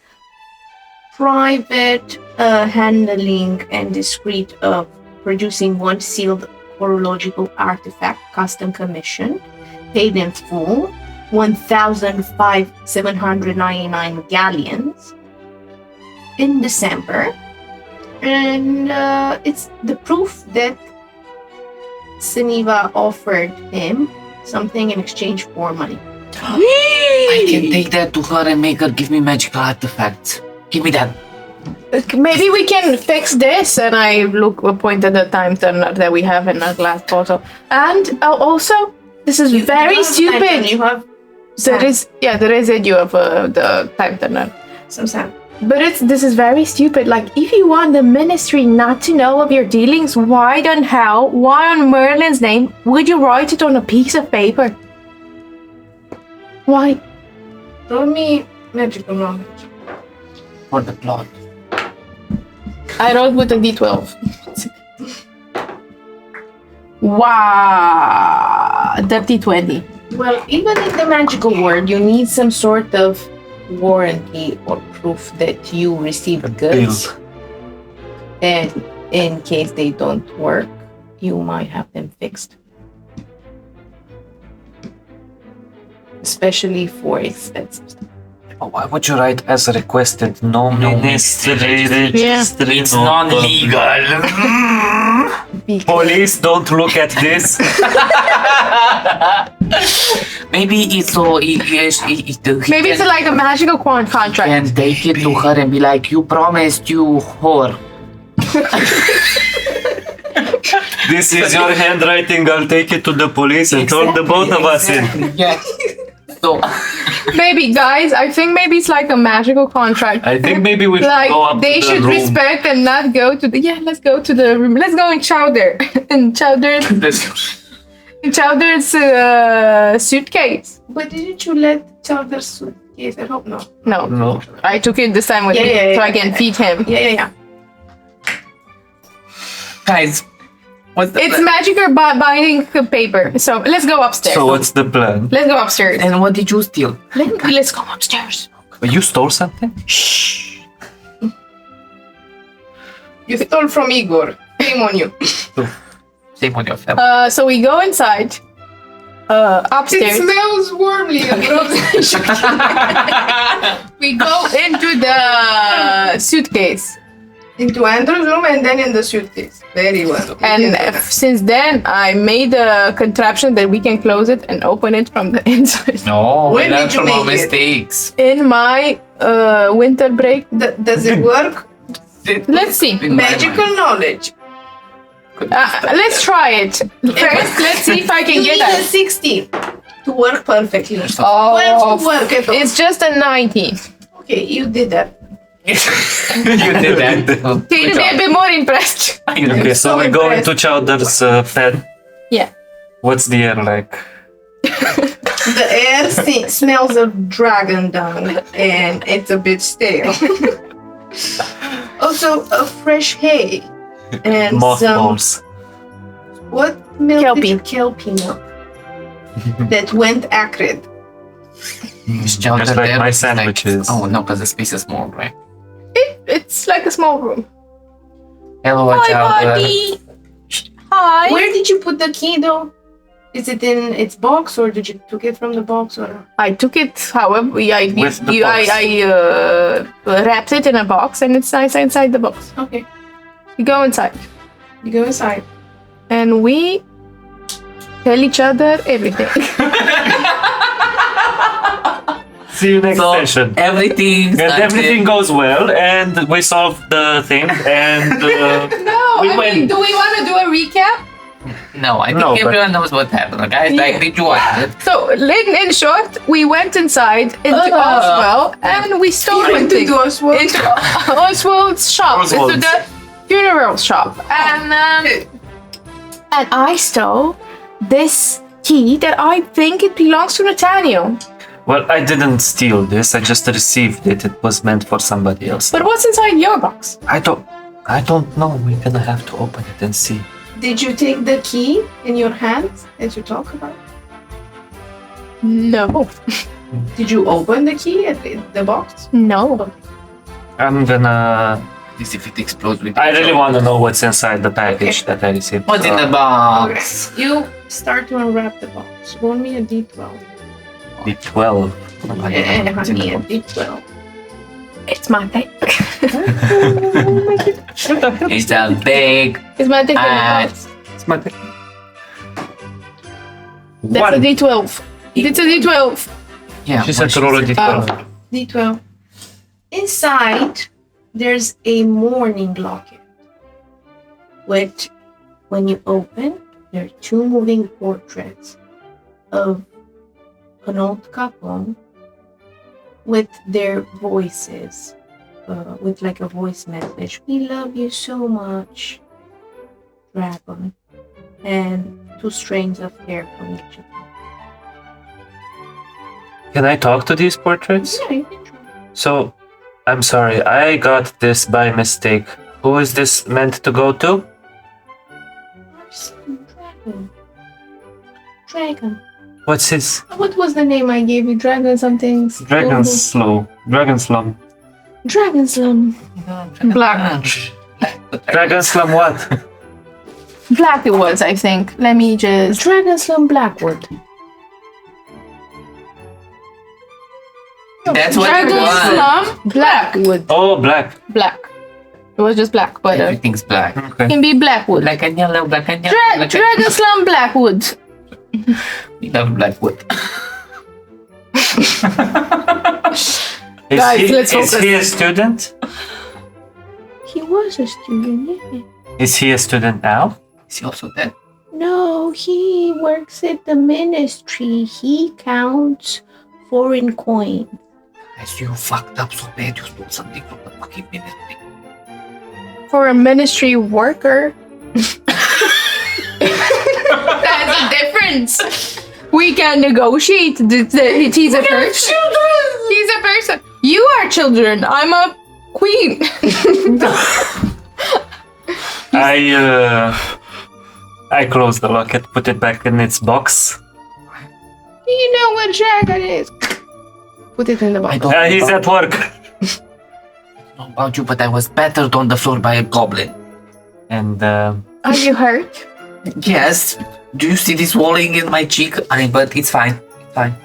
private handling and discreet of producing one sealed horological artifact, custom commissioned, paid in full, 1,799 galleons in December, and it's the proof that Geneva offered him something in exchange for money. I can take that to her and make her give me magical artifacts. Give me that. Maybe we can fix this. And I point at the time turner that we have in our glass bottle. And also, this is very stupid. You have There is a you of the time turner. some sand. But this is very stupid. Like, if you want the ministry not to know of your dealings, why on Merlin's name would you write it on a piece of paper? Why? Roll me magical knowledge. For the plot. I rolled with a d12. Wow, dirty 20. Well, even in the magical world, you need some sort of warranty or proof that you received goods. And in case they don't work, you might have them fixed. Especially for expensive stuff. Why would you write as requested? No ministry registry. It's no non-legal. Police, don't look at this. Maybe it's so. Maybe it's like a magical contract. Can take it to her and be like, you promised, you whore. This is your handwriting. I'll take it to the police and turn the both of us in. Yeah. So, Maybe, guys, I think maybe it's like a magical contract. I think maybe we should Like, go up they to the should room. respect and not go to the. Yeah, let's go to the room. Let's go and chowder. And Chowder's suitcase. But didn't you let Chowder's suitcase? I hope not. No, No. I took it this time with Yeah, me yeah, so yeah, I can feed him. Yeah. guys, what's the It's magical binding paper. So let's go upstairs. So what's the plan? Let's go upstairs. And what did you steal? Let's go upstairs. You stole something? Shh. You stole from Igor. Shame on you. Shame on your family. So we go inside. Upstairs. It smells warmly. We go into the suitcase. Into Andrew's room and then in the suitcase. Very well. And since then, I made a contraption that we can close it and open it from the inside. No, When we learn did you from our make it? mistakes. In my winter break, Does it work? let's see. In my Magical mind. knowledge. Let's try it. First, let's see if I can You get need a that. 16 to work perfectly. Oh, 12 to work at all. it's just a 19. Okay, you did that. You did that. Can you be a bit more impressed? Okay, so so we go impressed. into Chowder's pen. Yeah. What's the air like? The air smells of dragon dung and it's a bit stale. Also, a fresh hay and some Mothballs. what milk? Kelpie. Kelpie milk that went acrid. Just like my sandwiches. Oh no, because the space is small, right? It's like a small room. Hello, Hi, Chowder. buddy. Hi. Where did you put the key though? Is it in its box or did you took it from the box or? I took it, however, With the box. I wrapped it in a box and it's inside the box. Okay, You go inside you go inside. and we tell each other everything. See you next So session. everything. And everything goes well, and we solve the thing, and No, We went- do we want to do a recap? No, I think No, but- everyone knows what happened. Guys, like, did you watch it? So, in short, we went inside into Oswald and we stole everything. Into Oswald's shop, into Oswald's. the funeral shop, and I stole this key that I think it belongs to Nathaniel. well, I didn't steal this. I just received it. It was meant for somebody else. But what's inside your box? I don't know. We're gonna have to open it and see. Did you take the key in your hands as you talk about? No, Did you open the key at the box? no. I'm gonna. This if it explodes with I really want to know what's inside the package that I received. What's in the box? You start to unwrap the box. Roll me a d12. D12. And honey, a d12. It's my thing. It's a big It's my thing. ass. It's my thing. That's a D12. It's a D12. Yeah. She what said to roll a D12. D12. Inside, there's a mourning locket. Which, when you open, there are two moving portraits of an old couple with their voices, with like a voice message. We love you so much, Dragon. And two strands of hair from each of them. Can I talk to these portraits? Yeah, you can try. So, I'm sorry, I got this by mistake. Who is this meant to go to? Dragon. Dragon. What's his? What was the name I gave you? Dragon something? Dragon Slum. Dragon Slum. Black. Dragon Slum what? Black it was, I think. Let me just... Dragon Slum Blackwood. That's what Dragon you want. Slum Blackwood. Oh, black. Black. It was just black, but Everything's black. Okay. can be Blackwood. Black and yellow, black and yellow. black and- Dragon Slum Blackwood. We love Blackwood. Is Guys, he, let's is focus. he a student? He was a student, yeah. Is he a student now? Is he also dead? No, he works at the ministry. He counts foreign coins. Guys, you fucked up so bad. You stole something from the fucking ministry. For a ministry worker. That's a difference. We can negotiate. He's a person. He's a person. You are children. I'm a queen. I closed the locket, put it back in its box. Do you know what dragon is? Put it in the box. I don't know He's about, at work. know about you, but I was battered on the floor by a goblin. And Are you hurt? Yes. Do you see this walling in my cheek? But it's fine. It's fine.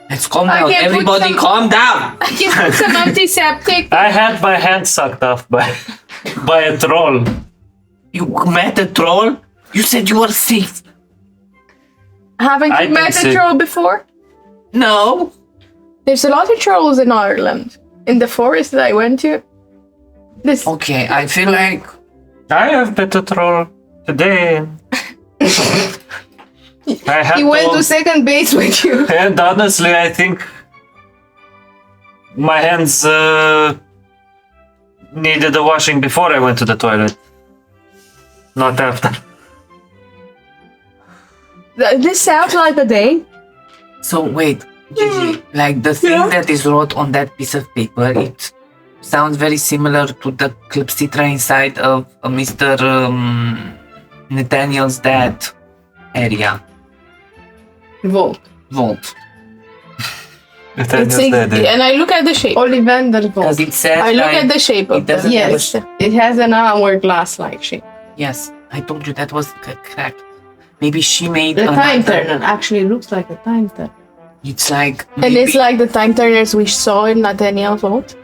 Let's calm I down. can put Everybody some- calm down. I can put some antiseptic. I had my hand sucked off by a troll. You met a troll? You said you were safe. Haven't I you met can a see- troll before? No. There's a lot of trolls in Ireland. In the forest that I went to. This Okay, I feel like I have met a troll today. I had He went to second base with you. And honestly, I think my hands needed a washing before I went to the toilet. Not after. this sounds like a day. so. Wait, Gigi, like the thing that is wrote on that piece of paper, sounds very similar to the clepsydra inside of Mr. Nathaniel's dad area. Vault. And I look at the shape. Ollivander Vault. Because it says I look like, at the shape of it doesn't the have a Yes, it has an hourglass-like shape. Yes, I told you that was correct. Maybe she made The time another- turner actually looks like a time turner. It's like And it's like the time turners we saw in Nathaniel's vault.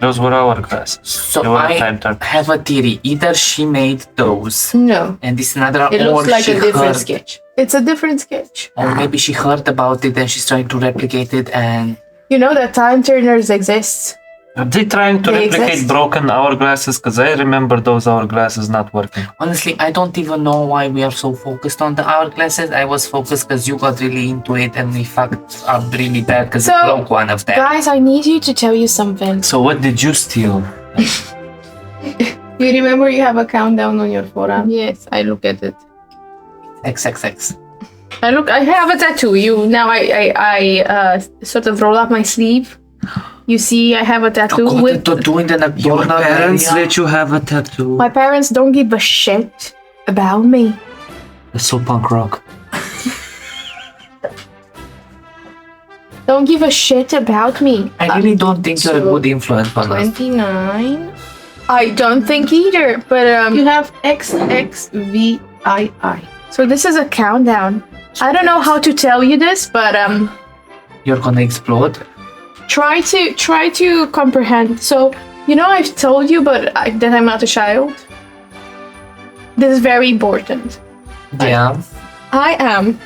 Those were hourglasses. So They were I time turn. have a theory. Either she made those, No, and this another, it or looks like she a different heard, sketch. It's a different sketch. or maybe she heard about it and she's trying to replicate it. And You know that time turners exist. Are they trying to They replicate exist. broken hourglasses? Because I remember those hourglasses not working. honestly, I don't even know why we are so focused on the hourglasses. I was focused because you got really into it, and we fucked up really bad because So, you broke one of them. Guys, I need you to tell you something. So what did you steal? You remember you have a countdown on your forearm? Yes, I look at it. XXX. I have a tattoo. I sort of roll up my sleeve. You see, I have a tattoo Got with. to do in the Your nocturnal parents area. let you have a tattoo. My parents don't give a shit about me. That's so punk rock. Don't give a shit about me. I really don't think you're a good influence on us. 29. I don't think either. But You have XXVII. so this is a countdown. I don't know how to tell you this, but You're gonna explode. try to comprehend. So I've told you, but that I'm not a child. This is very important. Yeah. I am.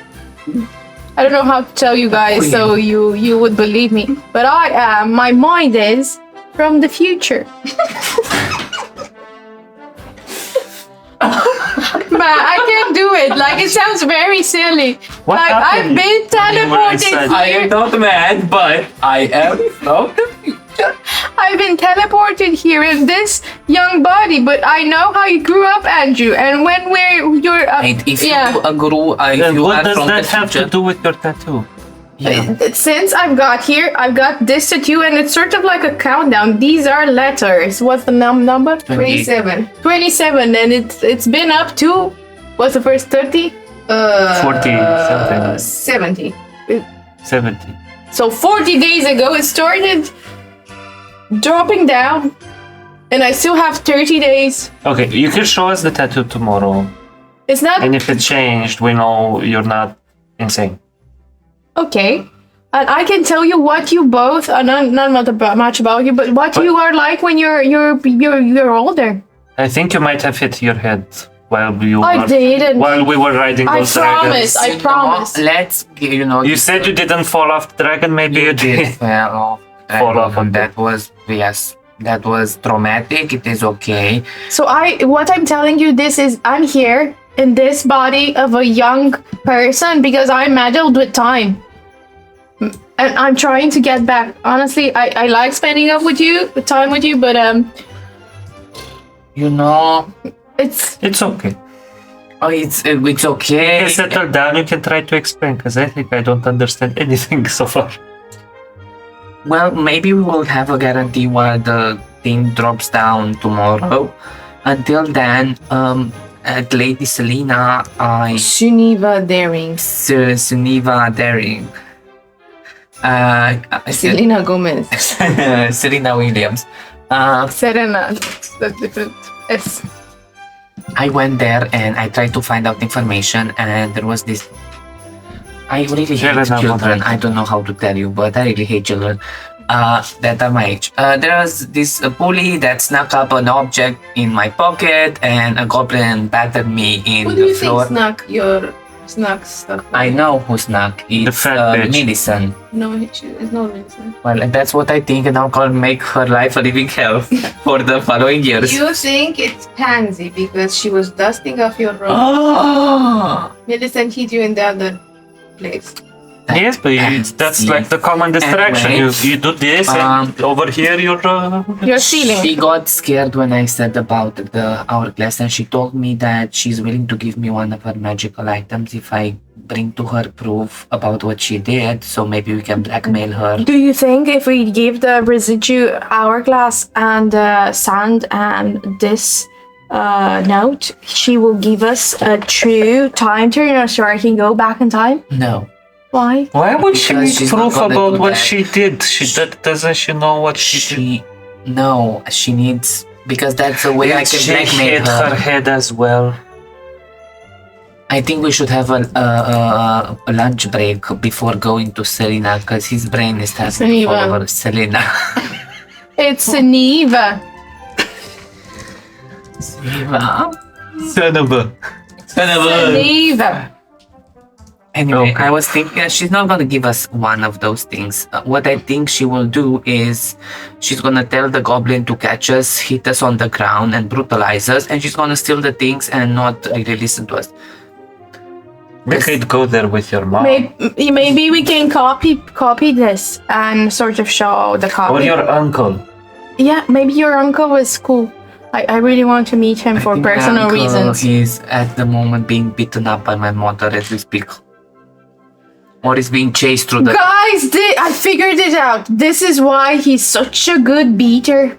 I don't know how to tell you guys, so you would believe me. But I am. My mind is from the future. Man, I can't do it. Like, it sounds very silly. What like, I've happened? been teleported inside. I am here. not mad, but I am from the future. I've been teleported here in this young body, but I know how you grew up, Andrew. And when you're up, And if yeah. you grew, if Then you what are does from that the have future, to do with your tattoo? yeah. Since I've got here, I've got this tattoo, and it's sort of like a countdown. These are letters. What's the number? 27. 27, and it's been up to what's the first 30? 40 something. 70. 70. So 40 days ago it started dropping down, and I still have 30 days. Okay, you can show us the tattoo tomorrow. It's not And if it changed, we know you're not insane. okay. And I can tell you what you both, not about much about you, but what you are like when you're older. I think you might have hit your head while we were riding I those promise. dragons. I promise. Let's, You said you didn't fall off the dragon, maybe you did. fell off. Fall off on That was, yes, that was traumatic. It is okay. So what I'm telling you, this is I'm here in this body of a young person because I meddled with time. And I'm trying to get back. Honestly, I like spending time with you, but It's okay. it's You okay. can settle down, you can try to explain, because I think I don't understand anything so far. Well, maybe we will have a guarantee while the thing drops down tomorrow. Until then, at Lady Selena, Suniva Daring. Suniva Daring. Selena Gomez. Serena Williams. Serena, that's different. Yes. I went there and I tried to find out information, and there was this. I really hate Serena children. Gomez. I don't know how to tell you, but I really hate children that are my age. There was this bully that snuck up an object in my pocket, and a goblin battered me in Who do the you floor. think snuck your snuck stuff? I know who snuck. It's fat bitch. Millicent. No, it's not Vincent. Well, and that's what I think, and I'm gonna make her life a living hell for the following years. You think it's Pansy because she was dusting off your robe. Oh, Millicent hid you in the other place. Yes, but that's like the common distraction. Anyway, you do this, and over here You're stealing. She got scared when I said about the hourglass, and she told me that she's willing to give me one of her magical items if I bring to her proof about what she did. So maybe we can blackmail her. Do you think if we give the residue hourglass and sand and this note, she will give us a true time turner so I can go back in time? No. Why? Why would she Because need she's not proof gonna about do what that. she did? Doesn't she know what she did? No, she needs, because that's the way I can She blackmail hit her her. head as well. I think we should have a lunch break before going to Selena, because his brain is starting to Selena. follow Selena. It's a Neva. Son of a. Neva. Anyway, Okay. I was thinking she's not gonna give us one of those things. What I think she will do is she's gonna tell the goblin to catch us, hit us on the ground, and brutalize us, and she's gonna steal the things and not really listen to us. We could go there with your mom. Maybe we can copy this and sort of show the copy. Or your uncle. Yeah, maybe your uncle was cool. I really want to meet him for I think my personal uncle reasons. is at the moment being beaten up by my mother as we speak. Or is being chased through the... Guys, I figured it out. This is why he's such a good beater.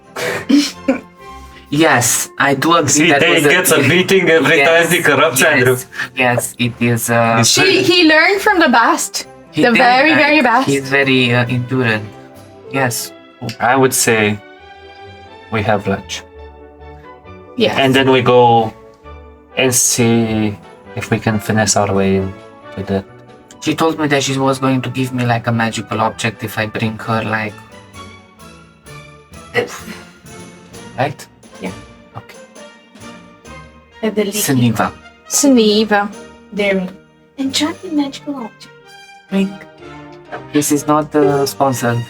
Yes, I do agree. See, that they was gets a beating every time he corrupts Andrew. Yes, it is... He learned from the best. he the did, very, like, very best. He's very endurant. Yes. I would say we have lunch. Yeah. And then we go and see if we can finesse our way into that. She told me that she was going to give me like a magical object if I bring her like... Right? Yeah. Okay. At the leaky Seniva. Sneva. There. Enchanted magical object. Wink. This is not sponsored.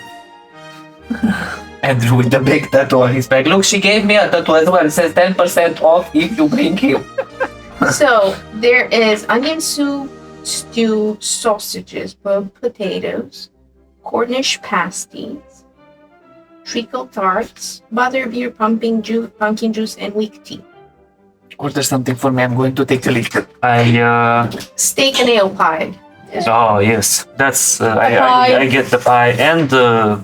Andrew with the big tattoo on his back. Look, she gave me a tattoo as well. It says 10% off if you bring him. So there is onion soup, stew, sausages, boiled potatoes, Cornish pasties, treacle tarts, butterbeer, pumpkin juice, and weak tea. Order something for me. I'm going to take a look. Steak and ale pie. Oh yes, that's I get the pie and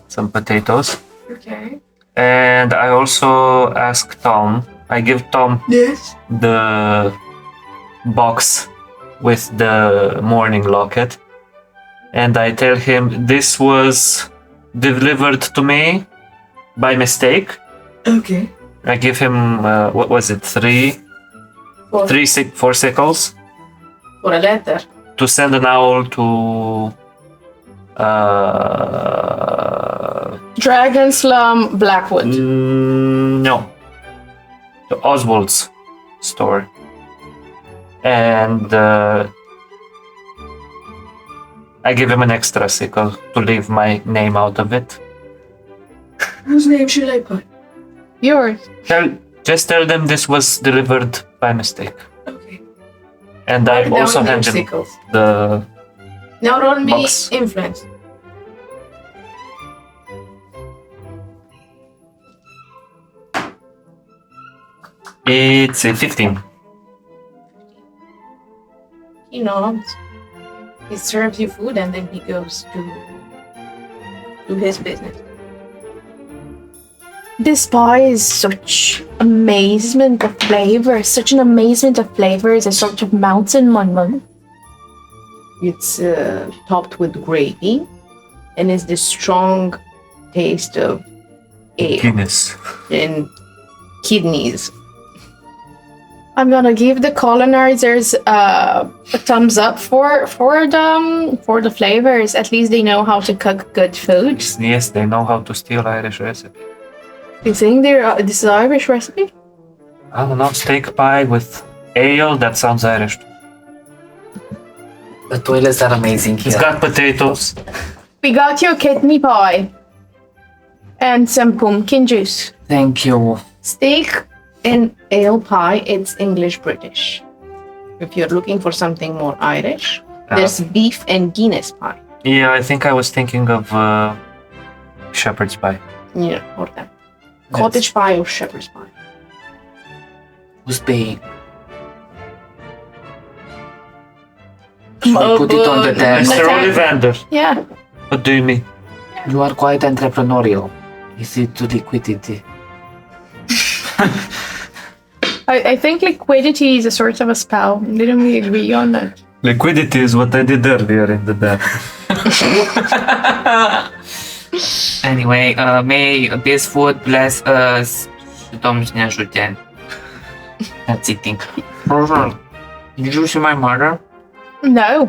some potatoes. Okay. And I also ask Tom. I give Tom the box with the morning locket, and I tell him this was delivered to me by mistake. Okay. I give him what was it, four sickles For a letter. to send an owl to Dragon Slum Blackwood. no, to Oswald's store, and I give him an extra sickle to leave my name out of it. Whose name should I put? Yours. Just tell them this was delivered by mistake, Okay. and I also hand him sickles. the Now roll me box. influence. It's a 15. He nods. He serves you food and then he goes to his business. This pie is such amazement of flavors, such an amazement of flavors, a sort of mountain mud. It's topped with gravy and is the strong taste of ale Guinness. and kidneys. I'm gonna give the colonizers a thumbs up for the flavors. At least they know how to cook good food. Yes, they know how to steal Irish recipe. You think this is Irish recipe? I don't know, steak pie with ale, that sounds Irish. The toilets are amazing here. It's got potatoes. We got your kidney pie and some pumpkin juice. Thank you. Steak and ale pie, it's English British. If you're looking for something more Irish, there's beef and Guinness pie. Yeah, I think I was thinking of shepherd's pie. Yeah, or that. Cottage pie or shepherd's pie. Who's paying? So put it on the desk. Mr. Ollivander, Yeah. what do you mean? You are quite entrepreneurial. Is it liquidity? I think liquidity is a sort of a spell. Didn't we agree on that? Liquidity is what I did earlier in the deck. Anyway, may this food bless us. Și Doamne să ne ajute. That's eating. Did you see my mother? No.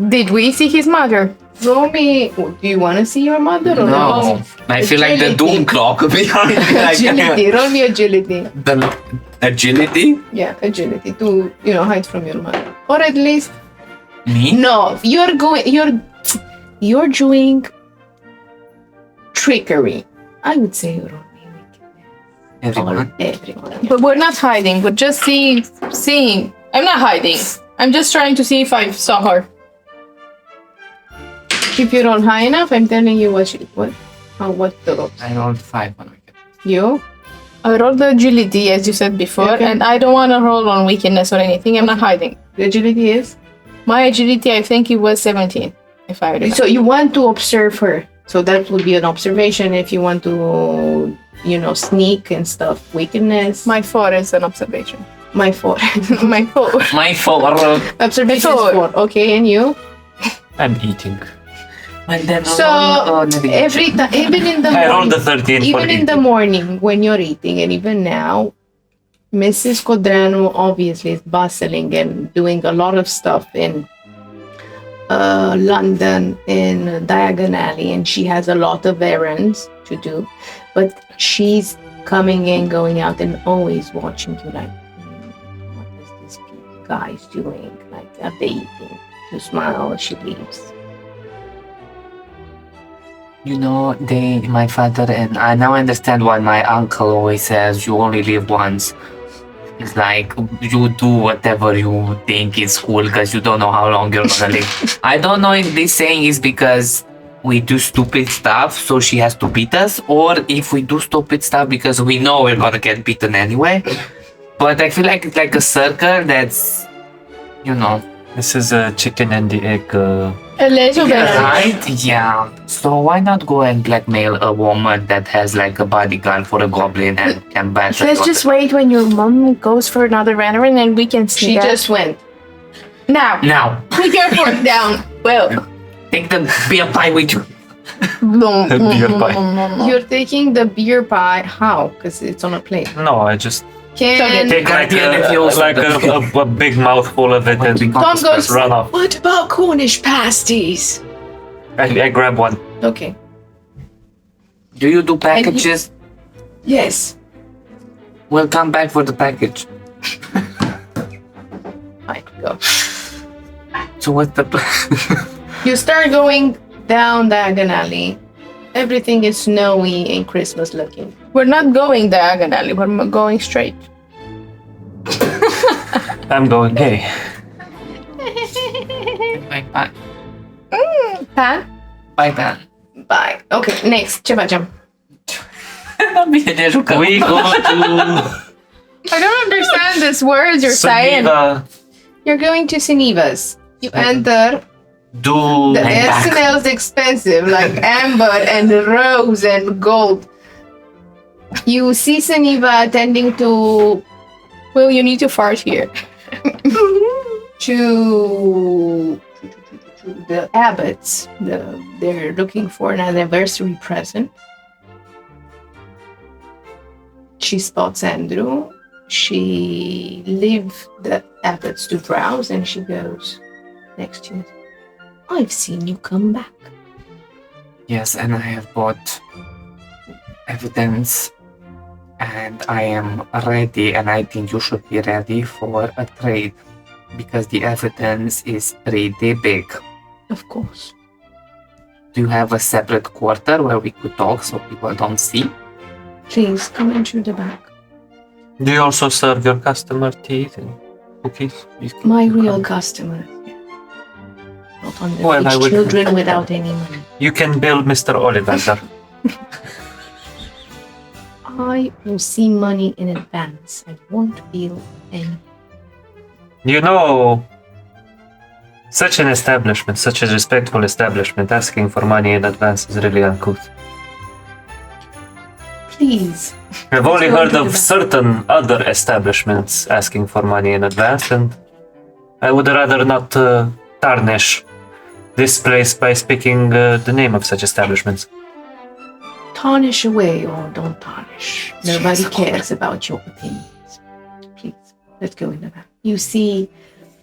Did we see his mother? Romy, do you want to see your mother or No. I feel like the doom clock behind me. Agility, roll me agility. The agility? Yeah, agility to, hide from your mother. Or at least, Me? no, you're doing trickery. I would say roll me Everyone. everyone. But we're not hiding. We're just seeing. I'm not hiding. I'm just trying to see if I saw her. If you roll high enough, I'm telling you what the roll. I rolled 5 on wicked. You? I rolled the agility, as you said before, Okay. and I don't want to roll on weakness or anything. I'm not hiding. The agility is? My agility, I think it was 17, if I remember. So you want to observe her. So that would be an observation if you want to, sneak and stuff. Wickedness. My 4 is an observation. My 4. My 4. My 4. Observation is 4. Okay, and you? I'm eating. Well, then So every time, even in the I rolled morning, the 13 for even in the eating. morning when you're eating, and even now, Mrs. Codranu obviously is bustling and doing a lot of stuff in London, in Diagon Alley, and she has a lot of errands to do. But she's coming in, going out, and always watching you like, what is this guy's doing? Like, are they eating? You smile as she leaves. My father and I now understand why my uncle always says you only live once. It's like you do whatever you think is cool because you don't know how long you're gonna live. I don't know if this saying is because we do stupid stuff, so she has to beat us, or if we do stupid stuff because we know we're gonna get beaten anyway. But I feel like it's like a circle that's, This is a chicken and the egg. A little bit. right? Yeah. So why not go and blackmail a woman that has like a bodyguard for a goblin and can bash Let's just wait when your mom goes for another run and we can see She that. just went. Now. Now, Put your fork down. Well. take the beer pie with you. Beer pie. You're taking the beer pie. How? Because it's on a plate. No, I just Can take like a big mouthful of it and Tom goes, run off. what about Cornish pasties? I grab one. Okay. Do you do packages? Yes. We'll come back for the package. Fine, go. So what's the You start going down Diagon Alley. Everything is snowy and Christmas looking. We're not going diagonally. We're going straight. I'm going, hey. Bye. Pan? Bye, man. Bye. Okay, next. Ce facem? Bine ne jucăm. We go to I don't understand these words you're saying. Soniva. You're going to Siniva's. You enter. Do The air back. smells expensive, like amber and rose and gold. You see Siniva attending to Will, you need to fart here. the abbots. They're looking for an anniversary present. She spots Andrew. She leaves the abbots to browse, and she goes next to him. I've seen you come back. Yes, and I have bought evidence, and I am ready, and I think you should be ready for a trade, because the evidence is pretty big. Of course. Do you have a separate quarter where we could talk so people don't see? Please come in through the back. Do you also serve your customer tea and cookies? My real customers. Not not underage Well, I would- children without any money. You can bill Mr. Ollivander. I will see money in advance. I won't bill any. You know, such an establishment, such a respectful establishment, asking for money in advance is really uncouth. Please. I've only Let's go heard to of the certain other establishments asking for money in advance, and I would rather not tarnish this place by speaking the name of such establishments. Tarnish away or don't tarnish. Nobody cares about your opinions. Please, let's go in the back. You see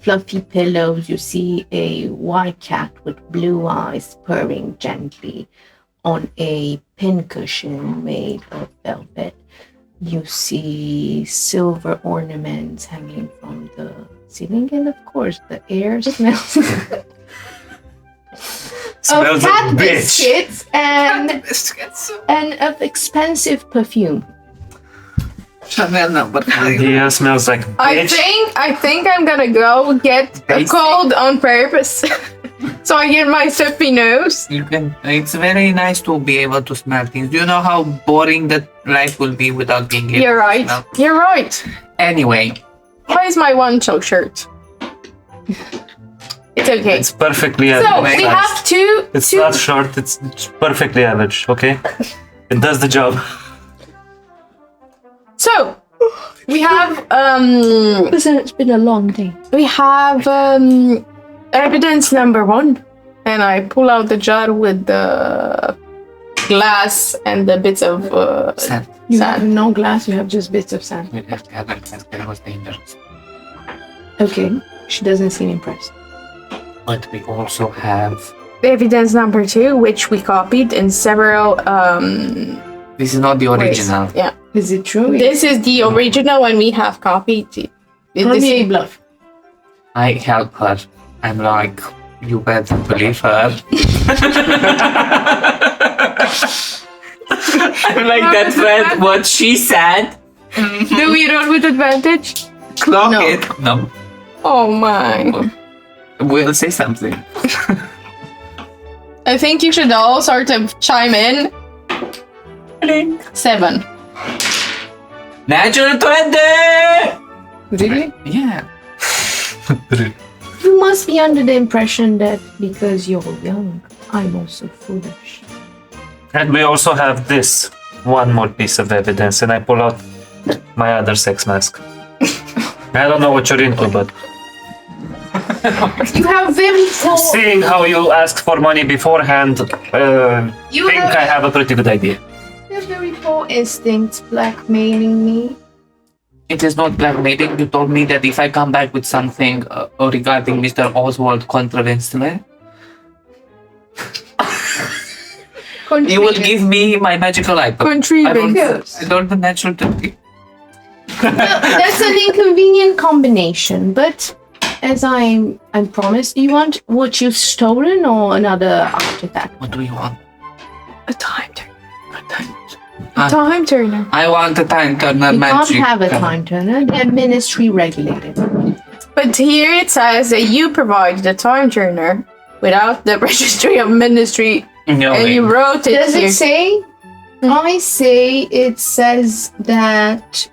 fluffy pillows. You see a white cat with blue eyes purring gently on a pincushion made of velvet. You see silver ornaments hanging from the ceiling, and of course, the air smells of Smells cat of bitch. biscuits and of expensive perfume. Chanel number 5. Yeah, smells like bitch. I think I'm gonna go get a Basic. cold on purpose. So I get my stuffy nose. You can. It's very nice to be able to smell things. Do you know how boring that life will be without being able You're to right. smell? You're right. Anyway, Why is my one choke shirt? It's okay. It's perfectly So average. we size. have two. It's two not short, it's perfectly average, okay? It does the job. So we have Listen, it's been a long day. evidence number 1, and I pull out the jar with the glass and the bits of sand. You have sand. no glass, you have just bits of sand. We have to have a glass. That was dangerous. Okay, she doesn't seem impressed. But we also have. Evidence number 2, which we copied in several. This is not the ways. original. Yeah, Is it true? this is the original, and we have copied it. Roll me a This- bluff. I help her. I'm like, you better believe her. I'm like that friend. What she said. Do we roll with advantage? Clock No. it. No. Oh my! We'll say something. I think you should all sort of chime in. 7. Natural 20! Really? Yeah. You must be under the impression that because you're young, I'm also foolish. And we also have this one more piece of evidence, and I pull out my other sex mask. I don't know what you're into, but You have very poor. seeing how you asked for money beforehand, You think I have a pretty good idea. You have very poor instincts blackmailing me. It is not blackmailing. You told me that if I come back with something regarding Mr. Oswald Contravenstler, you will give me my magical item. Contriving. I don't have natural 20. That's an inconvenient combination, but as I'm promised, you want what you've stolen or another artifact? What do you want? A time turner. Ah. Time turner. I want a time turner You magic. can't have a time turner. They're ministry regulated. But here it says that you provide the time turner without the registry of ministry, No and way. you wrote it Does here. it say? I say it says that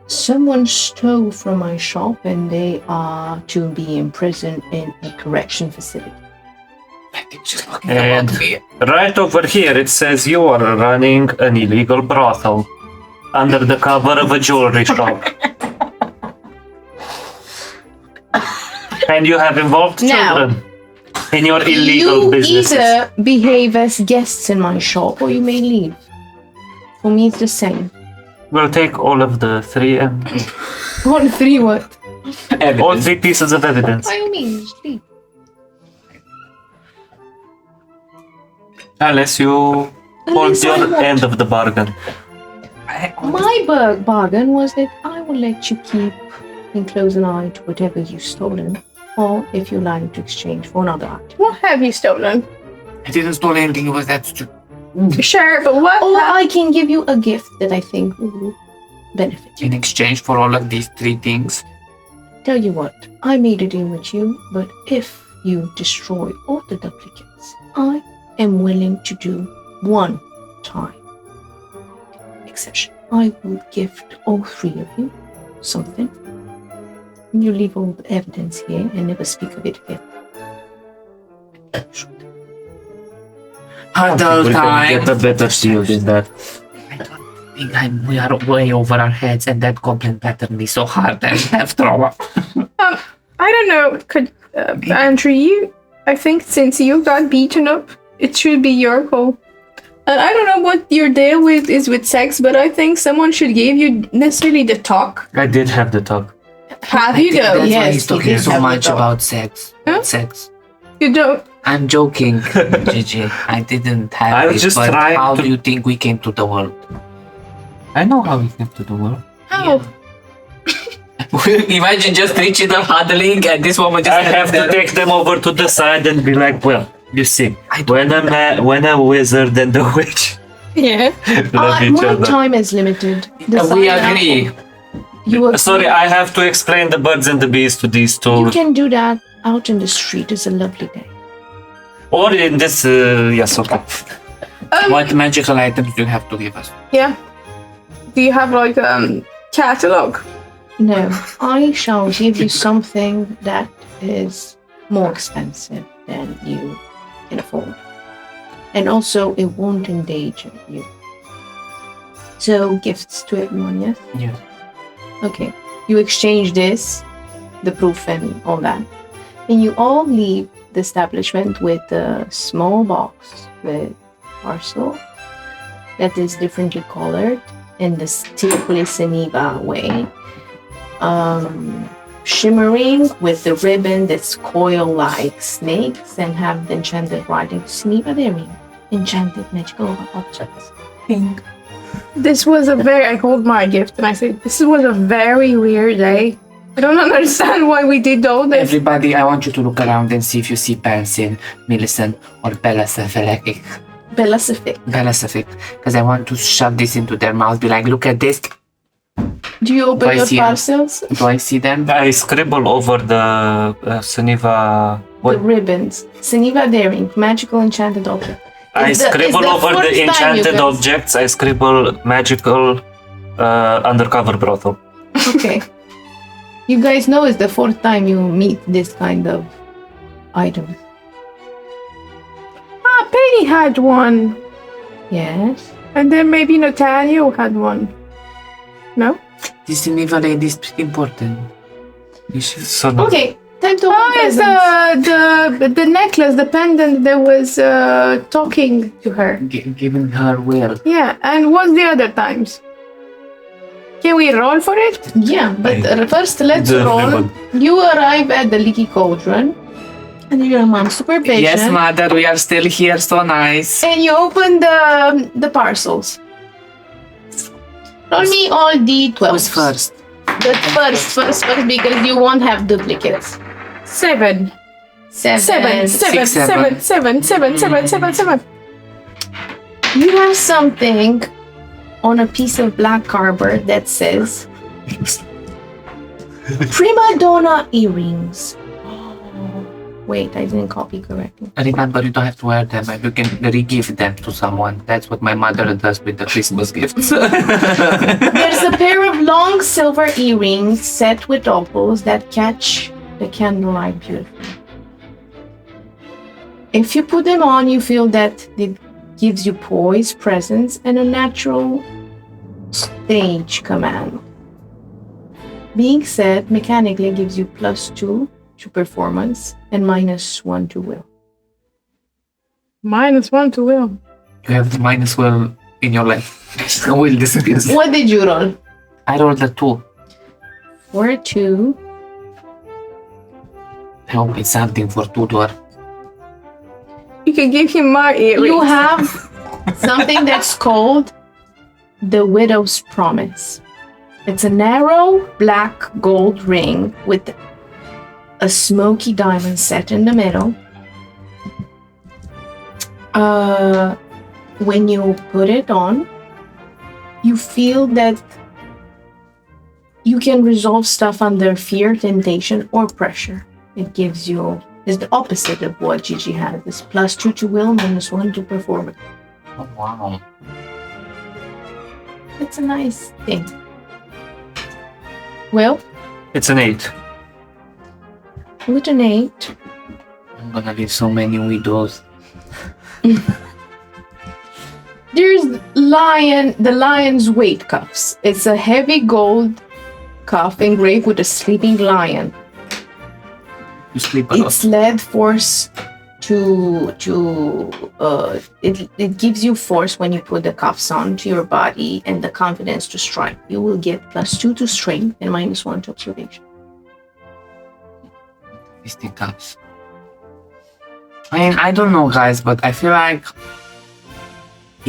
someone stole from my shop and they are to be imprisoned in a correction facility. I think she's looking And about me. right over here it says you are running an illegal brothel under the cover of a jewelry shop. And you have involved Now, children in your illegal You businesses. either behave as guests in my shop or you may leave. For me, it's the same. We'll take all of the three and All 3 what? all 3 pieces of evidence. By all means, leave. Unless you hold Unless I your want. end of the bargain. My bargain was that I will let you keep and close an eye to whatever you've stolen, or if you like to exchange for another item. What have you stolen? I didn't steal anything. It was that stupid. Sure, but what? Or I can give you a gift that I think will benefit you. In exchange for all of these 3 things. tell you what, I made a deal with you, but if you destroy all the duplicates, I am willing to do one time exception. I would gift all three of you something. You leave all the evidence here and never speak of it again. Huddle We can time. get a better deal than that. I don't think we are way over our heads, and that goblin pattern me so hard and have trauma. I don't know. Could Andrew? I think since you got beaten up, it should be your call. And I don't know what your deal is with sex, but I think someone should give you necessarily the talk. I did have the talk. Have you though? That's why Yes, he's he talking did so have the much dog. about sex. Huh? Sex. You don't. I'm joking, Gigi. I didn't have I was it, just but trying how to- do you think we came to the world? I know how we came to the world. How? Imagine just reaching the huddling and this woman just I have to take them over to the side and be like, well, you see, I don't when a wizard and a witch Yeah. love each My other. time is limited. We Decide agree. now. You agree? Sorry, I have to explain the birds and the bees to these You two. can do that out in the street. It's a lovely day. Or in this, yes, okay. What magical items do you have to give us? Yeah. Do you have like catalog? No, I shall give you something that is more expensive than you can afford. And also, it won't endanger you. So, gifts to everyone, yes? Yes. Okay. You exchange this, the proof and all that. And you all leave the establishment with a small box with parcel that is differently colored in this typically Seniva way. Shimmering with the ribbon that's coil like snakes and have the enchanted writing Seniva therein. Enchanted magical objects. This was I hold my gift and I said, this was a very weird day. I don't understand why we did all this. Everybody, I want you to look around and see if you see Persil, Millicent, or Bellacephalic. Bellacific. Because I want to shove this into their mouth, be like, look at this. Do you open Do I your see it? parcels? Do I see them? I scribble over the Seniva. The What? ribbons. Seniva daring, magical enchanted object. I It's the- scribble it's the over first the time, you enchanted guys. objects. I scribble magical undercover brothel. Okay. You guys know it's the fourth time you meet this kind of item. Penny had one. Yes. And then maybe Nathaniel had one. No? This Geneva lady is pretty important. You should... So no. Okay. Time to open Oh, it's presents. the necklace, the pendant that was talking to her. Giving her will. Yeah, and what's the other times? Can we roll for it? Yeah, but first let's The roll. ribbon. You arrive at the leaky cauldron under your mom's supervision. Yes, mother, we are still here, so nice. And you open the parcels. Roll me all D12. Who's first? The first, because you won't have duplicates. 7. Seven. 7, 7, 6, 7, 7, 7, 7, 7, 7. You have something on a piece of black cardboard that says Prima Donna earrings. Wait, I didn't copy correctly. Remember, you don't have to wear them. You can re-give them to someone. That's what my mother does with the Christmas gifts. There's a pair of long silver earrings set with opals that catch the candlelight beautifully. If you put them on, you feel that it gives you poise, presence, and a natural stage command. Being said, mechanically gives you +2 to performance and -1 to will. -1 to will. You have the minus will in your life. Will disappears. What did you roll? I rolled a 2. 4, 2. I hope it's something for Tudor. You can give him my earrings. You have something that's called the Widow's Promise. It's a narrow black gold ring with a smoky diamond set in the middle. When you put it on, you feel that You can resolve stuff under fear, temptation, or pressure. It gives you is the opposite of what Gigi has. It's +2 to will, -1 to performance. Oh, wow. It's a nice thing. Well, It's an 8. with an 8, I'm gonna leave so many widows. there's the lion's weight cuffs. It's a heavy gold cuff engraved with a sleeping lion. You sleep a lot. It's led force it gives you force when you put the cuffs on to your body and the confidence to strike. You will get +2 to strength and -1 to observation. Fisticuffs. I mean, I don't know, guys, but I feel like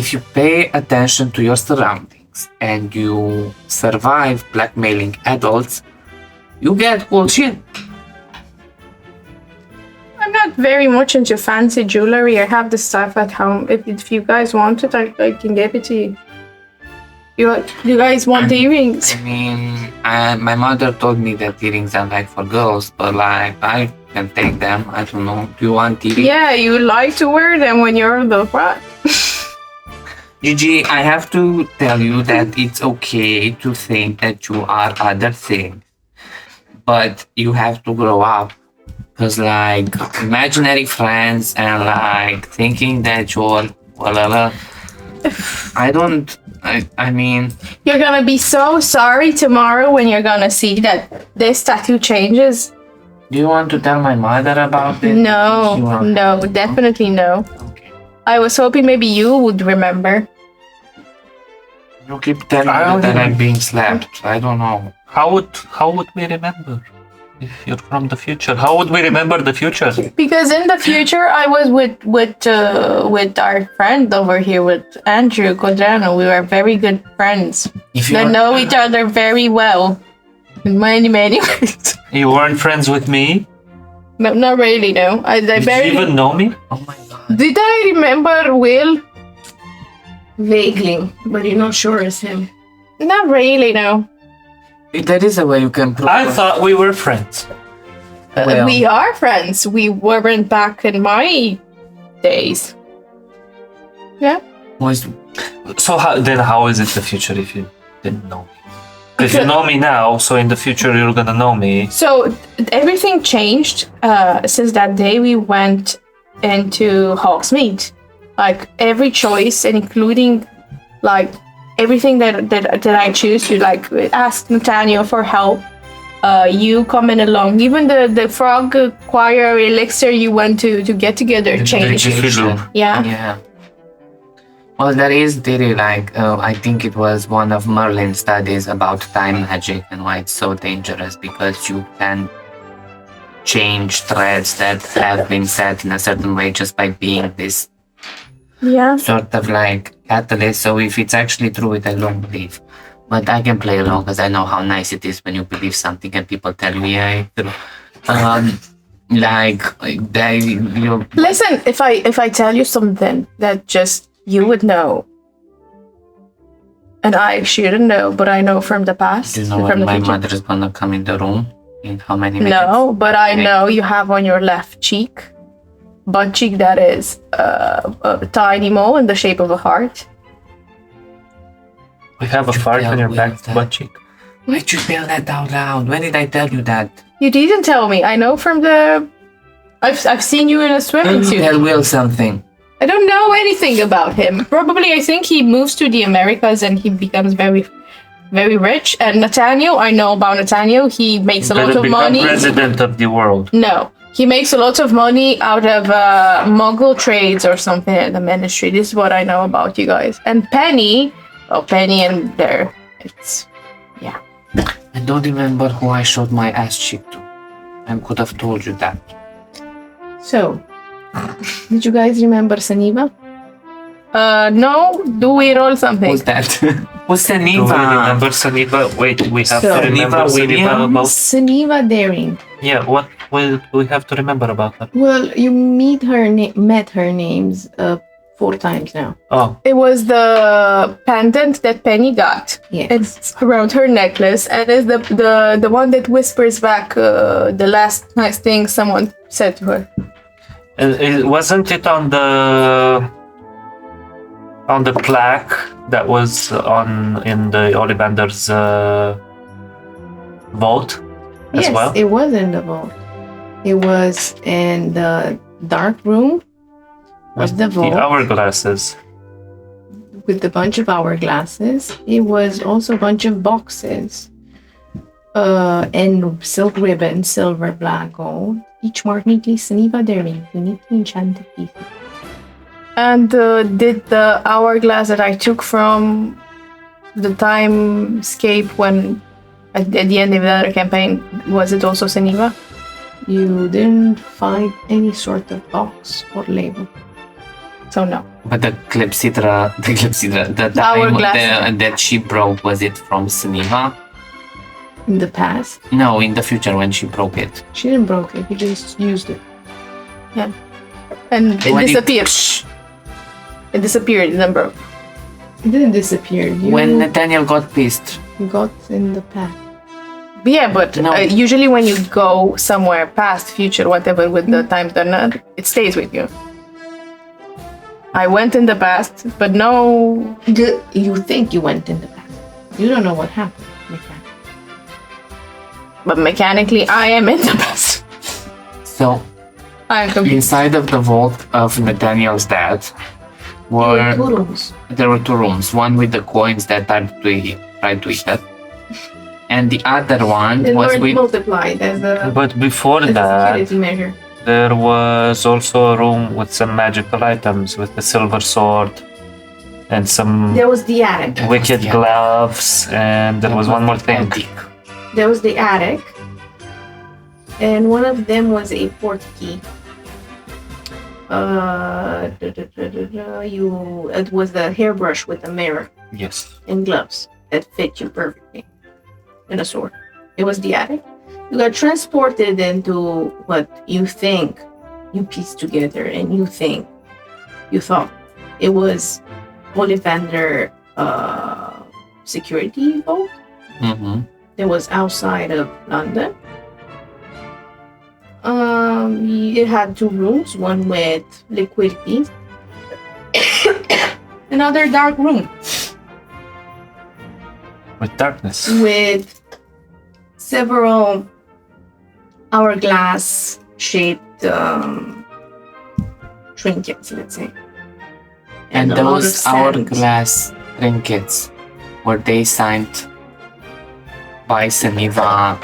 if you pay attention to your surroundings and you survive blackmailing adults, you get cool shit. I'm not very much into fancy jewelry. I have the stuff at home. If you guys want it, I can give it to you. You guys want earrings? I mean, my mother told me that earrings are like for girls, but like I can take them. I don't know. Do you want earrings? Yeah, you like to wear them when you're the what? Gigi, I have to tell you that it's okay to think that you are other things, but you have to grow up. Because like imaginary friends and like thinking that you're I mean, You're gonna be so sorry tomorrow when you're gonna see that this tattoo changes. do you want to tell my mother about it? No, She won't. no, definitely no. Okay. I was hoping maybe you would remember. You keep telling me that I'm being slapped. I don't know. How would we remember? If you're from the future, how would we remember the future? Because in the future, I was with our friend over here, with Andrew Ungureanu. We were very good friends. If They you're know each other very well. In many ways. You weren't friends with me? No, not really, no. I Did barely... you even know me? oh my god. Did I remember Will? Vaguely, but you're not sure it's him. Not really, no. There is a way you can prove I thought we were friends. Well. We are friends. We weren't back in my days. Yeah. was So how is it the future if you didn't know me? If you know me now, so in the future you're gonna know me. So everything changed since that day we went into Hawksmead. Like every choice, and including like everything that I choose to like ask Nathaniel for help. You coming along, even the frog choir elixir you went to get together changed. Yeah. Yeah. Well, there is theory, like, I think it was one of Merlin's studies about time magic and why it's so dangerous, because you can change threads that have been set in a certain way just by being this Yeah. sort of like catalyst. So if it's actually true, I don't believe. But I can play along because I know how nice it is when you believe something and people tell you, yeah, it's true. Like, you Listen, if I tell you something that just you would know, and I shouldn't know, but I know from the past. do you know from when the my future. mother is gonna come in the room? In how many minutes? No, but I Okay. know you have on your left cheek, butt cheek, that is a tiny mole in the shape of a heart. We have a You fart tell on your me back that. butt cheek. Why'd you tell that out loud? When did I tell you that? You didn't tell me. I know from the. I've seen you in a swimming suit. Tell Will something. I don't know anything about him. Probably, I think he moves to the Americas and he becomes very, very rich. And Nathaniel, I know about Nathaniel. He makes a lot Better of become money. president of the world. No, he makes a lot of money out of Muggle trades or something in the ministry. This is what I know about you guys. And Penny, Penny and there, it's I don't remember who I showed my ass cheek to. I could have told you that. So, did you guys remember Saniva? no. Do we roll something? Who's that? Who's Do we Saniva? remember Saniva? Wait, we have So- to remember Saniva Saniva Williams? about... Saniva Daring. Yeah, what will we have to remember about her? Well, you met her names 4 times now. Oh, It was the pendant that Penny got. Yes. It's around her necklace, and it's the one that whispers back the last nice thing someone said to her. wasn't it on the plaque that was in the Ollivander's vault as Yes, well? it was in the vault. It was in the dark room of the vault hourglasses. with a bunch of hourglasses. It was also a bunch of boxes. And silk ribbon, silver, black, gold. Each marked neatly Saniva Daring, uniquely enchanted pieces. And did the hourglass that I took from the timescape when at the end of the other campaign, was it also Saniva? You didn't find any sort of box or label. So no. But the clepsydra, the time hourglass. that she broke, was it from Sniva? In the past, No, in the future when she broke it. she didn't broke it. He just used it. And it When it- disappeared. It disappeared, it then broke. It didn't disappear. You When Nathaniel got pissed. got in the past. Yeah, but No. usually when you go somewhere past, future, whatever, with the times done, it stays with you. I went in the past, but no. You think you went in the past. You don't know what happened. Mechanically. But mechanically, I am in the past. So I am confused. inside of the vault of Nathaniel's dad There were were 2 rooms. there were 2 rooms. One with the coins that tried to eat it, and the other one It was weren't with multiplied as a But before as a that, security measure. there was also a room with some magical items, with the silver sword and some There was the attic. That was wicked the- gloves, and there was one more thing. Antique. There was the attic. And one of them was a portkey. It was the hairbrush with a mirror Yes. and gloves that fit you perfectly. And a sword. It was the attic. You got transported into what you think you pieced together and you thought it was Ollivander security vault Mm-hmm. that was outside of London. It had 2 rooms, one with liquidity, another dark room With darkness. with several hourglass shaped trinkets, let's say. And a lot of those sand. hourglass trinkets, were they signed by Seniva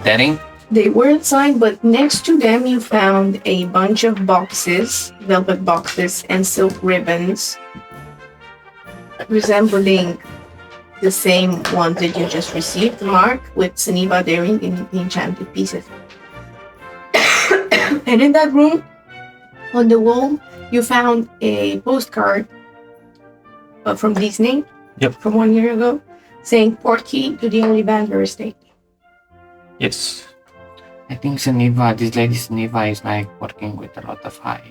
Daring? They weren't signed, but next to them you found a bunch of boxes, velvet boxes, and silk ribbons resembling the same ones that you just received, marked with Seniva Daring in the enchanted pieces. And in that room, on the wall, you found a postcard from Disney Yep. from 1 year ago saying portkey to the Ollivander estate. Yes. I think Seniva, this lady Seniva is like working with a lot of high.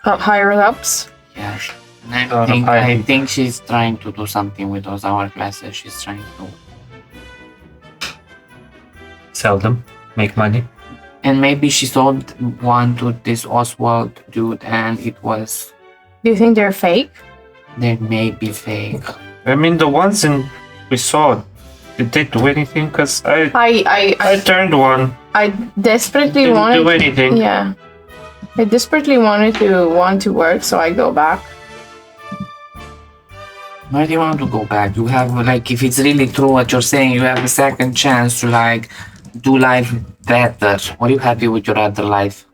Higher ups. Yes. And I think she's trying to do something with those hourglasses. She's trying to. Sell them. Make money. And maybe she sold one to this Oswald dude and it was. Do you think they're fake? They may be fake. I mean, the ones we saw, did they do anything? Because I turned one. I desperately Didn't wanted. do anything. Yeah. I desperately wanted to work, so I go back. Why do you want to go back? You have, like, if it's really true what you're saying, you have a second chance to, like, do life better. Are you happy with your other life?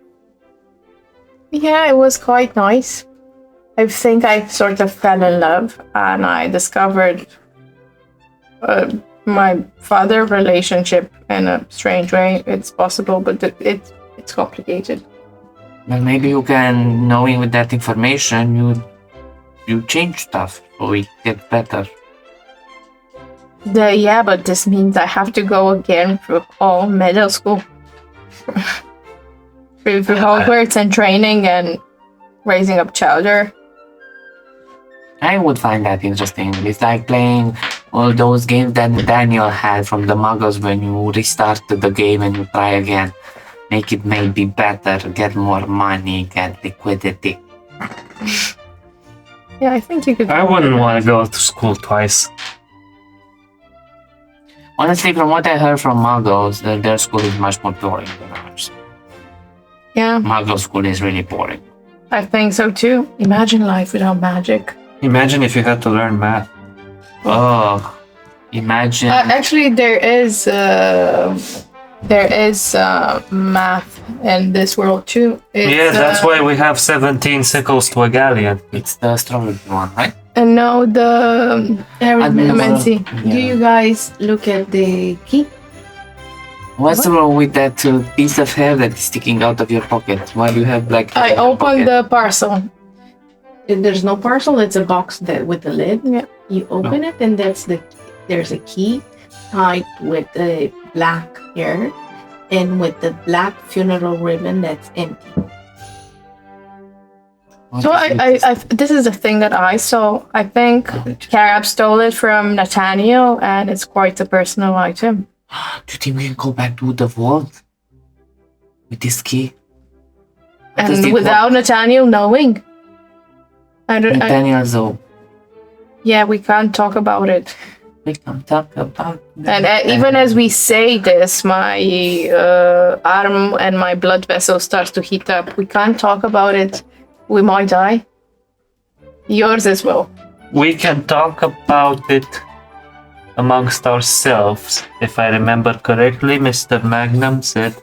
Yeah, it was quite nice. I think I sort of fell in love, and I discovered my father relationship in a strange way. It's possible, but it's complicated. Well, maybe you can, knowing with that information, you change stuff so it gets better. Yeah, but this means I have to go again through all middle school. through Hogwarts and training and raising up chowder. I would find that interesting. It's like playing all those games that Daniel had from the Muggles when you restart the game and you try again. Make it maybe better, get more money, get liquidity. Yeah, I think you could. I wouldn't want to go to school twice. Honestly, from what I heard from Muggles, their school is much more boring than ours. Yeah, Muggle school is really boring. I think so too. Imagine life without magic. Imagine if you had to learn math. Oh, imagine. Actually, there is math in this world too. Yeah, that's why we have 17 sickles to a galleon. It's the astrology one, right? And no, the arithmancy. Do you guys look at the key? What's wrong with that piece of hair that is sticking out of your pocket? Why do you have like? I opened the parcel. There's no parcel. It's a box that with the lid. Yeah. You open it, and there's a key tied with a black hair and with the black funeral ribbon that's empty. So I this is the thing that I saw. I think Karab stole it from Nathaniel, and it's quite a personal item. Do you think we can go back to the vault with this key? And without Nathaniel knowing. Nathaniel, though. Yeah, we can't talk about it. We can talk about. And even as we say this, my arm and my blood vessel starts to heat up. We can't talk about it. We might die. Yours as well. We can talk about it amongst ourselves. If I remember correctly, Mr. Magnum said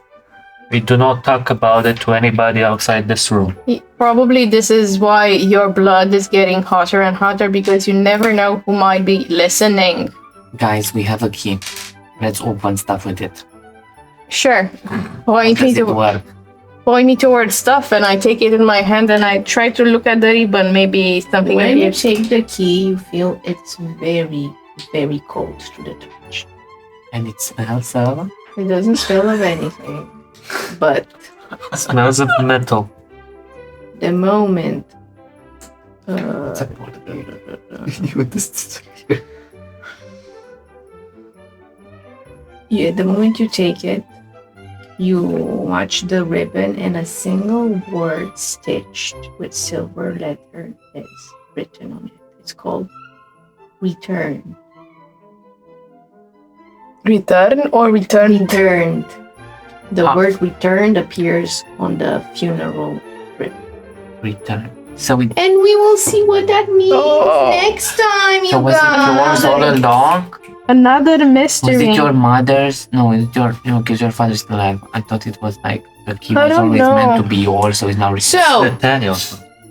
we do not talk about it to anybody outside this room. Probably this is why your blood is getting hotter and hotter, because you never know who might be listening. Guys, we have a key. Let's open stuff with it. Sure. Point me towards stuff, and I take it in my hand and I try to look at the ribbon. Maybe something When like you it. take the key, you feel it's very, very cold to the touch. And it smells of. It doesn't smell of anything, but Smells of metal. the moment the moment you take it, you watch the ribbon and a single word stitched with silver letter is written on it. It's called return. Return or return? Returned. The word returned appears on the funeral ribbon. Return. So it. And we will see what that means next time, you So was it yours all guys. along? Another mystery. Was it your mother's? No, it's your. Because your father's still alive. I thought it was like the key I was don't always know. meant to be yours, so it's now. So, Nathaniel.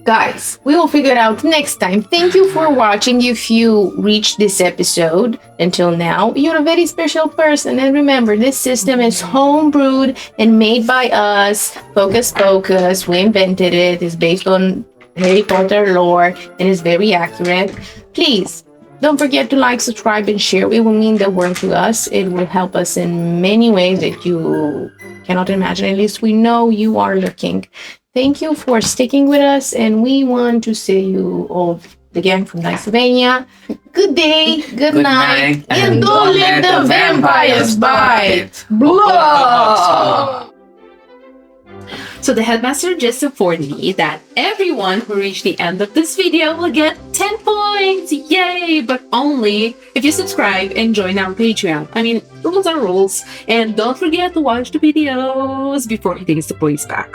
guys, we will figure it out next time. Thank you for watching. If you reached this episode until now, you're a very special person. And remember, this system is homebrewed and made by us. Pocus Pocus. We invented it. It's based on Harry Potter lore and is very accurate. Please don't forget to like, subscribe, and share. It will mean the world to us. It will help us in many ways that you cannot imagine. At least we know you are looking. Thank you for sticking with us, and we want to say you all, the gang from Dicesylvania, good day, good night, and don't let the vampires bite. Blah! So the headmaster just informed me that everyone who reached the end of this video will get 10 points! Yay! But only if you subscribe and join our Patreon. I mean, rules are rules. And don't forget to watch the videos before he takes the points back.